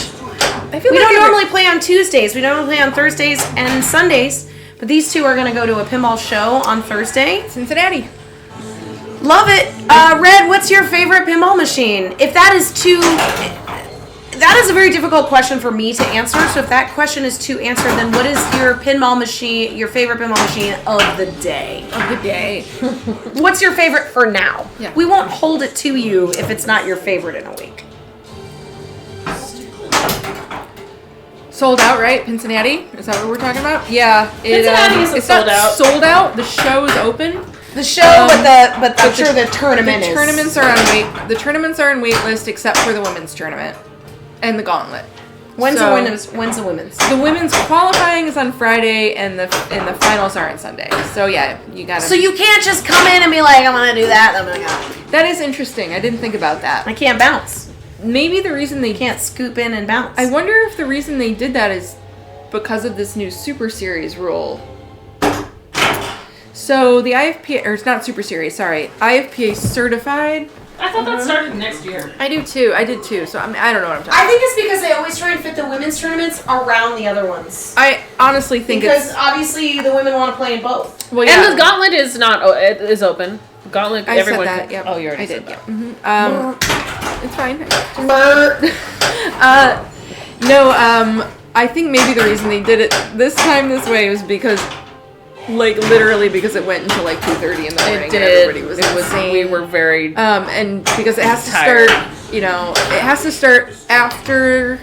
I feel We like don't every- normally play on Tuesdays. We normally play on Thursdays and Sundays. But these two are going to go to a pinball show on Thursday. Cincinnati. Love it. Red, what's your favorite pinball machine? If that is that is a very difficult question for me to answer. So if that question is too answered, then what is your pinball machine, your favorite pinball machine of the day? Of the day. What's your favorite for now? Yeah. We won't hold it to you if it's not your favorite in a week. Sold out, right? Cincinnati? Is that what we're talking about? Yeah. Cincinnati isn't it's not sold out. Sold out. The show is open. The show, but I'm sure the tournament The is. tournaments are on wait. The tournaments are on wait list except for the women's tournament and the gauntlet. When's So- the women's? When's the women's? The women's qualifying is on Friday and the finals are on Sunday. So yeah, you gotta. So you can't just come in and be like, I'm gonna do that. I'm gonna go. That is interesting. I didn't think about that. I can't bounce. Maybe the reason they Can't scoop in and bounce. I wonder if the reason they did that is because of this new Super Series rule. So the IFPA, or it's not Super Series, sorry, IFPA certified. I thought that started next year. I do too. I did too. So I don't know what I'm talking. I think it's because they always try and fit the women's tournaments around the other ones. I honestly think Because it's obviously the women want to play in both. well, And yeah. the gauntlet is not. It is open. Gauntlet. I everyone. said that. Can, Yep. Oh, you already I said did. that. Yeah. It's fine. No. I think maybe the reason they did it this time this way was because, like, literally because it went until like 2:30 in the morning. It And did. everybody was It was. insane. We were very. And because it has to Tired. start, it has to start after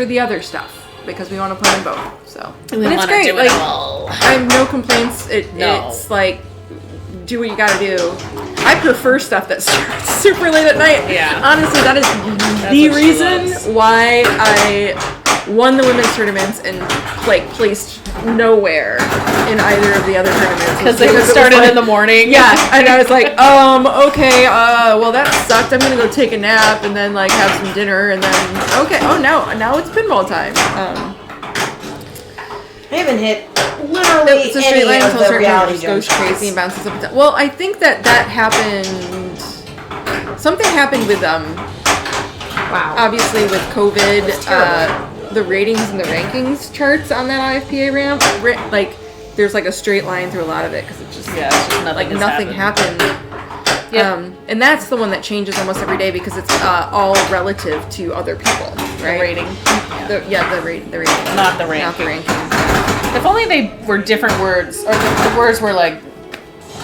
the other stuff because we want to play them both. So, we but it's wanna great. do it Like, all. I have no complaints. No. It's like, do what you gotta do. I prefer stuff that starts super late at night. Yeah. Honestly, that is the what she reason loves. why I won the women's tournaments and placed nowhere in either of the other tournaments. Because they it were was started like- in the morning. Yeah, and I was like, okay, well that sucked. I'm gonna go take a nap and then like have some dinner and then okay. Oh no, now it's pinball time. I haven't hit literally It's a straight any line of until the certain reality just goes jump crazy and bounces up and down. Well, I think that happened. Something happened with Wow. obviously with COVID. terrible. The ratings and the rankings charts on that IFPA ramp, like there's like a straight line through a lot of it because it's just Yeah, it's just nothing. like has nothing happened. Yep. And that's the one that changes almost every day because it's all relative to other people, right? rating. The rating. Not the Not the ranking. ranking. If only they were different words, or the words were like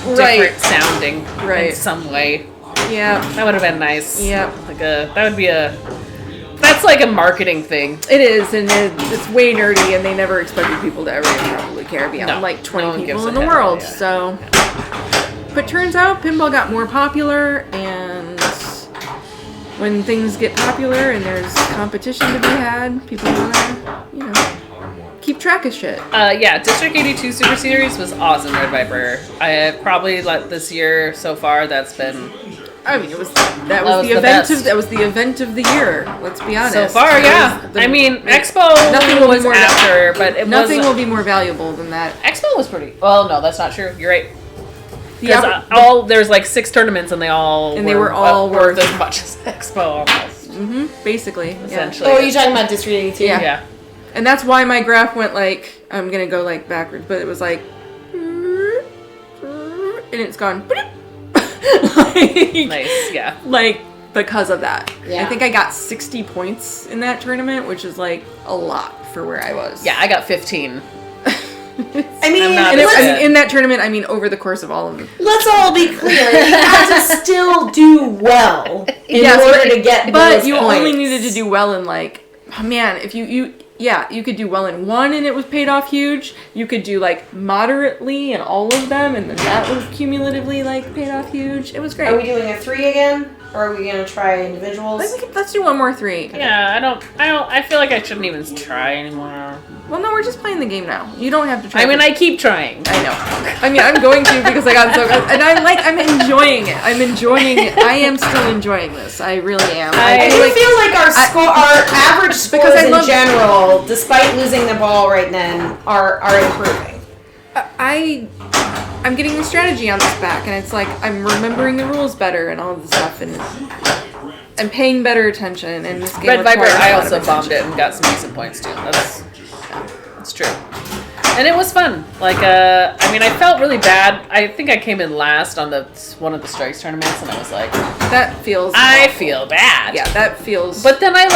different Right. sounding in Right. some way. Yeah. That would have been nice. Yep. That's like a marketing thing. It is, and it's way nerdy, and they never expected people to ever probably care beyond No, like 20 no one gives people a in the hell, world. yeah. So, but turns out pinball got more popular, and when things get popular and there's competition to be had, people want to, keep track of shit. Yeah, District 82 Super Series was awesome, Red Viper. I have probably this year so far that's been I mean, that was the event of the year. Let's be honest. so far. Yeah, Expo nothing will was be more after, but nothing will be more valuable than that. Expo was pretty. Well, no, that's not true. You're right. The There's like 6 tournaments and they were all worth as much as Expo almost. Basically, Essentially. Oh, are you talking about District 82? Yeah. And that's why my graph went like, I'm gonna go like backwards, but it was like, and it's gone. Nice, yeah. Like, because of that. Yeah. I think I got 60 points in that tournament, which is like a lot for where I was. Yeah, I got 15. I mean, in that tournament, I mean over the course of all of them. let's all be clear. You had to still do well in order to get But those you points. only needed to do well in like, oh man, if you could do well in one and it was paid off huge. You could do like moderately in all of them, and then that was cumulatively like paid off huge. It was great. Are we doing a 3 again? Or are we going to try individuals? Let's do one more 3. Yeah, I feel like I shouldn't even try anymore. Well, no, we're just playing the game now. You don't have to try. I keep trying. I know. I mean, I'm going to because I got so good. And I'm enjoying it. I'm enjoying it. I am still enjoying this. I really am. I feel like our average scores in general, despite losing the ball right then, are improving. I'm getting the strategy on this back, and it's like I'm remembering the rules better and all of the stuff, and I'm paying better attention. And this game Red Viper, requires a I lot also of bombed it attention. and got some decent points too. That's true. And it was fun. Like, I felt really bad. I think I came in last on one of the strikes tournaments, and I was like, That feels. I awful. feel bad. Yeah, that feels. But then I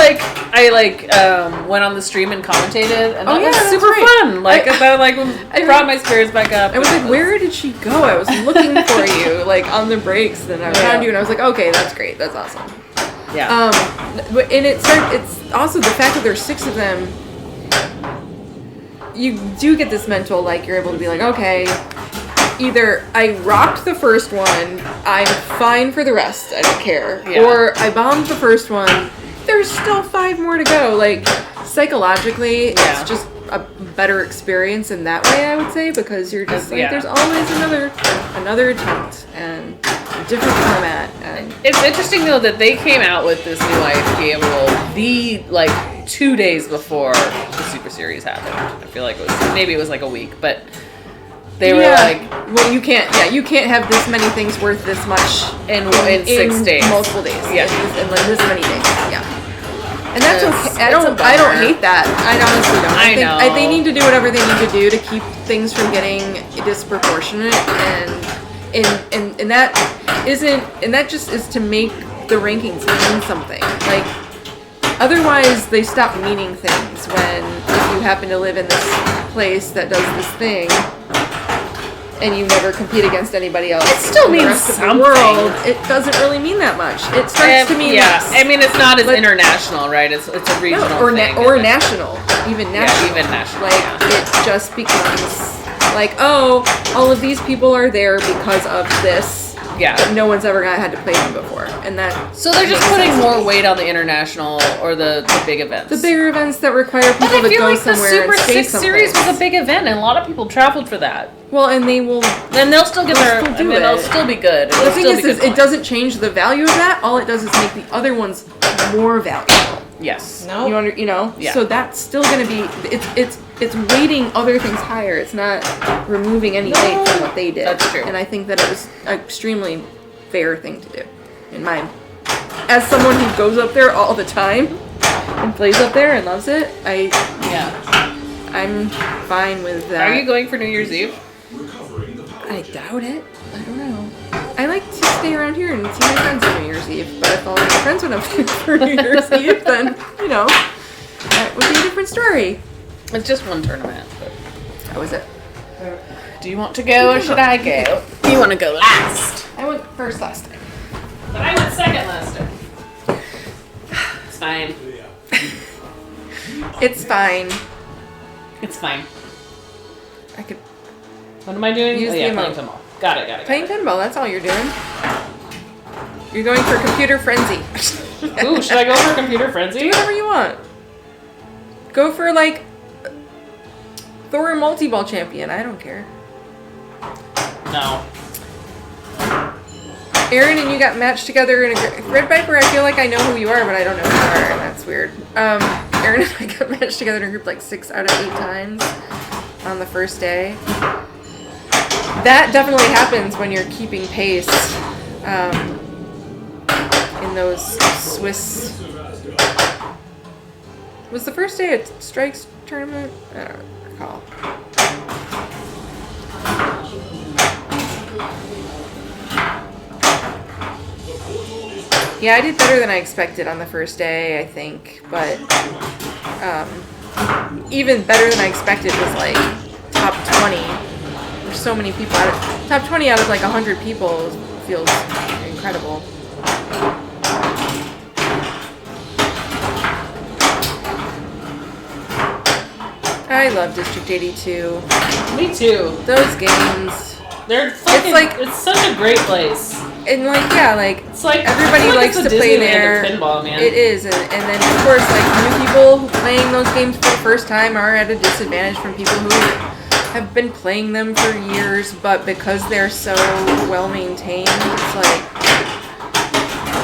went on the stream and commentated, and that was that's super right. fun. Like, that brought my spirits back up. I was like, where did she go? I was looking for you, like on the breaks, and I found you, and I was like, okay, that's great, that's awesome. Yeah. And it's also the fact that there's 6 of them. You do get this mental, like, you're able to be like, okay, either I rocked the first one, I'm fine for the rest, I don't care. Yeah. Or I bombed the first one, there's still 5 more to go. Like, psychologically, it's just a better experience in that way, I would say, because you're just like, there's always another attempt, and a different format. And It's interesting though that they came out with this new IFGA rule 2 days before the Super Series happened. I feel like maybe it was like a week, but they were like, well, you can't have this many things worth this much in 6 days, multiple days, yeah, in like this many days, yeah. And that's okay. I don't hate that. I honestly don't. I think they need to do whatever they need to do to keep things from getting disproportionate, and that just is to make the rankings mean something. Like, otherwise they stop meaning things when if you happen to live in this place that does this thing and you never compete against anybody else. It still in the means rest of something. the world. It doesn't really mean that much. It starts to mean less. I mean, it's not as international, right? It's a regional thing. Or national, even national. Yeah, even national. Like, it just becomes like, oh, all of these people are there because of this. Yeah. But no one's ever had to play them before, and that. So they're just putting more weight on the international or the big events. The bigger events that require people But I to feel go like the somewhere Super and stay 6 someplace. series was a big event, and a lot of people traveled for that. Well, and they will. Then they'll still get their. still do they'll it. still be good. The thing is it doesn't change the value of that. All it does is make the other ones more valuable. Yes. No. You know. Yeah. So that's still going to be. It's weighting other things higher. It's not removing any weight from what they did. That's true. And I think that it was an extremely fair thing to do, in my. As someone who goes up there all the time and plays up there and loves it, I'm fine with that. Are you going for New Year's Eve? I doubt it. I don't know. I like to stay around here and see my friends on New Year's Eve, but if all my friends went up for New Year's Eve, then, that would be a different story. It's just one tournament. But. How was it? Do you want to go or should I go? You want to go last. I went first last time. But I went second last time. It's fine. It's fine. It's fine. I could. What am I doing? Use the playing amount. pinball. Got it. Playing pinball, that's all you're doing. You're going for computer frenzy. Ooh, should I go for Computer Frenzy? Do whatever you want. Go for, like, Thor multi-ball champion. I don't care. No. Aaron and you got matched together in a Red Viper. I feel like I know who you are, but I don't know who you are, and that's weird. Aaron and I got matched together in a group like 6 out of 8 times on the first day. That definitely happens when you're keeping pace in those Swiss. Was the first day a strikes tournament? I don't recall. Yeah, I did better than I expected on the first day, I think. But even better than I expected was like top 20. There's so many people top 20 out of like 100 people feels incredible. I love District 82. Me too. Those games. They're fucking, it's such a great place. And like, yeah, like, it's like everybody likes to play there. Pinball, man. It is, and then of course, like, new people playing those games for the first time are at a disadvantage from people who have been playing them for years, but because they're so well maintained, it's like,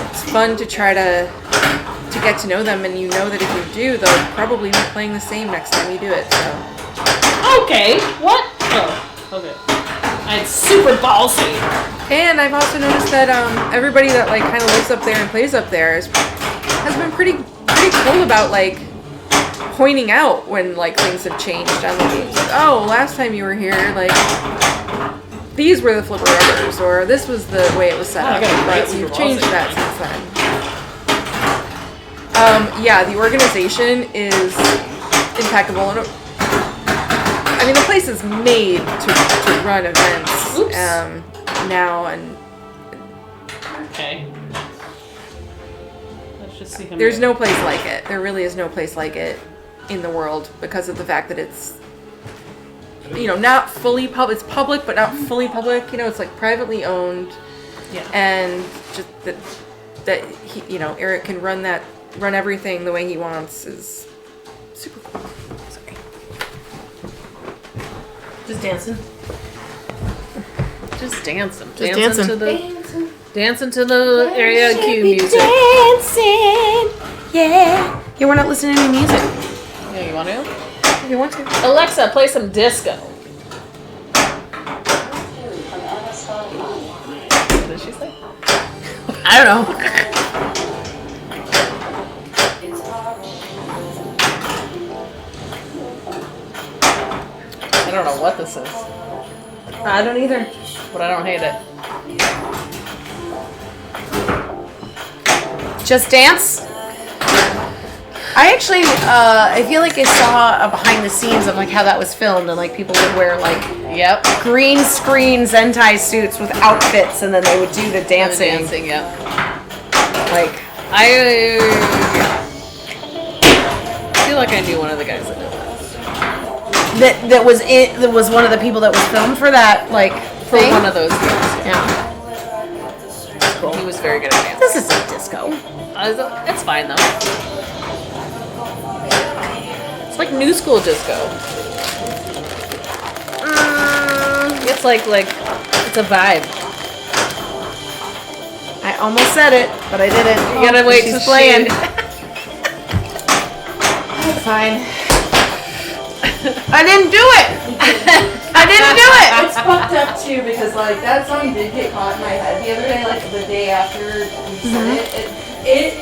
it's fun to try to get to know them, and you know that if you do, they'll probably be playing the same next time you do it, so. Okay, what? Oh, okay. It's super ballsy. And I've also noticed that everybody that like kind of lives up there and plays up there has been pretty cool about like pointing out when like things have changed on the games. Like, oh, last time you were here, like these were the flipper rubbers, or this was the way it was set up. But we've changed that since then. Yeah, the organization is impeccable. And I mean, the place is made to run events now, and okay. Let's just see him. There's no place like it. There really is no place like it in the world because of the fact that it's, not fully public. It's public, but not fully public. It's like privately owned. Yeah. And just that he, Eric can run everything the way he wants is super cool. Just dancing. Just dancing. Just dancing. Dancing to the AIQ music. Dancing. Yeah. Yeah, we're not listening to any music. Yeah, you want to? If you want to. Alexa, play some disco. What did she say? I don't know. I don't know what this is. I don't either. But I don't hate it. Just Dance? I actually, I feel like I saw a behind the scenes of like how that was filmed, and like people would wear like green screen Zentai suits with outfits, and then they would do the dancing. Like I feel like I knew one of the guys that did that. That was one of the people that was filmed for that for one of those games. Yeah. Cool. He was very good at dancing. This isn't disco. It's fine though. It's like new school disco. It's like it's a vibe. I almost said it, but I didn't. You gotta wait till she's playing. Fine. I didn't do it. I didn't do it. It's fucked up too because like that song did get caught in my head the other day, like the day after we said it. It's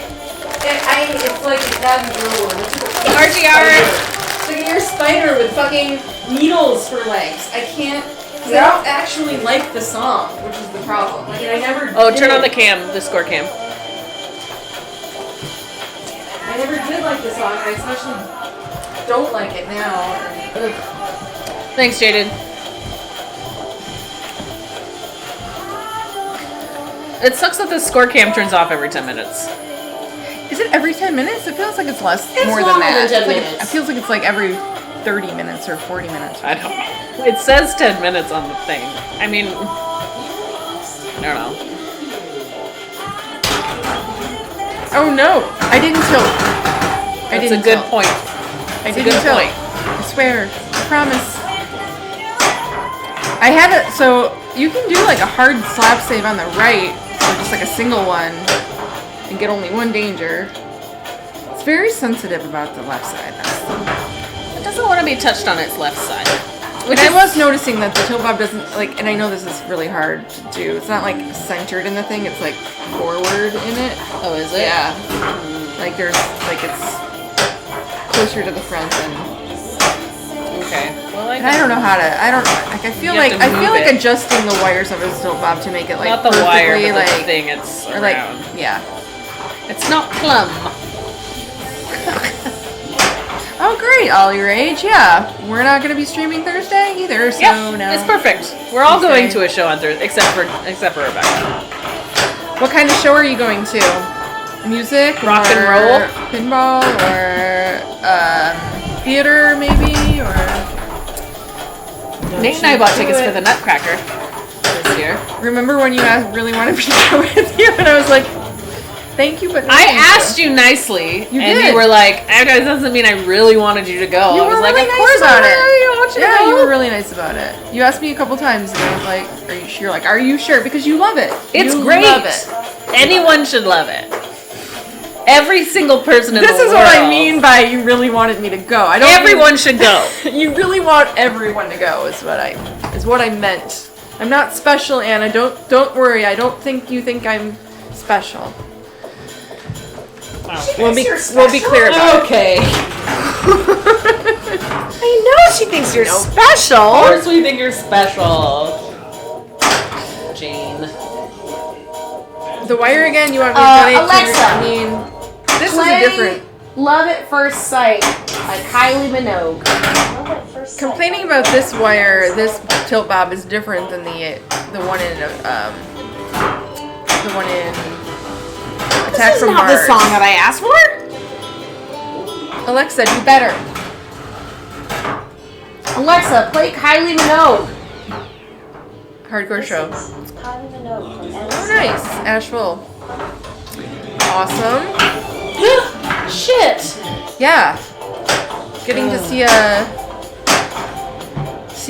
like that real word. Archie hour. So you're a spider with fucking needles for legs. I can't. I don't actually like the song, which is the problem. Like, and I never. Oh, turn on the cam, the score cam. I never did like the song. I especially don't like it now. Thanks, Jaden. It sucks that the score cam turns off every 10 minutes. Is it every 10 minutes? It feels like it's less, It's more than longer that. than 10 Like, minutes. it feels like it's like every 30 minutes or 40 minutes. I don't know. It says 10 minutes on the thing. I mean, I don't know. Oh no! I didn't tilt. That's a good point. I That's a didn't good tilt. point. I swear. promise. I had it, so you can do like a hard slap save on the right, or just like a single one, and get only one danger. It's very sensitive about the left side. It doesn't want to be touched on its left side. And I was noticing that the tilt bob doesn't, like, and I know this is really hard to do. It's not like centered in the thing, it's like forward in it. Oh, is it? Yeah. Like there's, like it's closer to the front than. Okay. Well, And I don't know how to. I don't. Like I feel You have like to move it. adjusting the wires of a tilt bob to make it like not the perfectly wire, but like the thing it's or around. like yeah. It's not plumb. Oh great, all your age. Yeah, we're not gonna be streaming Thursday either. So Yep, no. it's perfect. We're all Okay. going to a show on Thursday, except for Rebecca. What kind of show are you going to? Music, Rock and or roll? pinball, or theater maybe, or. Nate and I bought tickets for the Nutcracker this year. Remember when you really wanted me to go with you, and I was like, "Thank you, but no I thank asked you nicely, You and did. you were like, "That doesn't mean I really wanted you to go." You I was were like, really "Of nice course about I it. really want you to Yeah, go." you were really nice about it. You asked me a couple times, and I was like, "Are you sure?" Like, "Are you sure?" Because you love it. It's You great. Love it. Anyone should love it. Every single person in This the world. is what I mean by you really wanted me to go. I don't. Everyone should go. You really want everyone to go. Is what I meant. I'm not special, Anna. Don't worry. I don't think you think I'm special. We'll be clear about Okay. I know she thinks you're Of special. course we think you're special. Jane. it. The wire again. You want me to donate Alexa, to? I mean, this is a different. Love at First Sight by Kylie Minogue. Complaining about this wire, this tilt bob is different than the one in Attack This is from not Mars. the song that I asked for. Alexa, do better. Alexa, play Kylie Minogue. Hardcore show. Kylie Minogue from Oh, nice. Asheville. Awesome. Shit. Yeah. Getting to see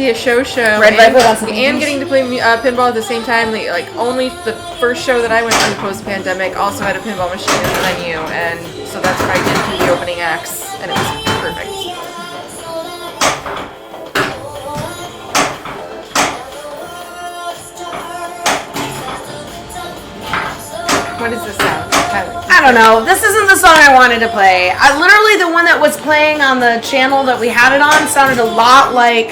a show Red and, Velvet on some and getting to play pinball at the same time. Like only the first show that I went to post-pandemic also had a pinball machine in the venue, and so that's what I did through the opening acts, and it was perfect. What is this sound? I don't know. This isn't the song I wanted to play. Literally, the one that was playing on the channel that we had it on sounded a lot like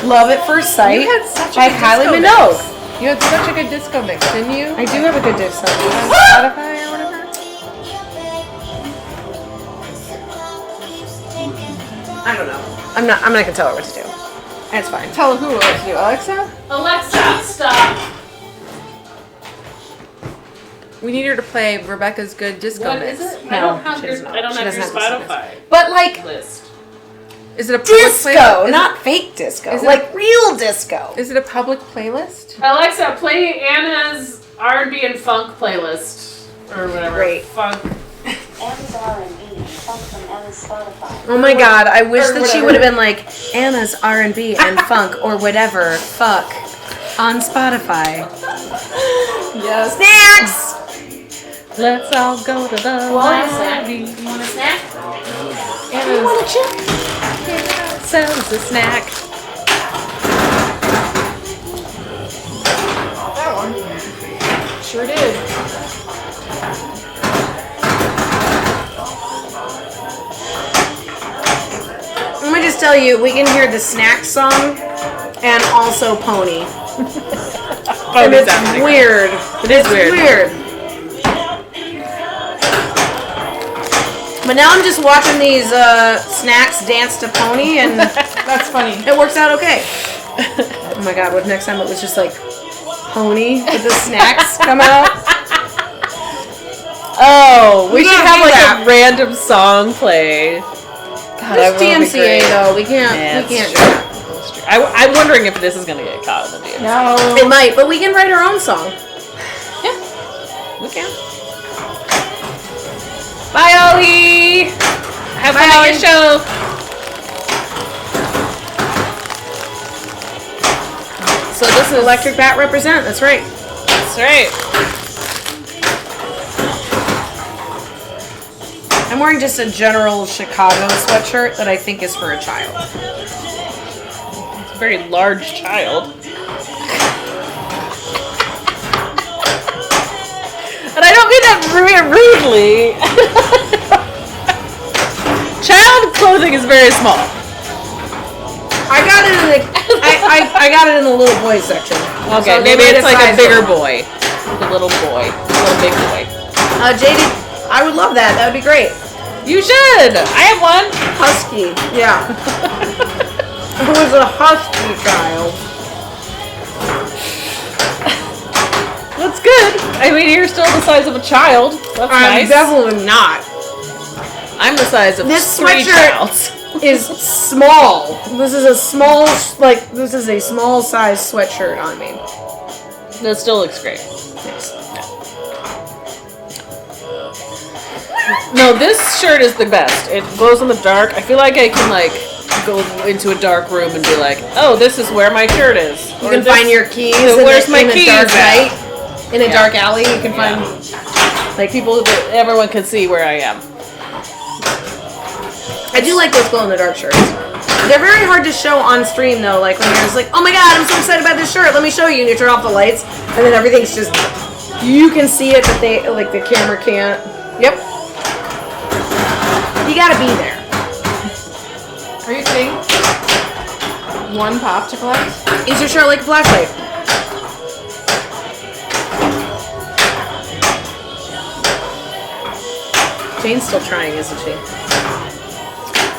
Love at First Sight You had such a by good Kylie disco Minogue. mix. You had such a good disco mix, didn't you? I do have a good disco. On Spotify or whatever. I don't know. I'm not gonna tell her what to do. It's fine. Tell her who what to do. Alexa? Alexa, stop. We need her to play Rebecca's good disco What mix. is it? No, I she does not. don't She have your doesn't have to Spotify But like list. Is it a public disco, playlist? not fake disco. is it- Like real disco. Is it a public playlist? Alexa, play Anna's R&B and funk playlist or whatever. Great. Funk. Anna's R&B, funk from Anna's Spotify. Oh my god, I wish or that she whatever. would have been like Anna's R&B and funk or whatever. Fuck. On Spotify. Yes. Snacks! Let's all go to the library. You want a snack? Anna's want a chip? Sells a snack. that one. Sure did. Let me just tell you, we can hear the snack song and also Pony. And it's weird. It is weird. But now I'm just watching these snacks dance to Pony, and That's funny. it works out okay. Oh my god, what next time it was just like Pony with the snacks come out? Oh, we We should gotta have do like that. a random song play. God, It's that would be DMCA great. though, we can't Yeah, we can't it's do that. I'm wondering if this is gonna get caught in the DMCA. No. It might, but we can write our own song. We can. Bye, Ollie. Have fun Bye, at Ollie. your show. this is Electric Bat represent. That's right. That's right. I'm wearing just a general Chicago sweatshirt that I think is for a child. It's a very large child. And I don't mean that rudely. Child clothing is very small. I got it in the I got it in the little boy section. Okay, So maybe they made it's like a size bigger up. boy. A little boy. A little big boy. Jaded, I would love that. That would be great. You should! I have one! Husky. Yeah. It was a husky child. That's good. I mean, you're still the size of a child. That's I'm nice. definitely not. I'm the size of This 3 sweatshirt childs. is small. This is a small, this is a small size sweatshirt on me. That still looks great. Yes. No, this shirt is the best. It glows in the dark. I feel like I can, like, go into a dark room and be like, oh, this is where my shirt is. You can find your keys where's my in keys a dark at? night. In a dark alley, you can find like people that everyone can see where I am. I do like those glow-in-the-dark shirts. They're very hard to show on stream, though. Like, when you're just like, oh my god, I'm so excited about this shirt. Let me show you. And you turn off the lights, and then everything's just... You can see it, but they, like, the camera can't. Yep. You gotta be there. Are you kidding? One pop to collect? Is your shirt like a flashlight? Jane's still trying, isn't she?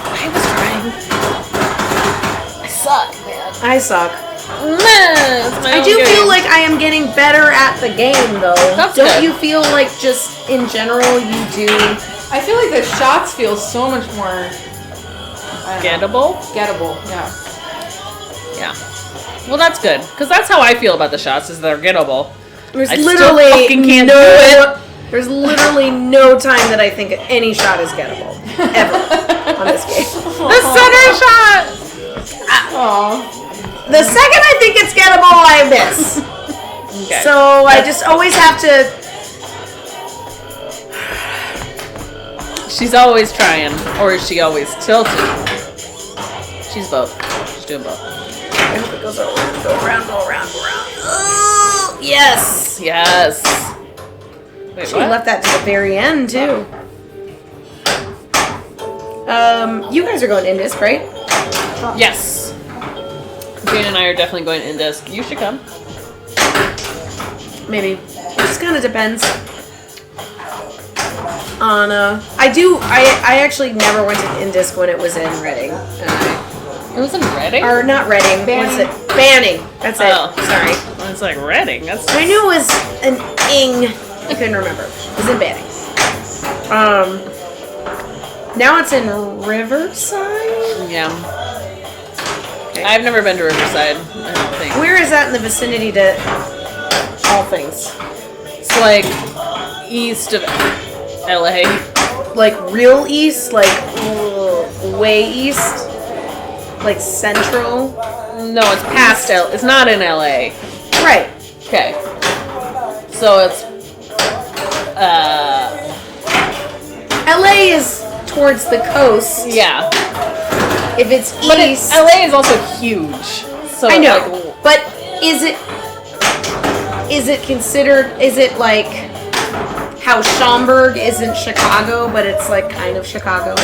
I was trying. I suck, man. I suck. I I do feel like I am getting better at the game, though. That's Don't good. you feel like just in general you do? I feel like the shots feel so much more Gettable? gettable. Yeah. Yeah. Well, that's good. Because that's how I feel about the shots, is they're gettable. There's I still literally fucking can't do it. There's literally no time that I think any shot is gettable ever on this game. The center shot! Aww. The second I think it's gettable, I miss. Okay. So I just always have to. She's always trying. Or is she always tilted? She's both. She's doing both. I hope it goes around, go around, go around, go around. Oh, yes. Yes. Wait, She what? left that to the very end too. You guys are going in disc, right? Yes. Jane and I are definitely going in disc. You should come. Maybe. It just kind of depends. On I actually never went to Indisc when it was in Reading. It was in Reading? Or not Reading. What's it? Banning. That's it. Oh. Sorry. Well, it's like Reading. That's I knew it was an ing. I couldn't remember. It was in Banning. Now it's in Riverside. Yeah. I've never been to Riverside, I don't think. Where is that in the vicinity to all things? It's like east of LA. Like real east, like way east, like central. No, it's past LA. It's not in LA. Right. Okay. So it's LA is towards the coast. yeah. If it's But east, LA is also huge. So I know. like, But is it considered? Is it like how Schaumburg isn't Chicago, but it's like kind of Chicago?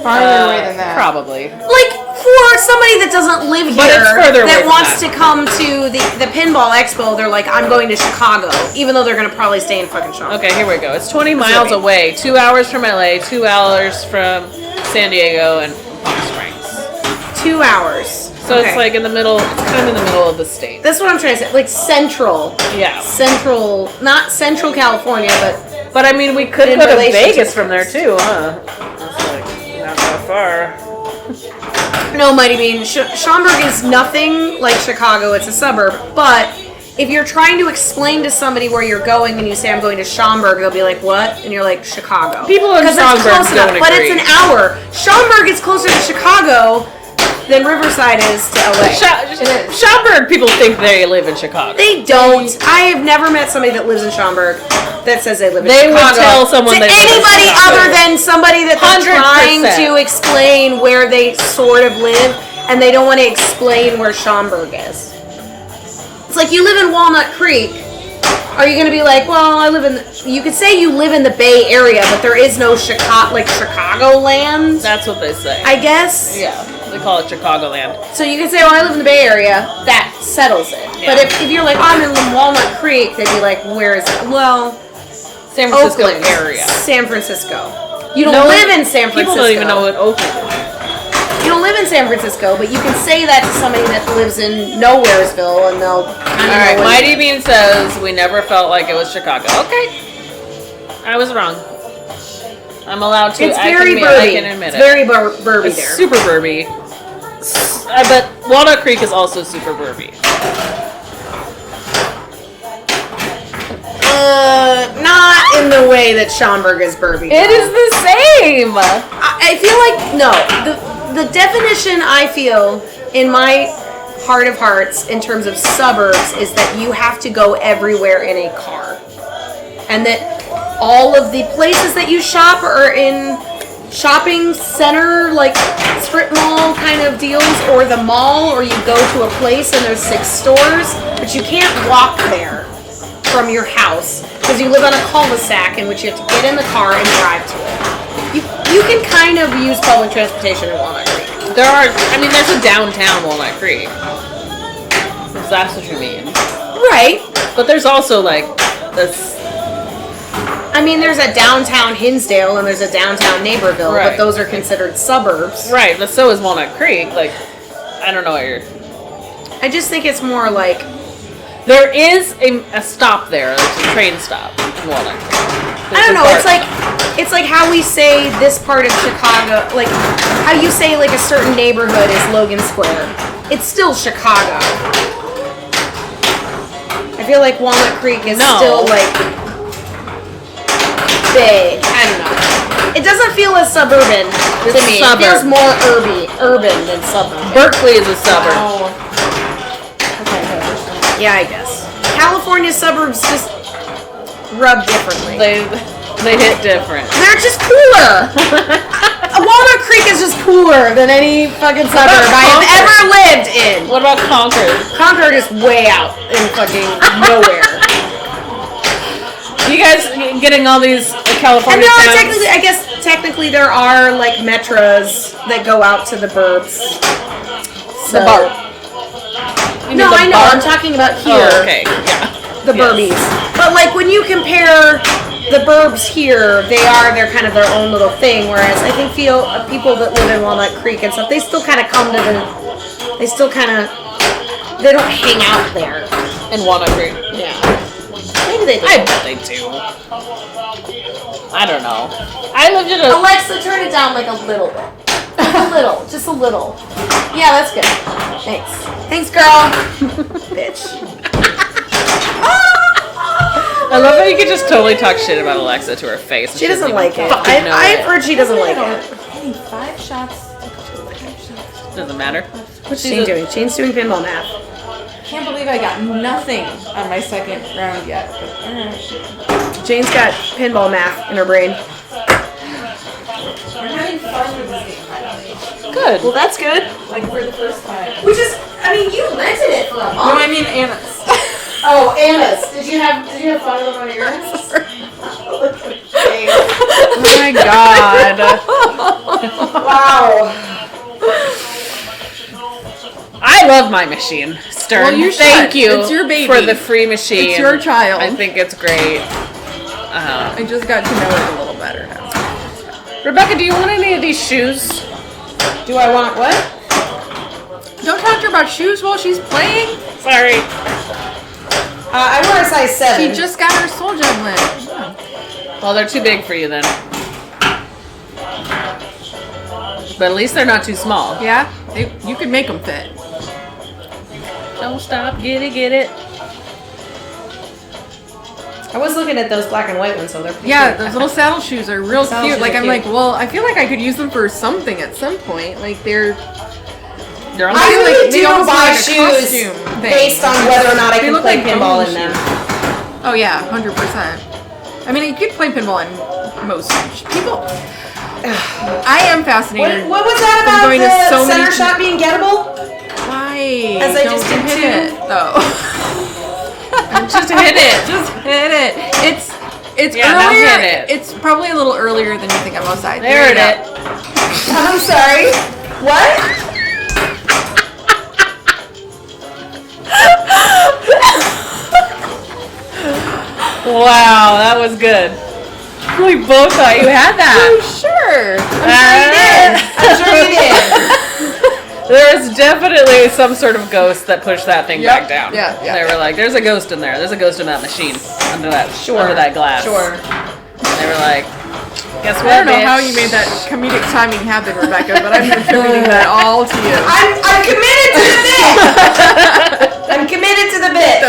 Farther away than that. Probably. Like for somebody that doesn't live But here it's further away that from wants that. to come to the pinball expo, they're like, I'm going to Chicago, even though they're gonna probably stay in fucking Schaumburg. Okay, here we go. It's 20 miles away. 2 hours from LA, 2 hours from San Diego and Palm Springs. 2 hours. So it's like in the middle, it's kind of in the middle of the state. That's what I'm trying to say. Like central. Yeah. Central, not Central California, But I mean, we could In go to relation to Vegas the from there coast. too, huh? That's like not that far. no, Mighty Bean. Schaumburg is nothing like Chicago. It's a suburb. But if you're trying to explain to somebody where you're going and you say, I'm going to Schaumburg, they'll be like, what? And you're like, Chicago. People in Because it's Schaumburg close don't enough, but it's agree. an hour. Schaumburg is closer to Chicago than Riverside is to LA. Schaumburg people think they live in Chicago. They don't. I have never met somebody that lives in Schaumburg that says they live in Chicago. They would tell someone to they live in anybody Chicago. other than somebody that they're 100%. trying to explain where they sort of live, and they don't want to explain where Schaumburg is. It's like you live in Walnut Creek. Are you going to be like, well, I live in... You could say you live in the Bay Area, but there is no Chicagoland. That's what they say. I guess. Yeah, they call it Chicagoland. So you can say, well, I live in the Bay Area. That settles it. Yeah. But if you're like, oh, I'm in Walnut Creek, they'd be like, where is it? Well, San Francisco Oakland area. San Francisco. You don't live in San Francisco. People don't even know what Oakland is. You don't live in San Francisco, but you can say that to somebody that lives in Nowheresville, and they'll kind of Alright, know what Mighty Bean says we never felt like it was Chicago. Okay. I was wrong. I'm allowed to. It's I very can burby. admit It's it. very burby It's there. super burby. But Walnut Creek is also super burby. Not in the way that Schaumburg is burby. It is the same. I feel like no. The definition I feel in my heart of hearts in terms of suburbs is that you have to go everywhere in a car, and that all of the places that you shop are in shopping center, like strip mall kind of deals, or the mall, or you go to a place and there's 6 stores, but you can't walk there from your house because you live on a cul-de-sac in which you have to get in the car and drive to it. You can kind of use public transportation in Walnut Creek. There's a downtown Walnut Creek. If that's what you mean. Right. But there's also like this. There's a downtown Hinsdale and there's a downtown Naperville, Right. but those are considered suburbs. Right, but so is Walnut Creek. Like, I don't know what you're. I just think it's more like There is a stop there. It's a train stop in Walnut Creek. I don't know. It's like how we say this part of Chicago, like how you say like a certain neighborhood is Logan Square. It's still Chicago. I feel like Walnut Creek is still like big. I don't know. It doesn't feel as suburban to me. Suburb. It feels more urban than suburban. Berkeley is a suburb. Yeah, I guess. California suburbs just rub differently. They hit different. They're just cooler. Walnut Creek is just cooler than any fucking suburb I have ever lived in. What about Concord? Concord is way out in fucking nowhere. You guys getting all these California And there are towns? technically there are like metros that go out to the burbs. The bar. No, I know. I'm talking about here. Oh, okay. Yeah. The burbies. But like when you compare the burbs here, they're kind of their own little thing. Whereas I think people that live in Walnut Creek and stuff, they still kind of they don't hang out there. In Walnut Creek. Yeah. Maybe they do. I bet they do. I don't know. I lived in a. Alexa, turn it down like a little bit. Just a little. Yeah, that's good. Thanks, girl. Bitch. I love how you can just totally talk shit about Alexa to her face. She doesn't like it. I've heard she doesn't like it. Getting 5 shots. Doesn't matter. What's Shane doing? Shane's doing pinball math. Can't believe I got nothing on my second round yet. But, alright. Jane's got pinball math in her brain. I'm having fun with this game, by the way. Good. Well, that's good. Like for the first time. Which is, you rented it for a No, I mean Anna's. Oh, Anna's. Did you have fun with one of yours? Oh my god. Wow. I love my machine, Stern. Well, you should. Thank you It's your baby. for the free machine. It's your child. I think it's great. I just got to know it a little better now. Rebecca, do you want any of these shoes? Do I want what? Don't talk to her about shoes while she's playing. Sorry. I want a size 7. She just got her soul gem lit. Oh. Well, they're too big for you then. But at least they're not too small. Yeah? You could make them fit. Don't stop, get it. I was looking at those black and white ones, so they're pretty Yeah, cute. those little saddle shoes are real Saddle cute. shoes Like are I'm cute. like, well, I feel like I could use them for something at some point. Like they're They're on I the really they do almost buy look like a shoes costume thing. based on whether or not I They can look play like pinball bone in them. Oh yeah, 100%. I mean, you could play pinball in most people. I am fascinated. What was that I'm about going to the so many center shot being gettable? Why? As I Don't just did hit too. it though. Just hit it. Just hit it. It's Yeah, now earlier. hit it. It's probably a little earlier than you think I'm outside. There you it go. is. I'm sorry. What? Wow, that was good. We both thought you had that. Sure. I'm sure you did. There's definitely some sort of ghost that pushed that thing Yep. back down. Yeah, yeah. They were like, "There's a ghost in there. There's a ghost in that machine under that glass." Sure. They were like, "Guess what?" I don't know bitch? how you made that comedic timing happen, Rebecca, but I'm attributing that all to you. I'm committed to the bit. I'm committed to the bit.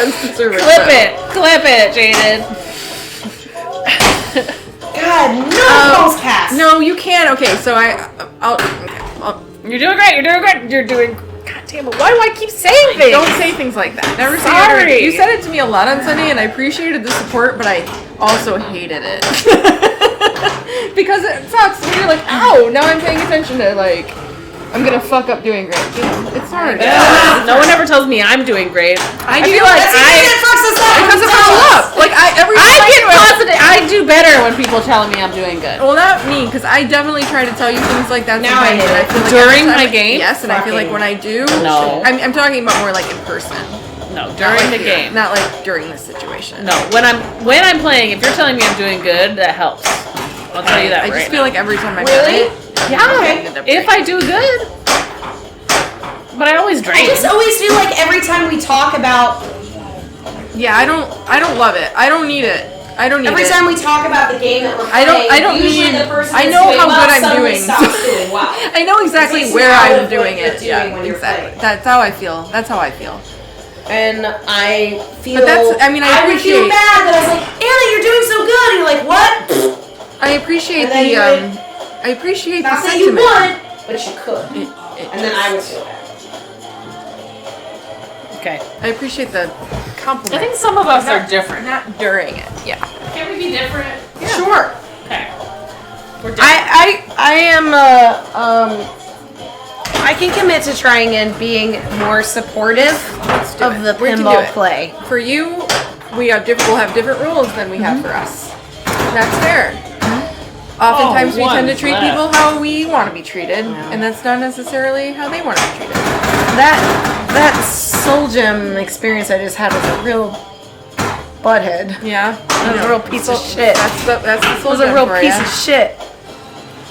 Clip it, Jaden. God, no post cast. No, you can. Okay, so I'll You're doing great. You're doing. God damn it! Why do I keep saying things? don't say things like that. Never say Sorry. it. You said it to me a lot on Sunday, and I appreciated the support, but I also hated it because it sucks. When you're like, "Ow!" Now I'm paying attention to like, I'm gonna fuck up doing great. You know, it's hard. No one ever tells me I'm doing great. I feel do. like That's the thing that fucks us up. because of Tell how us. up. Like every I time get positive. I do better when people tell me I'm doing good. Well, not me, because I definitely try to tell you things like that Now I sometimes, hate and I it. feel like During every time my game? Yes, and I feel like Fucking- when I do, No. I'm talking about more like in person. No, Not during like the here. game. Not like during this situation. No, when I'm playing, if you're telling me I'm doing good, that helps. I'll tell you that I right just feel now. like every time I've Really? done it, Yeah, if I do good. But I always I drain. just always feel like every time we talk about, yeah, I don't love it. I don't need it. I don't need every it. time we talk about the game that we're I playing, don't usually need- the person I that's know doing how well good I'm suddenly doing. stops doing well. I know exactly It's where out I'm of what doing you're it. doing Yeah, when you're exactly. playing. That's how I feel. That's how I feel. And I feel. But that's- I mean, I would feel appreciate- bad that I was like, Anna, you're doing so good. And you're like, what? I appreciate And then the you would- I appreciate Not the that you sentiment. would, but you could. It And then I would feel bad. Okay. I appreciate the compliment. I think some of us are different. Not during it. Yeah. Can we be different? Sure. Okay. We're different. I am I can commit to trying and being more supportive Let's do of it. the We can do pinball it. play. For you, we'll have different rules than we have for us. That's fair. Oftentimes we tend to one's treat left. people how we want to be treated, and that's not necessarily how they want to be treated. That Soul Gem experience I just had was a real butthead. Yeah. That was a real piece of shit. That's the It soul was a gem real for piece ya. of shit.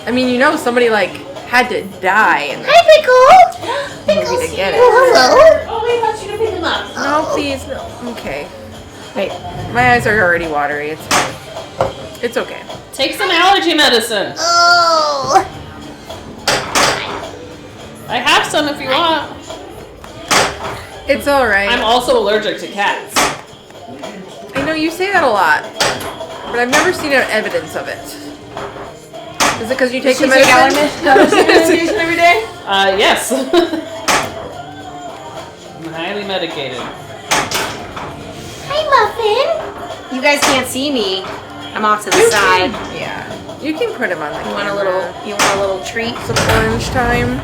I mean, somebody like had to die and Hi, Pickle. maybe to get it. Oh, hello. Oh, we want you to pick them up. No, please, no. Okay. Wait, My eyes are already watery. It's fine. It's okay. Take some allergy medicine. Oh. I have some if you want. It's all right. I'm also allergic to cats. I know you say that a lot, but I've never seen evidence of it. Is it because you take the medicine? medication every day? Yes. I'm highly medicated. Hi, Muffin. You guys can't see me. I'm off to the side. Yeah. You can put him on the You want camera. you want a little treat? Some orange time.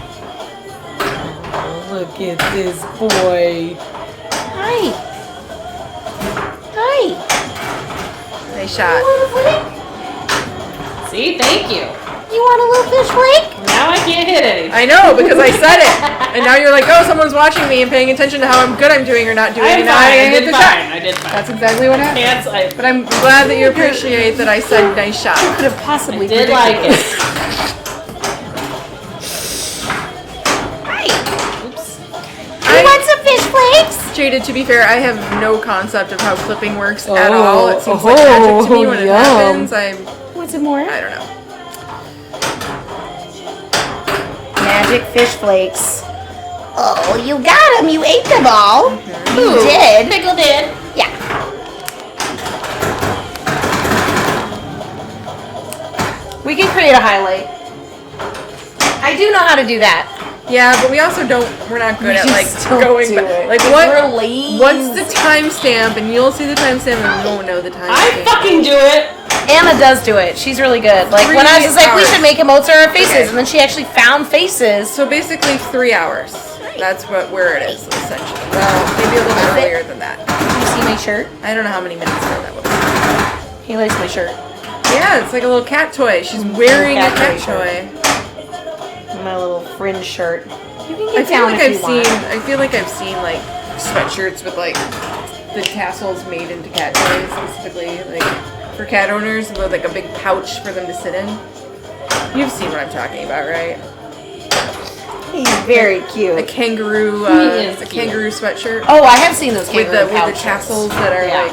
Look at this boy. Hi. Hi. Nice You shot. want a flake? See, thank you. You want a little fish flake? Now I can't hit anything. I know, because I said it. And now you're like, oh, someone's watching me and paying attention to how good I'm doing or not doing. I'm and now fine. I hit did the fine. shot. I did fine. That's exactly what happened. Cats, I But I'm glad that you appreciate that I said nice shot. Could have possibly did like it. Hi. Oops. You want some fish flakes? Jaded, to be fair, I have no concept of how clipping works at all. It seems like magic to me when it happens. Want some more? I don't know. Magic fish flakes. Oh, you got them. You ate them all. You did. Pickle did. Yeah. We can create a highlight. I do know how to do that. Yeah, but we also we're not good at like just don't going do back. it. Like We're lazy. what's the timestamp? And you'll see the timestamp and we won't know the I timestamp. fucking do it. Anna does do it. She's really good. Like when I was just like, we 3 should make emotes of our faces, Okay. and then she actually found faces. So basically 3 hours. That's where it is, essentially. Well, maybe a little bit earlier than that. Did you see my shirt? I don't know how many minutes ago that was. He likes my shirt. Yeah, it's like a little cat toy. She's wearing a cat cat toy toy. My little fringe shirt. You can I get feel down like if I've you seen. want. I feel like I've seen like sweatshirts with like the tassels made into cat toys, specifically like for cat owners, with like a big pouch for them to sit in. You've seen what I'm talking about, right? He's very A cute. kangaroo, He is a cute. kangaroo sweatshirt Oh, I have seen those with kangaroo the pouches. tassels that are Yeah. like.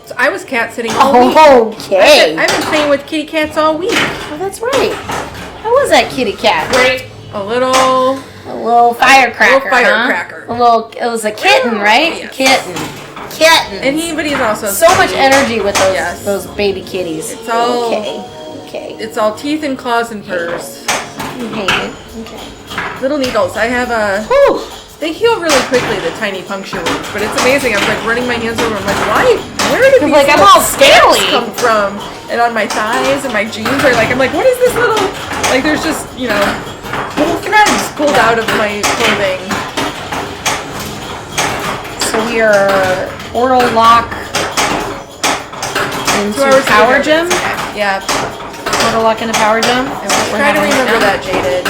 So I was cat sitting all week. Okay. I've been playing with kitty cats all week. Oh, that's right. How was that kitty cat? Great. A little. A little firecracker. firecracker. Huh? A little. It was a kitten, right? Yes. Kitten. Kitten. And he's also so much energy with those Yes. those baby kitties. It's all- okay. Okay. It's all teeth and claws and furs. You hate it. Okay. Little needles. I have a. Whew. They heal really quickly, the tiny puncture wounds, but it's amazing. I was like running my hands over. I'm like, why? Where did these Like I'm little all scaly. scabs come from? And on my thighs and my jeans are like, I'm like, what is this little? Like, there's just little threads pulled out of my clothing. So we are portal lock 2 into hours power later. gym. Yeah. Portal lock into power gym. Is what we're Try to having right remember now. that, Jaded.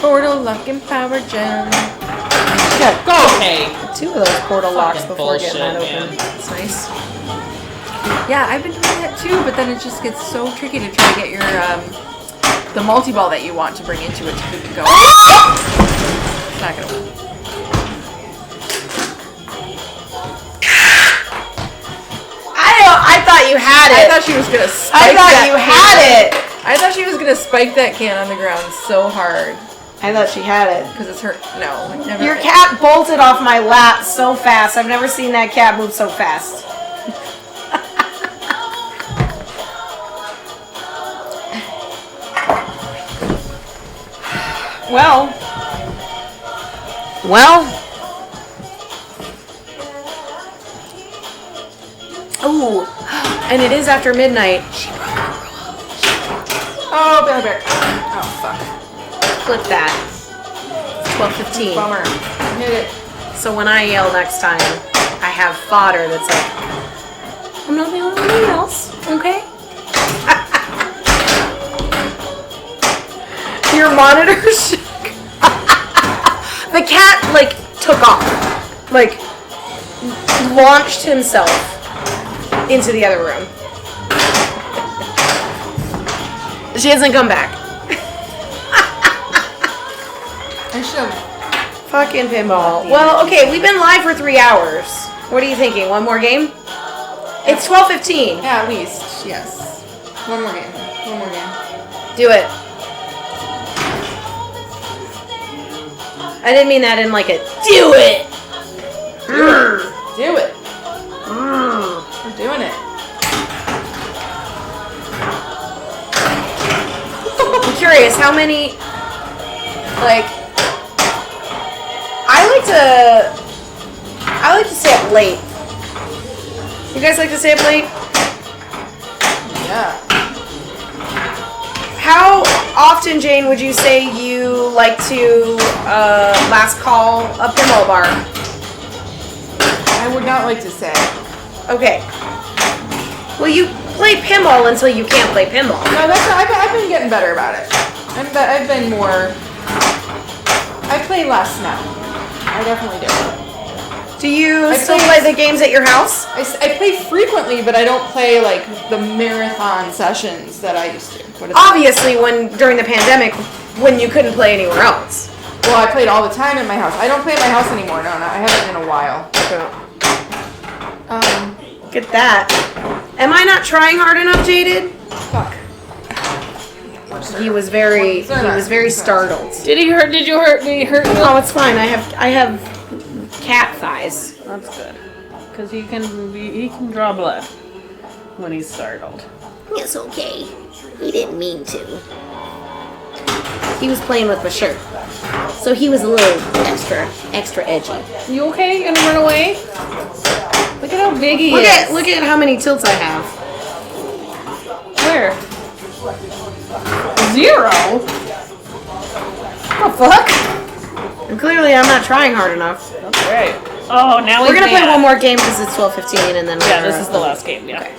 Portal lock and power gem. Okay. Two of those portal locks Fucking before getting that bullshit, open. man. It's nice. Yeah, I've been doing that too, but then it just gets so tricky to try to get your the multi-ball that you want to bring into it to go. It's not gonna work. I thought you had I it. thought she was gonna spike I thought that you can. had it. I thought she was gonna spike that can on the ground so hard I thought she had it. because it's her. No, never. Your cat bolted off my lap so fast. I've never seen that cat move so fast. Well. Ooh, and it is after midnight. Oh, Billy Bear. Oh fuck. Clip that. It's 12:15. Bummer. Hit it. So when I yell next time, I have fodder that's like, I'm not the only one who yells, okay? Your monitors. The cat like took off, like launched himself into the other room. She hasn't come back. I should. Fucking pinball. Well, okay, we've been live for 3 hours. What are you thinking? One more game? It's 12:15. Yeah, at least. Yes. One more game. One more game. Do it. I didn't mean that in like a do it. Do it. We're doing it. I'm curious how many like I like to stay up late. You guys like to stay up late? Yeah. How often, Jane, would you say you like to last call a pinball bar? I would not like to say. Okay. Well, you play pinball until you can't play pinball. No, I've been getting better about it. I've been more. I play less now. I definitely do. Do you I still play- play the games at your house? I play frequently, but I don't play like the marathon sessions that I used to. What is Obviously, during the pandemic, when you couldn't play anywhere else. Well, I played all the time at my house. I don't play at my house anymore. No, I haven't in a while. Look at that. Am I not trying hard enough, Jaded? Fuck. He was very startled. Did he hurt? Did you hurt? Did he hurt you? Oh, it's fine. I have cat thighs. That's good. Because he can draw blood. when he's startled. It's okay. He didn't mean to. He was playing with my shirt. So he was a little extra edgy. You okay? You gonna run away? Look at how big he is. Look at how many tilts I have. Where? 0? What the fuck? And clearly I'm not trying hard enough. That's right. Oh, now We're gonna play one more game because it's 12:15 and then Yeah, this is the last game, yeah. Okay.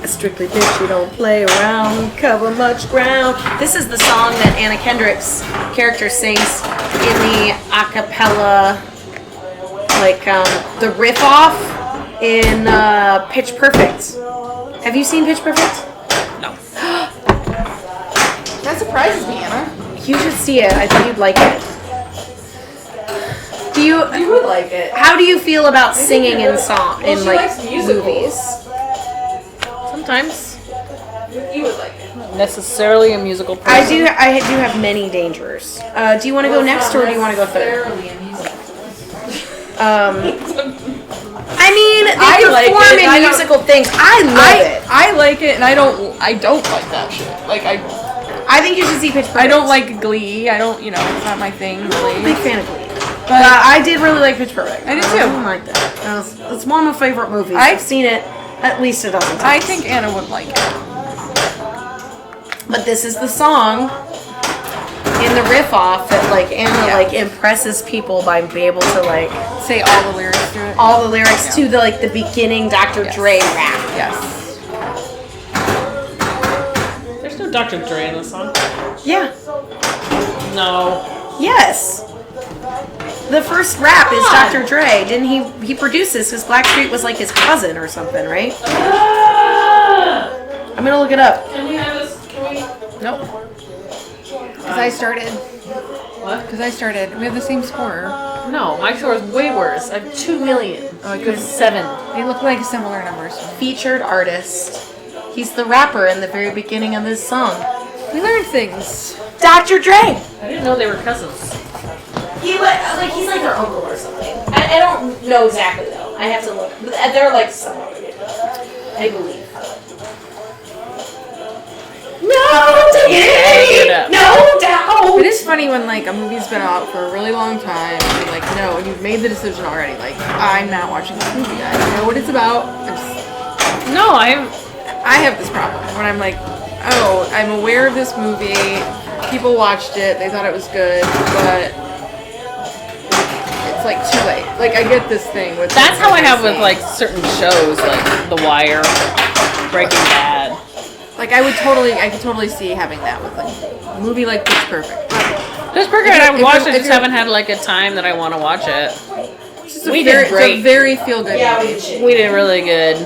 Strictly bitch, you don't play around, cover much ground. This is the song that Anna Kendrick's character sings in the a cappella, like the riff off in Pitch Perfect. Have you seen Pitch Perfect? No. That surprises me, Anna. You should see it. I think you'd like it. You would like it. How do you feel about singing in song in she like likes musicals. movies? Sometimes. You would like it. Necessarily a musical person. I do have many dangers. Do you want to go next or do you want to go third? I mean, they I like perform it, I in don't- musical things. I love it. I like it, and I don't like that shit. Like I think you should see Pitch Perfect. I don't like Glee. I don't, it's not my thing. Big Really. fan of Glee. But I did really like Pitch Perfect. I did too. I like that. It's one of my favorite movies. I've seen it at least a dozen times. I think Anna would like it. But this is the song in the riff off that like Anna Yeah. like impresses people by being able to like Say all the lyrics to it. all the lyrics to the like the beginning Dr. Dre rap. Yes. There's no Dr. Dre in this song. Yeah. No. Yes. The first rap is Dr. Dre. Didn't he produced this because Blackstreet was like his cousin or something, right? I'm gonna look it up. Can we have this? Can we? Nope. Because I started. What? Because I started. We have the same score. No, my score is way worse. I have 2 million. Oh, I You have couldn't. 7. They look like similar numbers. Featured artist. He's the rapper in the very beginning of this song. We learned things. Dr. Dre. I didn't know they were cousins. He's like their uncle or something. I don't know exactly though. I have to look. They're like somewhat related, I believe. No doubt. It is funny when like a movie's been out for a really long time and you're like, no, and you've made the decision already. Like, I'm not watching this movie. I know what it's about. No, I have this problem when I'm like, oh, I'm aware of this movie. People watched it. They thought it was good, but it's like too late. Like I get this thing with. That's how I have with like certain shows, like The Wire, Breaking Bad. Like I could totally see having that with like a movie like Pitch Perfect. Pitch Perfect, I would watch it. Just haven't had like a time that I want to watch it. We did great. It's a very feel good. Yeah, movie. We did really good.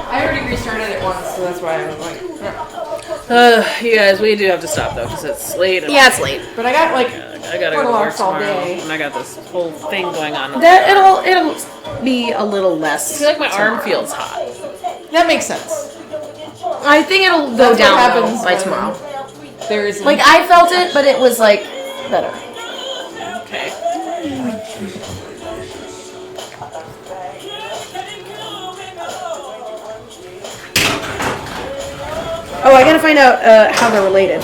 I already restarted it once, so that's why I was like. You guys, we do have to stop though because it's late. And Yeah, it's late. But I got like I gotta go to work Portalogs all tomorrow, day. and I got this whole thing going on. That it'll be a little less. I feel like my arm feels hot. that makes sense. I think it'll go That's down what happens by when tomorrow. There is Like I felt it, but it was like better. Okay. Oh, I gotta find out how they're related.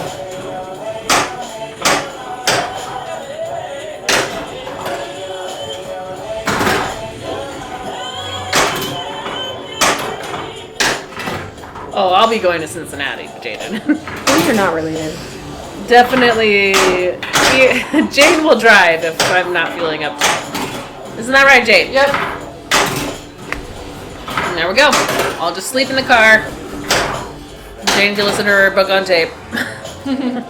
Oh, I'll be going to Cincinnati, Jaden. These are not related. Definitely, Jade will drive if I'm not feeling up to it. Isn't that right, Jade? Yep. And there we go. I'll just sleep in the car. Jane can listen to her book on tape.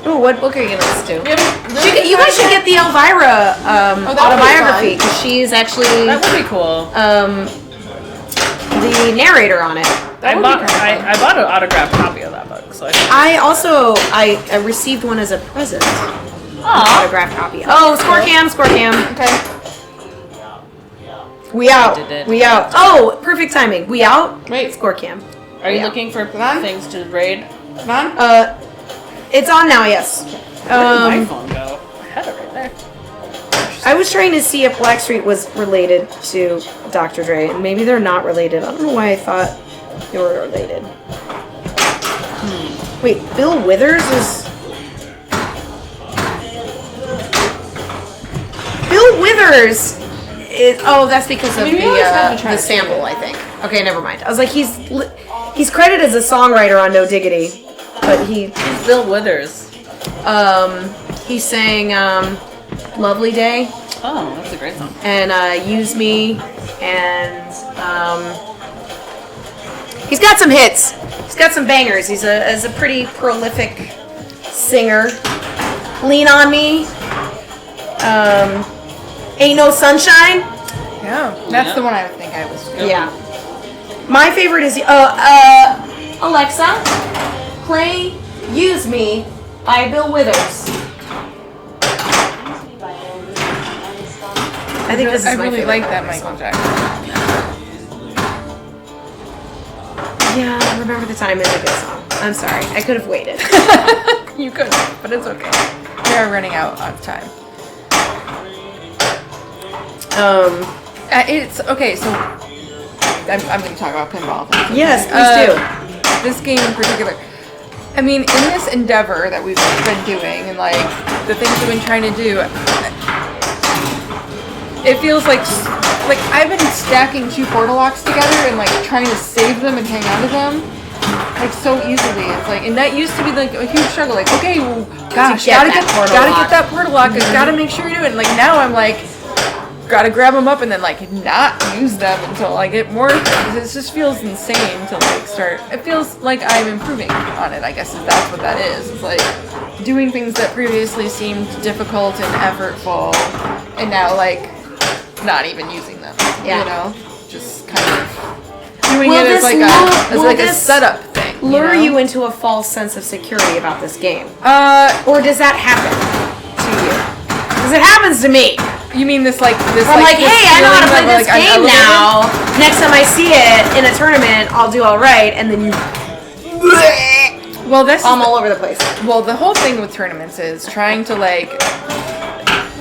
Ooh, what book are you gonna listen to? Yep. You guys should get the Elvira that would be autobiography because she's actually That would be cool. the narrator on it. I bought an autographed copy of that book, so I received one as a present. Aw. Autographed copy. Oh, score cam. Okay. We out. Did it. We out. Oh, perfect timing. We out. Wait. Score cam. Are you Yeah. looking for on? things to raid? Come on. It's on now. Yes. Where did my phone go? I had it right there. I was trying to see if Blackstreet was related to Dr. Dre, and maybe they're not related. I don't know why I thought they were related. Wait, Bill Withers is... Bill Withers is... Oh, that's because of Maybe I was gonna try the to sample, see I think. Okay, never mind. I was like, he's credited as a songwriter on No Diggity, but Who's Bill Withers? he sang Lovely Day Oh, that's a great song. and Use Me, and he's got some hits. He's got some bangers. He's a pretty prolific singer. Lean on Me. Ain't No Sunshine. Yeah, that's Yeah. the one I think I was. Yeah. My favorite is Alexa, play Use Me by Bill Withers. I think this is I my really favorite like that part of the Michael song. Jackson. Yeah, Remember the Time is a good song. I'm sorry. I could have waited. You could, but it's okay. We are running out of time. It's okay. So I'm going to talk about pinball. Yes, please do. This game in particular. I mean, in this endeavor that we've been doing, and like the things we've been trying to do, it feels like I've been stacking 2 portal locks together and like trying to save them and hang on to them. Like so easily. It's like, and that used to be like a huge struggle. Like, okay, well, gosh, get gotta that get portal lock. that portal lock. Gotta make sure you do it. And like now I'm like, gotta grab them up and then like not use them until I get more. It just feels insane to like start. It feels like I'm improving on it. I guess if that's what that is. It's like doing things that previously seemed difficult and effortful, and now like not even using them. Yeah. You know, just kind of doing Will it as this like will a this setup thing. Lure know? you into a false sense of security about this game. Uh, Or does that happen to you? Because it happens to me. you mean this like this? I'm like, this hey, I know how to play feeling this that, like, I'm game elevated? now. Next time I see it in a tournament, I'll do all right, and then you... Well, this. I'm all over the place. Well, the whole thing with tournaments is trying to like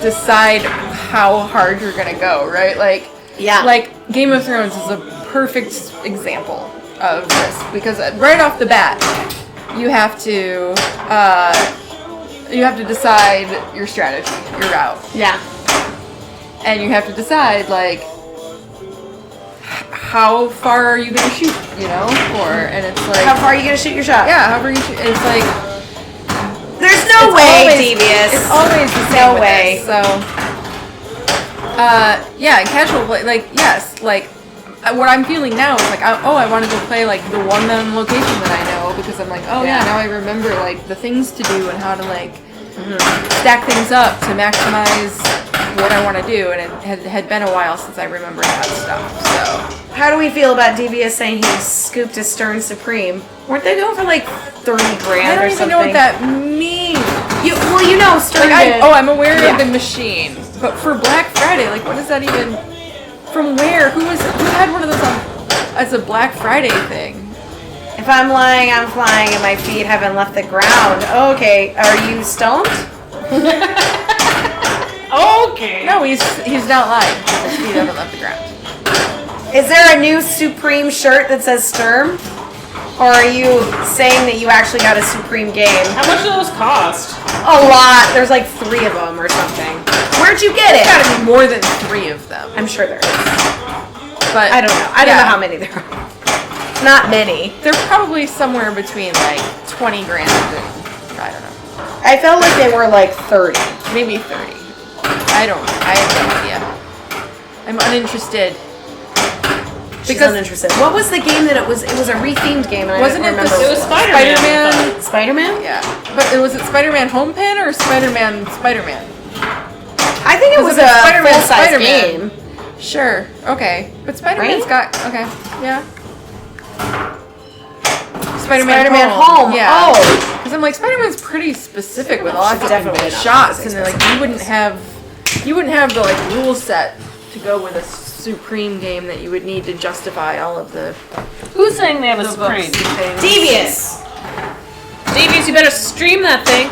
decide how hard you're gonna go, right? Like, Yeah. like Game of Thrones is a perfect example of this because right off the bat, you have to decide your strategy, your route, Yeah. and you have to decide like how far are you gonna shoot, you know, and it's like How far are you going to shoot your shot? yeah, however you shoot, it's like. There's no It's way, always- Devious. It's always the same. No with way. this, so, yeah, in casual play, like, yes, like, what I'm feeling now is like, I want to go play like the one location that I know because I'm like, oh yeah, now I remember like the things to do and how to like stack things up to maximize what I want to do, and it had been a while since I remembered that stuff. So. How do we feel about Devious saying he scooped a Stern Supreme? Weren't they going for like 30 grand I don't or even something? know what that means. You know Stern Like did. I'm aware Yeah. of the machine, but for Black Friday, like what does that even? From where? Who had one of those as a Black Friday thing? If I'm lying, I'm flying, and my feet haven't left the ground. Okay, are you stoned? Okay. No, he's not lying. His feet haven't left the ground. Is there a new Supreme shirt that says Sturm? Or are you saying that you actually got a Supreme game? How much do those cost? A lot. There's like 3 of them or something. Where'd you get it? There's gotta be more than 3 of them. I'm sure there is. But I don't know. I don't know how many there are. Not many. They're probably somewhere between like 20 grand and I don't know, I felt like they were like 30. maybe 30. I have no idea. I'm uninterested. She's uninterested. What was the game that it was? It was a rethemed game, and Wasn't I it don't the remember. It was Spider-Man. Spider-Man? Spider-Man? Yeah, but was it Spider-Man Home Pin or Spider-Man? I think it was a Spider-Man, full-size Spider-Man. game. Sure. Okay, but Spider-Man's Right? got okay. Yeah. Spider-Man, Spider-Man Home. Yeah. Oh. Because I'm like Spider-Man's pretty specific with lots of Definitely not shots, and as then like you wouldn't have the like rule set to go with a Supreme game that you would need to justify all of the Who's saying they have a books Supreme? and things. Devious. Devious, you better stream that thing.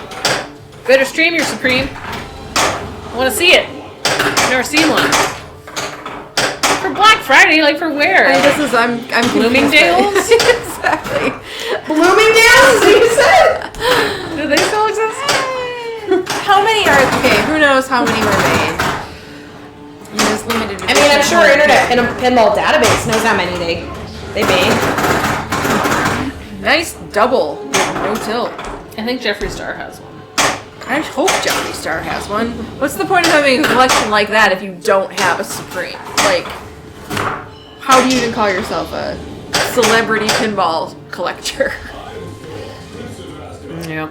Better stream your Supreme. I want to see it. Never seen one. For Black Friday, like for where? I'm Bloomingdale's? Exactly. Bloomingdale's, you said? Do they still exist? How many are okay? Who knows how many were made? There's limited. I mean, I'm sure Internet Pinball Database knows how many they made. Nice double with no tilt. I think Jeffree Star has one. I hope Jeffree Star has one. What's the point of having a collection like that if you don't have a Supreme? Like, how do you even call yourself a celebrity pinball collector? Yeah.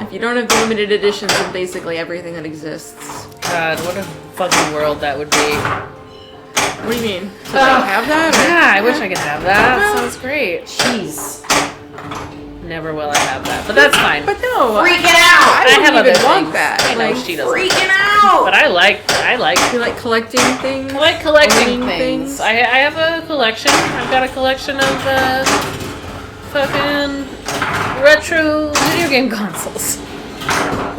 If you don't have the limited editions of basically everything that exists. God, what a fucking world that would be. What do you mean? So they don't have that? Or? Yeah, I wish I could have that. Sounds great. Jeez. Never will I have that, but that's fine. But no, Freaking out! I have wouldn't other even want things. that. I know Like, she doesn't. Freaking out! But I like. you like collecting things? I like collecting Owning things. things? I have a collection. I've got a collection of fucking retro video game consoles.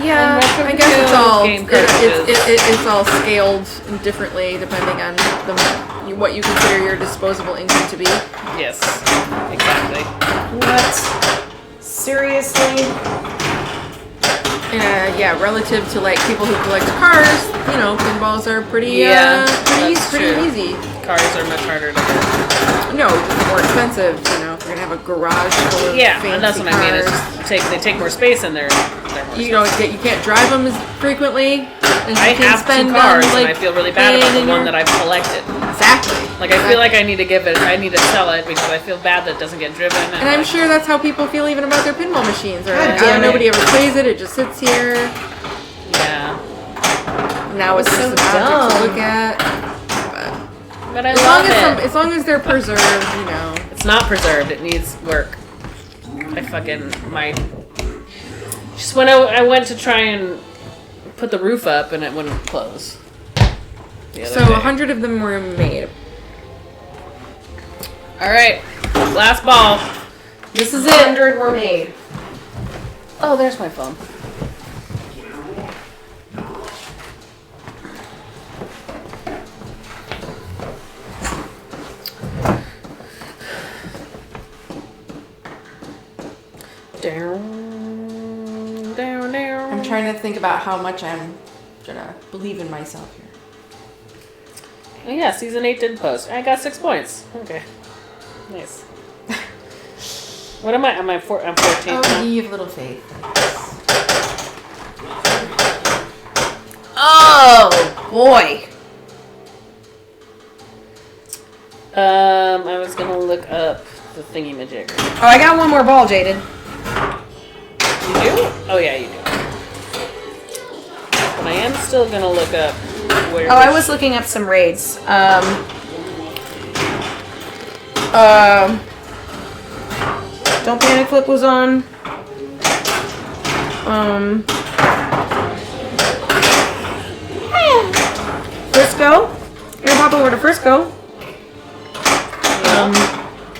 Yeah, retro I guess it's video all game cartridges. it's all scaled differently depending on what you consider your disposable income to be. Yes, exactly. What? Seriously? Yeah, relative to like people who collect cars, you know, pinballs are pretty that's pretty true. easy. Cars are much harder to get. No, more expensive. You know, if you're gonna have a garage full of Yeah, fancy and that's what I mean. It's cars. just they take more space and they're more You know, you can't drive them as frequently. As I you can have two spend cars, on, like, and I feel really bad about paying the one your- that I've collected. Exactly. Like, I feel like I need to sell it because I feel bad that it doesn't get driven. And I'm sure that's how people feel even about their pinball machines. Or God like, damn it. nobody ever plays it. It just sits here. Yeah. Now it's So just an object to dumb. look at. But I As love long it. as long as they're preserved, you know. It's not preserved. It needs work. Just when I went to try and put the roof up and it wouldn't close. the other So day. 100 of them were made. All right, last ball. This is it. 100 were made. Oh, there's my phone. Down, down, down. I'm trying to think about how much I'm gonna believe in myself here. Oh, yeah, season 8 did post. I got 6 points. Okay, nice. What am I? I'm 14 Oh, now. ye of little faith. Oh, boy. I was gonna look up the thingy-majig. Oh, I got one more ball, Jaded. You do? Oh yeah, you do. But I am still gonna look up where. Oh, I was looking up some raids. Don't Panic Flip was on. Frisco. You're pop over to Frisco.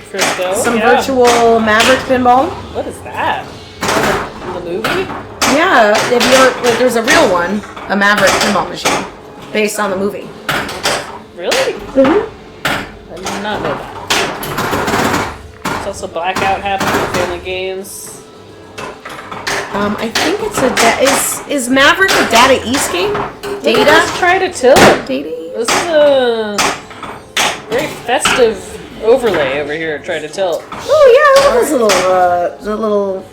Frisco. Some yeah. virtual Maverick pinball. What is that? The movie? Yeah, if you ever, like, there's a real one, a Maverick pinball machine, based on the movie. Really? Mm-hmm. I did not know that. There's also Blackout happening with Family Games. I think it's is Maverick a Data East game? Data? Let's try to tilt. Data? This is a very festive overlay over here. Try to tilt. Oh yeah, I love those little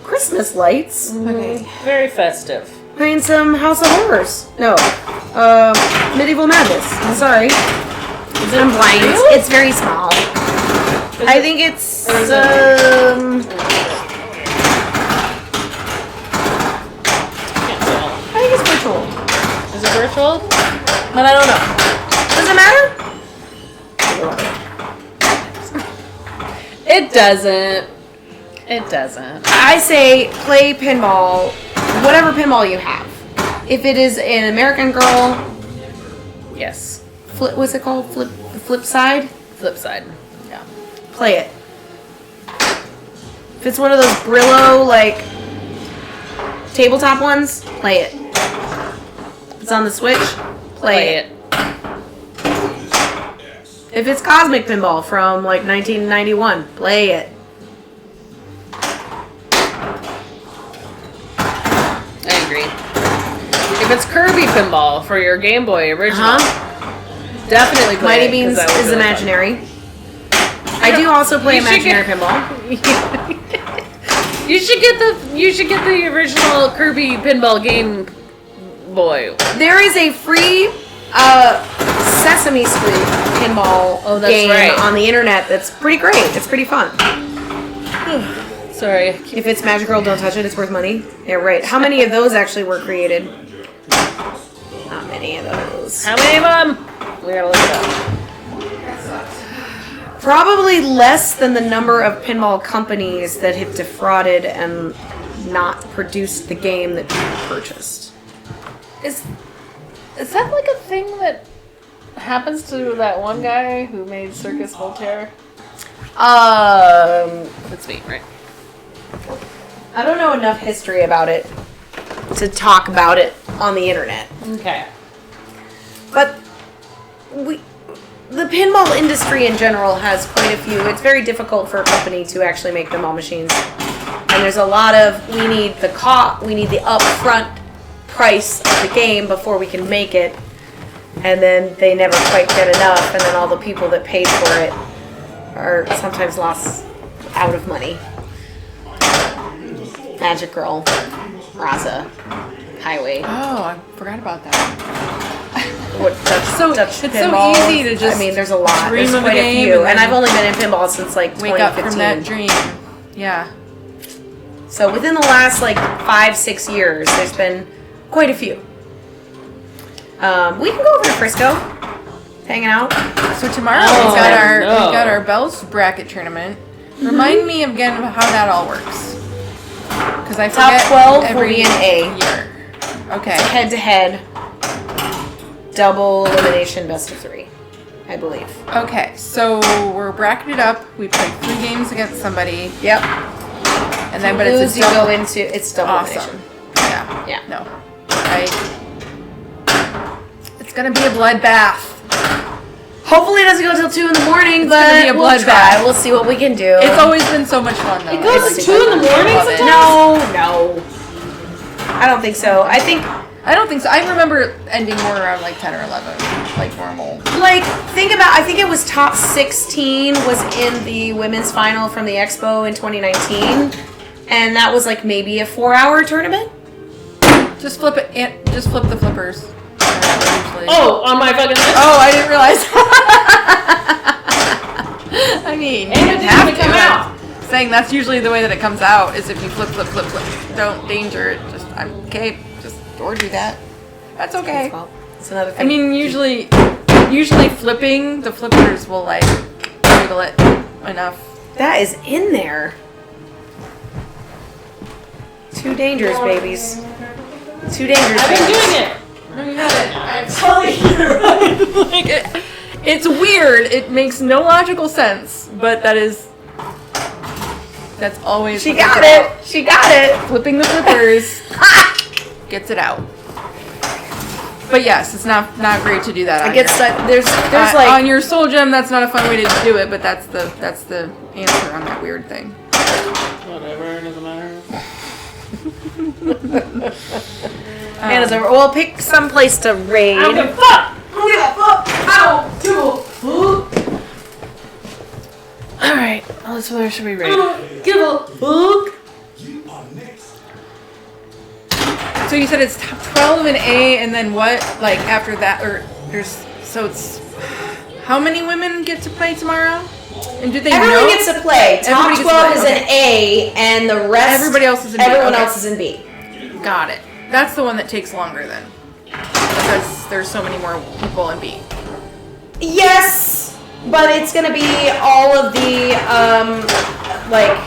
Christmas lights. Okay. Very festive. Playing some House of Horrors. No, Medieval Madness. Sorry, I'm blind. real? It's very small. I think it's Or is it- Can't tell. I think it's virtual, Is it virtual? but I don't know. Does it matter? It doesn't. It doesn't. I say play pinball, whatever pinball you have. If it is an American Girl, Yes. what's it called? The flip side? Flip side. Yeah. Play it. If it's one of those Brillo, like, tabletop ones, play it. If it's on the Switch, Play it. If it's Cosmic Pinball from like 1991, play it. I agree. If it's Kirby Pinball for your Game Boy original, definitely play Mighty it, 'cause Beans that was is really fun. imaginary. I do also play You should imaginary get- pinball. You should get the original Kirby Pinball Game Boy. There is a free Sesame Street pinball that's game right. on the internet that's pretty great. It's pretty fun. Sorry. If it's Magic Girl, don't touch it. It's worth money. Yeah, right. How many of those actually were created? Not many of those. How many of them? We gotta look it up. Probably less than the number of pinball companies that have defrauded and not produced the game that people purchased. Is that like a thing that happens to that one guy who made Circus Voltaire? That's me, right? I don't know enough history about it to talk about it on the internet. Okay. But the pinball industry in general has quite a few. It's very difficult for a company to actually make pinball machines. And there's a lot of, we need the upfront price of the game before we can make it. And then they never quite get enough, and then all the people that paid for it are sometimes lost out of money. Magic Girl, Raza, Highway. Oh, I forgot about that. Dutch it's pinball. so easy to just I mean, there's a lot. dream There's of a quite a game few, and and then I've only been in pinball since like Wake up 2015. from that dream. Yeah. So within the last like 5-6 years, there's been quite a few. We can go over to Frisco, hanging out. So tomorrow Oh, we've no. got our Bells bracket tournament. Remind me again of how that all works. Because I Top forget 12 will every be in A. year. Okay. Head to head, double elimination, best of 3, I believe. Okay. So we're bracketed up. We play 3 games against somebody, Yep. and then but it's Lose, a you double. go into it's double Awesome. elimination. Yeah. Yeah. No. It's gonna be a bloodbath. Hopefully it doesn't go till 2 in the morning, gonna but be a we'll bloodbath. try. We'll see what we can do. It's always been so much fun though. It goes It's at 2 in the morning love it. sometimes? No. I don't think so. I think, I don't think so. I remember ending more around like 10 or 11, like normal. like, I think it was top 16 was in the women's final from the Expo in 2019. And that was like maybe a 4-hour tournament. Just flip it. Just flip the flippers. Usually. Oh, on my fucking list? Oh, I didn't realize. I mean, And you it didn't didn't have even to. come I'm out. saying that's usually the way that it comes out is if you flip. Don't danger it. Just I'm okay. Just or do that. That's okay. Well, it's another thing. I mean, usually flipping the flippers will like wiggle it enough. that is in there. 2 dangers, babies. 2 dangers, I've been babies. doing it. No, you haven't. I'm telling you. Like it's weird. It makes no logical sense, but that's always She what got it's it. about. She got it. Flipping the flippers gets it out. But yes, it's not great to do that. I on get your- stuck. There's like on your soul gem. That's not a fun way to do it, but that's the answer on that weird thing. Whatever, it doesn't matter. Hannah's over. Well, pick some place to raid. I don't give a fuck! Alright, where should we rate? Give a fuck. So you said it's top 12 in A, and then what? Like after that, or there's it's how many women get to play tomorrow? And do they Everyone know? gets to play. Top Everybody gets to 12 play, is okay. in A, and the rest. Everybody else is in B, Everyone okay. else is in B. Got it. That's the one that takes longer then, because there's so many more people in B. Yes, but it's gonna be all of the like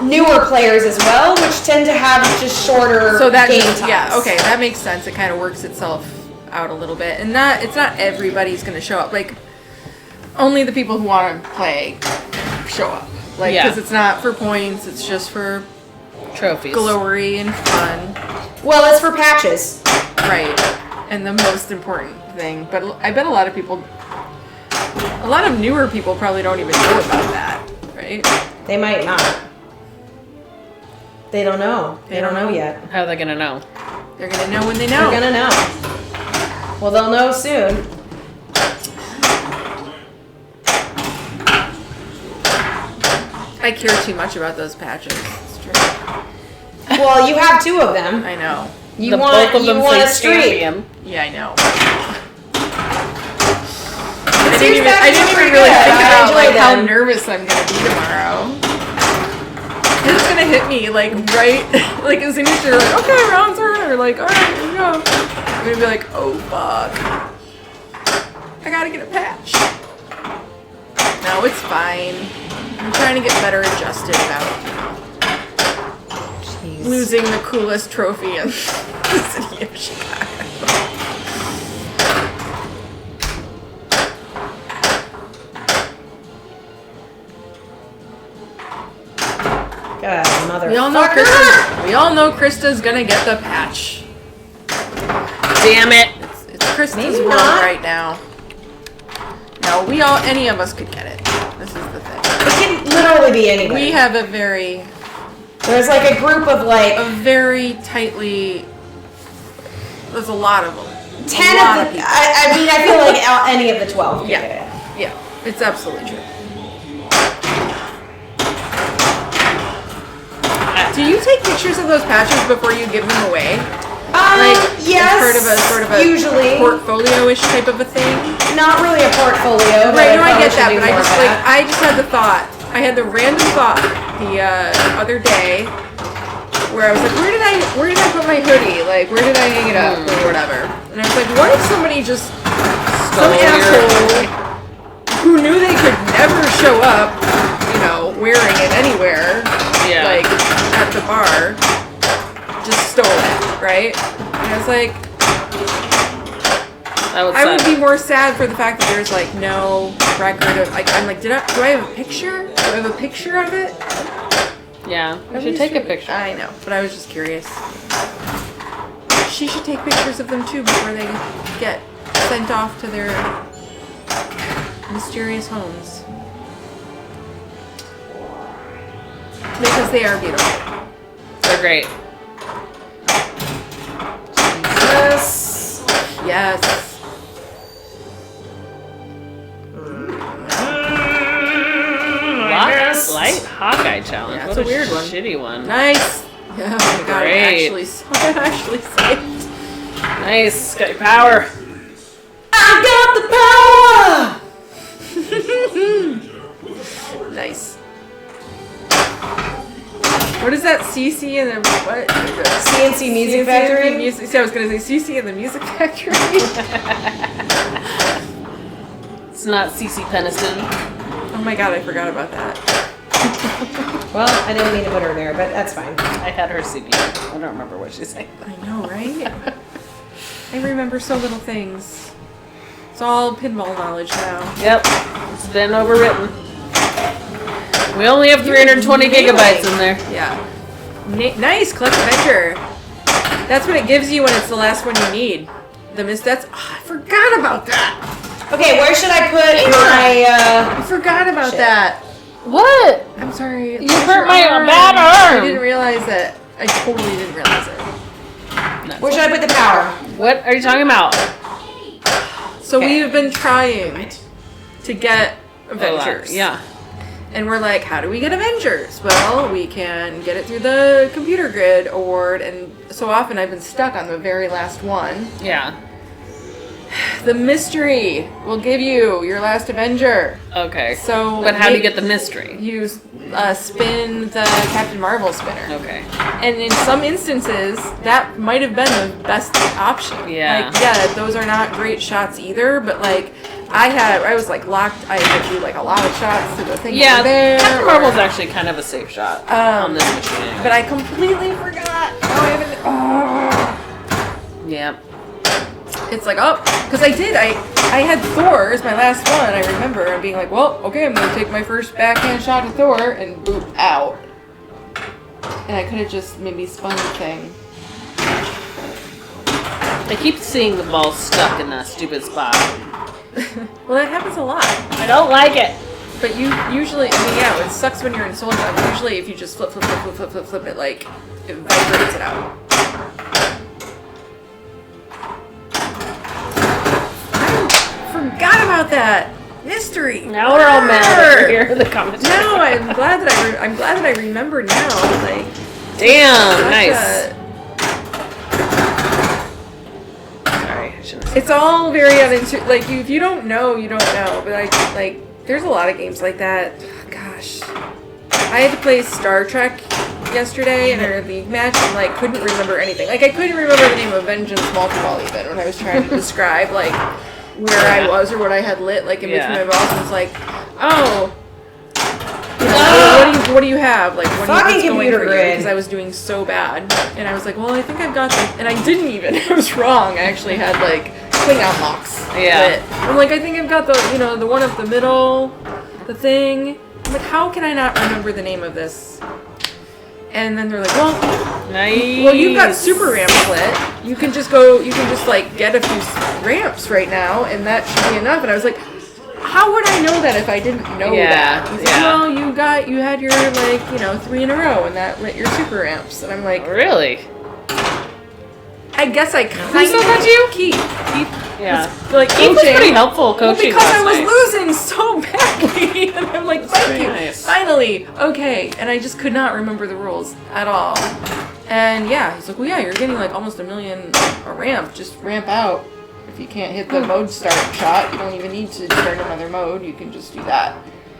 newer players as well, which tend to have just shorter So that game just, times. yeah, okay, that makes sense. It kind of works itself out a little bit, and it's not everybody's gonna show up. Like only the people who want to play show up. Like Yeah. because it's not for points. It's just for Trophies. glory and fun. Well, it's for patches. Right. and the most important thing. But I bet a lot of newer people probably don't even know about that, right? They might not. They don't know. They don't know yet. How are they gonna know? They're gonna know when they know. They're gonna know. Well, they'll know soon. I care too much about those patches. It's true. Well, you have 2 of them. I know. You want both of them you want say a streak. Scandium. Yeah, I know. I Seems didn't even back really pretty think good. I about enjoyed how them. nervous I'm gonna be tomorrow. It's gonna hit me like right, like as soon as you're like, okay, round's over, like, all right, here we go. I'm gonna be like, oh fuck, I gotta get a patch. No, it's fine. I'm trying to get better adjusted about losing the coolest trophy in the city of Chicago. God, mother. We all know Krista's gonna get the patch. Damn it! It's Krista's Maybe world not. right now. No, any of us could get it. This is the thing. It can literally be anybody. We have a very There's like a group of like tightly. There's a lot of them. 10 of the. I mean, I feel like any of the 12 can Yeah. get it. Yeah, it's absolutely true. Do you take pictures of those patches before you give them away? Yes. As sort of a usually portfolio-ish type of a thing. not really a portfolio. Right, no, I probably get that, should but do more of that. I just had the thought. I had the random thought the other day where I was like, where did I put my hoodie? Like, where did I hang it up or whatever? And I was like, what if somebody just some asshole who knew they could never show up, wearing it anywhere, like at the bar, just stole it, right? And I was like, I would be more sad for the fact that there's like no record of like I'm like do I have a picture? Do I have a picture of it? Yeah, we should take a picture. I know, but I was just curious. She should take pictures of them too before they get sent off to their mysterious homes. Because they are beautiful. They're great. Yes. Yes. Light Hawkeye challenge. Yeah, what it's a weird one. Shitty one. Nice. Yeah, oh my god, Great. I actually saved. Nice. Got your power. I got the power. Nice. What is that? CC and the what? CNC Music Factory. See, I was gonna say CC and the Music Factory. It's not CC Peniston. Oh my god, I forgot about that. Well, I didn't mean to put her there, but that's fine. I had her CD. I don't remember what she said. I know, right? I remember so little things. It's all pinball knowledge now. Yep. It's been overwritten. We only have 320 gigabytes in there. Yeah. Nice, collect adventure. That's what it gives you when it's the last one you need. I forgot about that. Okay, where should I put my? I forgot about that. What? I'm sorry. You hurt my bad arm. I didn't realize it. I totally didn't realize it. Where should I put the power? What are you talking about? So Okay. we've been trying to get Avengers. Yeah. And we're like, how do we get Avengers? Well, we can get it through the computer grid award, and so often I've been stuck on the very last one. Yeah. The mystery will give you your last Avenger. Okay. So, but how do you get the mystery? You spin the Captain Marvel spinner. Okay. And in some instances, that might have been the best option. Yeah. Like, yeah, those are not great shots either, but like, I was like locked. I had to do like a lot of shots to the thing over there. Captain Marvel's actually kind of a safe shot on this machine. Anyway. But I completely forgot. Oh, I haven't. Oh. Yeah. It's like, because I had Thor as my last one, I remember, and being like, well, okay, I'm going to take my first backhand shot at Thor, and boop, out. And I could have just maybe spun the thing. I keep seeing the ball stuck in that stupid spot. Well, that happens a lot. I don't like it. But you usually, I mean, yeah, it sucks when you're in soul mode. Usually, if you just flip it, like, it vibrates it out. I forgot about that mystery. Now we're all mad that we're here in the comments. No, I'm glad that I remembered now. Like, Damn, nice. a- Sorry, I shouldn't have said It's all very unintuitive. Like, if you don't know, you don't know. But there's a lot of games like that. Gosh, I had to play Star Trek yesterday in our league match and like couldn't remember anything. Like, I couldn't remember the name of Vengeance Multi-Ball even when I was trying to describe like where I was or what I had lit like in between my balls. And it's like, oh. You know, what do you have? Like, what's going for you? Because I was doing so bad. And I was like, well, I think I've got this. And I didn't even. I was wrong. I actually had, like, Klingon locks. Yeah. I'm like, I think I've got the, the one up the middle, the thing. I'm like, how can I not remember the name of this? And then they're like, well, you've got super ramps lit. You can just like, get a few ramps right now, and that should be enough. And I was like, how would I know that if I didn't know that? He's like, well, you had your, like, 3 in a row, and that lit your super ramps. And I'm like, really? I guess I kind Who still got you? Keith. Yeah. Like, Keith was pretty helpful coaching because I last was night. losing so badly. And I'm like, thank you. Nice. Finally. Okay. And I just could not remember the rules at all. And yeah, he's like, well, yeah, you're getting like almost 1 million a ramp. Just ramp out. If you can't hit the mode start shot, you don't even need to start another mode. You can just do that.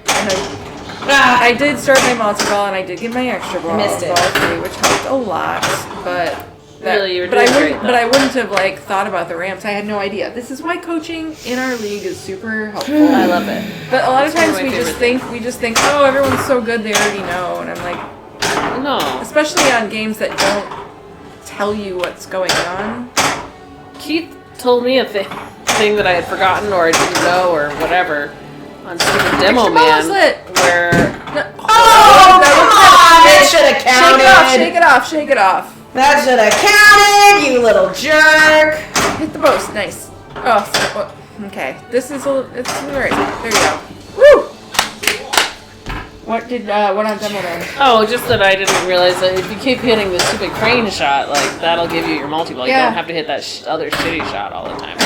And I did start my multi-ball, and I did get my extra ball. Missed it. Ball 3, which helped a lot. But Really, you were but doing I great, wouldn't. But I wouldn't have like thought about the ramps. I had no idea. This is why coaching in our league is super helpful. I love it. But a lot of That's times one of my we just think, oh, everyone's so good, they already know. And I'm like, No. especially on games that don't tell you what's going on. Keith told me a thing that I had forgotten or I didn't know or whatever on Stupid Demo Extra ball Man, is lit. where Oh, come on! That should have counted. Shake it off, shake it off. That should have counted, you little jerk. Hit the post, nice. Oh, okay. This is it's alright. There you go. Woo! What on demo then? oh, just that I didn't realize that if you keep hitting the stupid crane shot, like that'll give you your multi-ball. You Yeah. don't have to hit that other shitty shot all the time.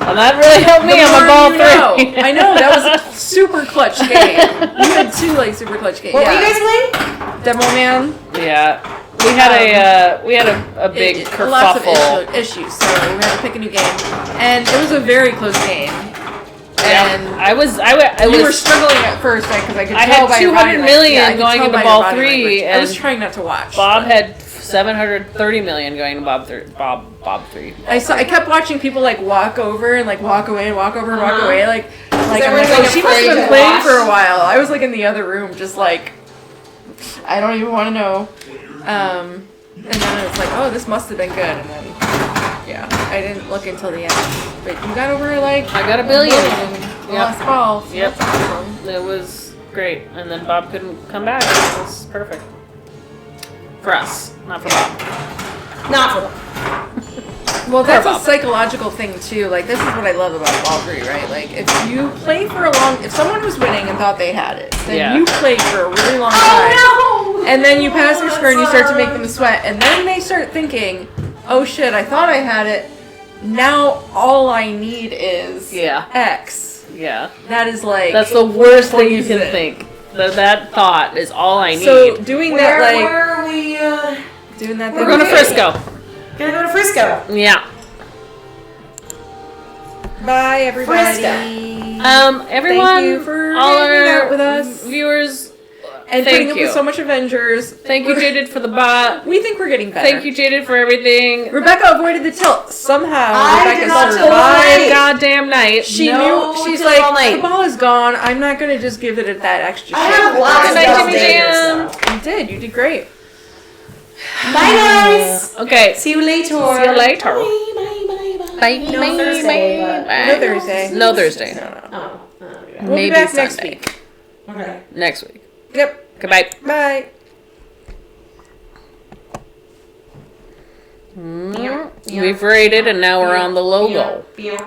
And that really helped me. I'm a ball 3. I know, that was a super clutch game. You had 2 like super clutch games. What were you guys playing? Demo Man. Yeah, we had a big Lots kerfuffle. of issues, so we had to pick a new game, and it was a very close game. And I was you were struggling at first, right? Because I could I tell had by your 200 body million I could going tell into by ball your body 3, language. I was and trying not to watch. Bob but had 730 million going to Bob 3. I kept watching people like walk over and like walk away and walk over and walk away. Like I'm like, everyone's, oh, like, she must have afraid been to playing watch? for a while. I was like in the other room, just like I don't even want to know. And then it's like, oh, this must have been good. And then yeah, I didn't look until the end. But you got over like I got a billion. in the last ball. So Yep. that's awesome. It was great, and then Bob couldn't come back. It was perfect for us, not for Bob. Not for them. Well, that's a Bob. psychological thing too. Like this is what I love about ball 3, right? Like if you play for if someone was winning and thought they had it, then Yeah. you played for a really long time. Oh, no! And then you pass your score and you start to make them sweat, and then they start thinking, "Oh shit, I thought I had it. Now all I need is X." Yeah, That is like that's the worst thing you can poison. think. That thought is all I need. So doing that, like Where are we? doing that. We're going to Frisco. Gonna go to Frisco. Yeah. Bye, everybody. Everyone, Thank you for all hanging our out with us. viewers, And thank putting up you. with so much Avengers. Thank you, Jaded, for the bot. We think we're getting better. Thank you, Jaded, for everything. Rebecca avoided the tilt. Somehow, I Rebecca did not tilt survived. right. Goddamn night. She No knew. She's tilt like, all night. the ball is gone. I'm not going to just give it that extra I shit. have lots Good of night, stuff Jimmy dangerous Jam. stuff. You did. You did great. Bye, guys. Okay. See you later. See you later. Bye. Bye. Thursday, No Thursday. No Thursday. Oh. We'll Maybe be back Sunday. next week. Okay. Next week. Yep. Goodbye. Bye. We've rated, and now we're on the logo. Beep.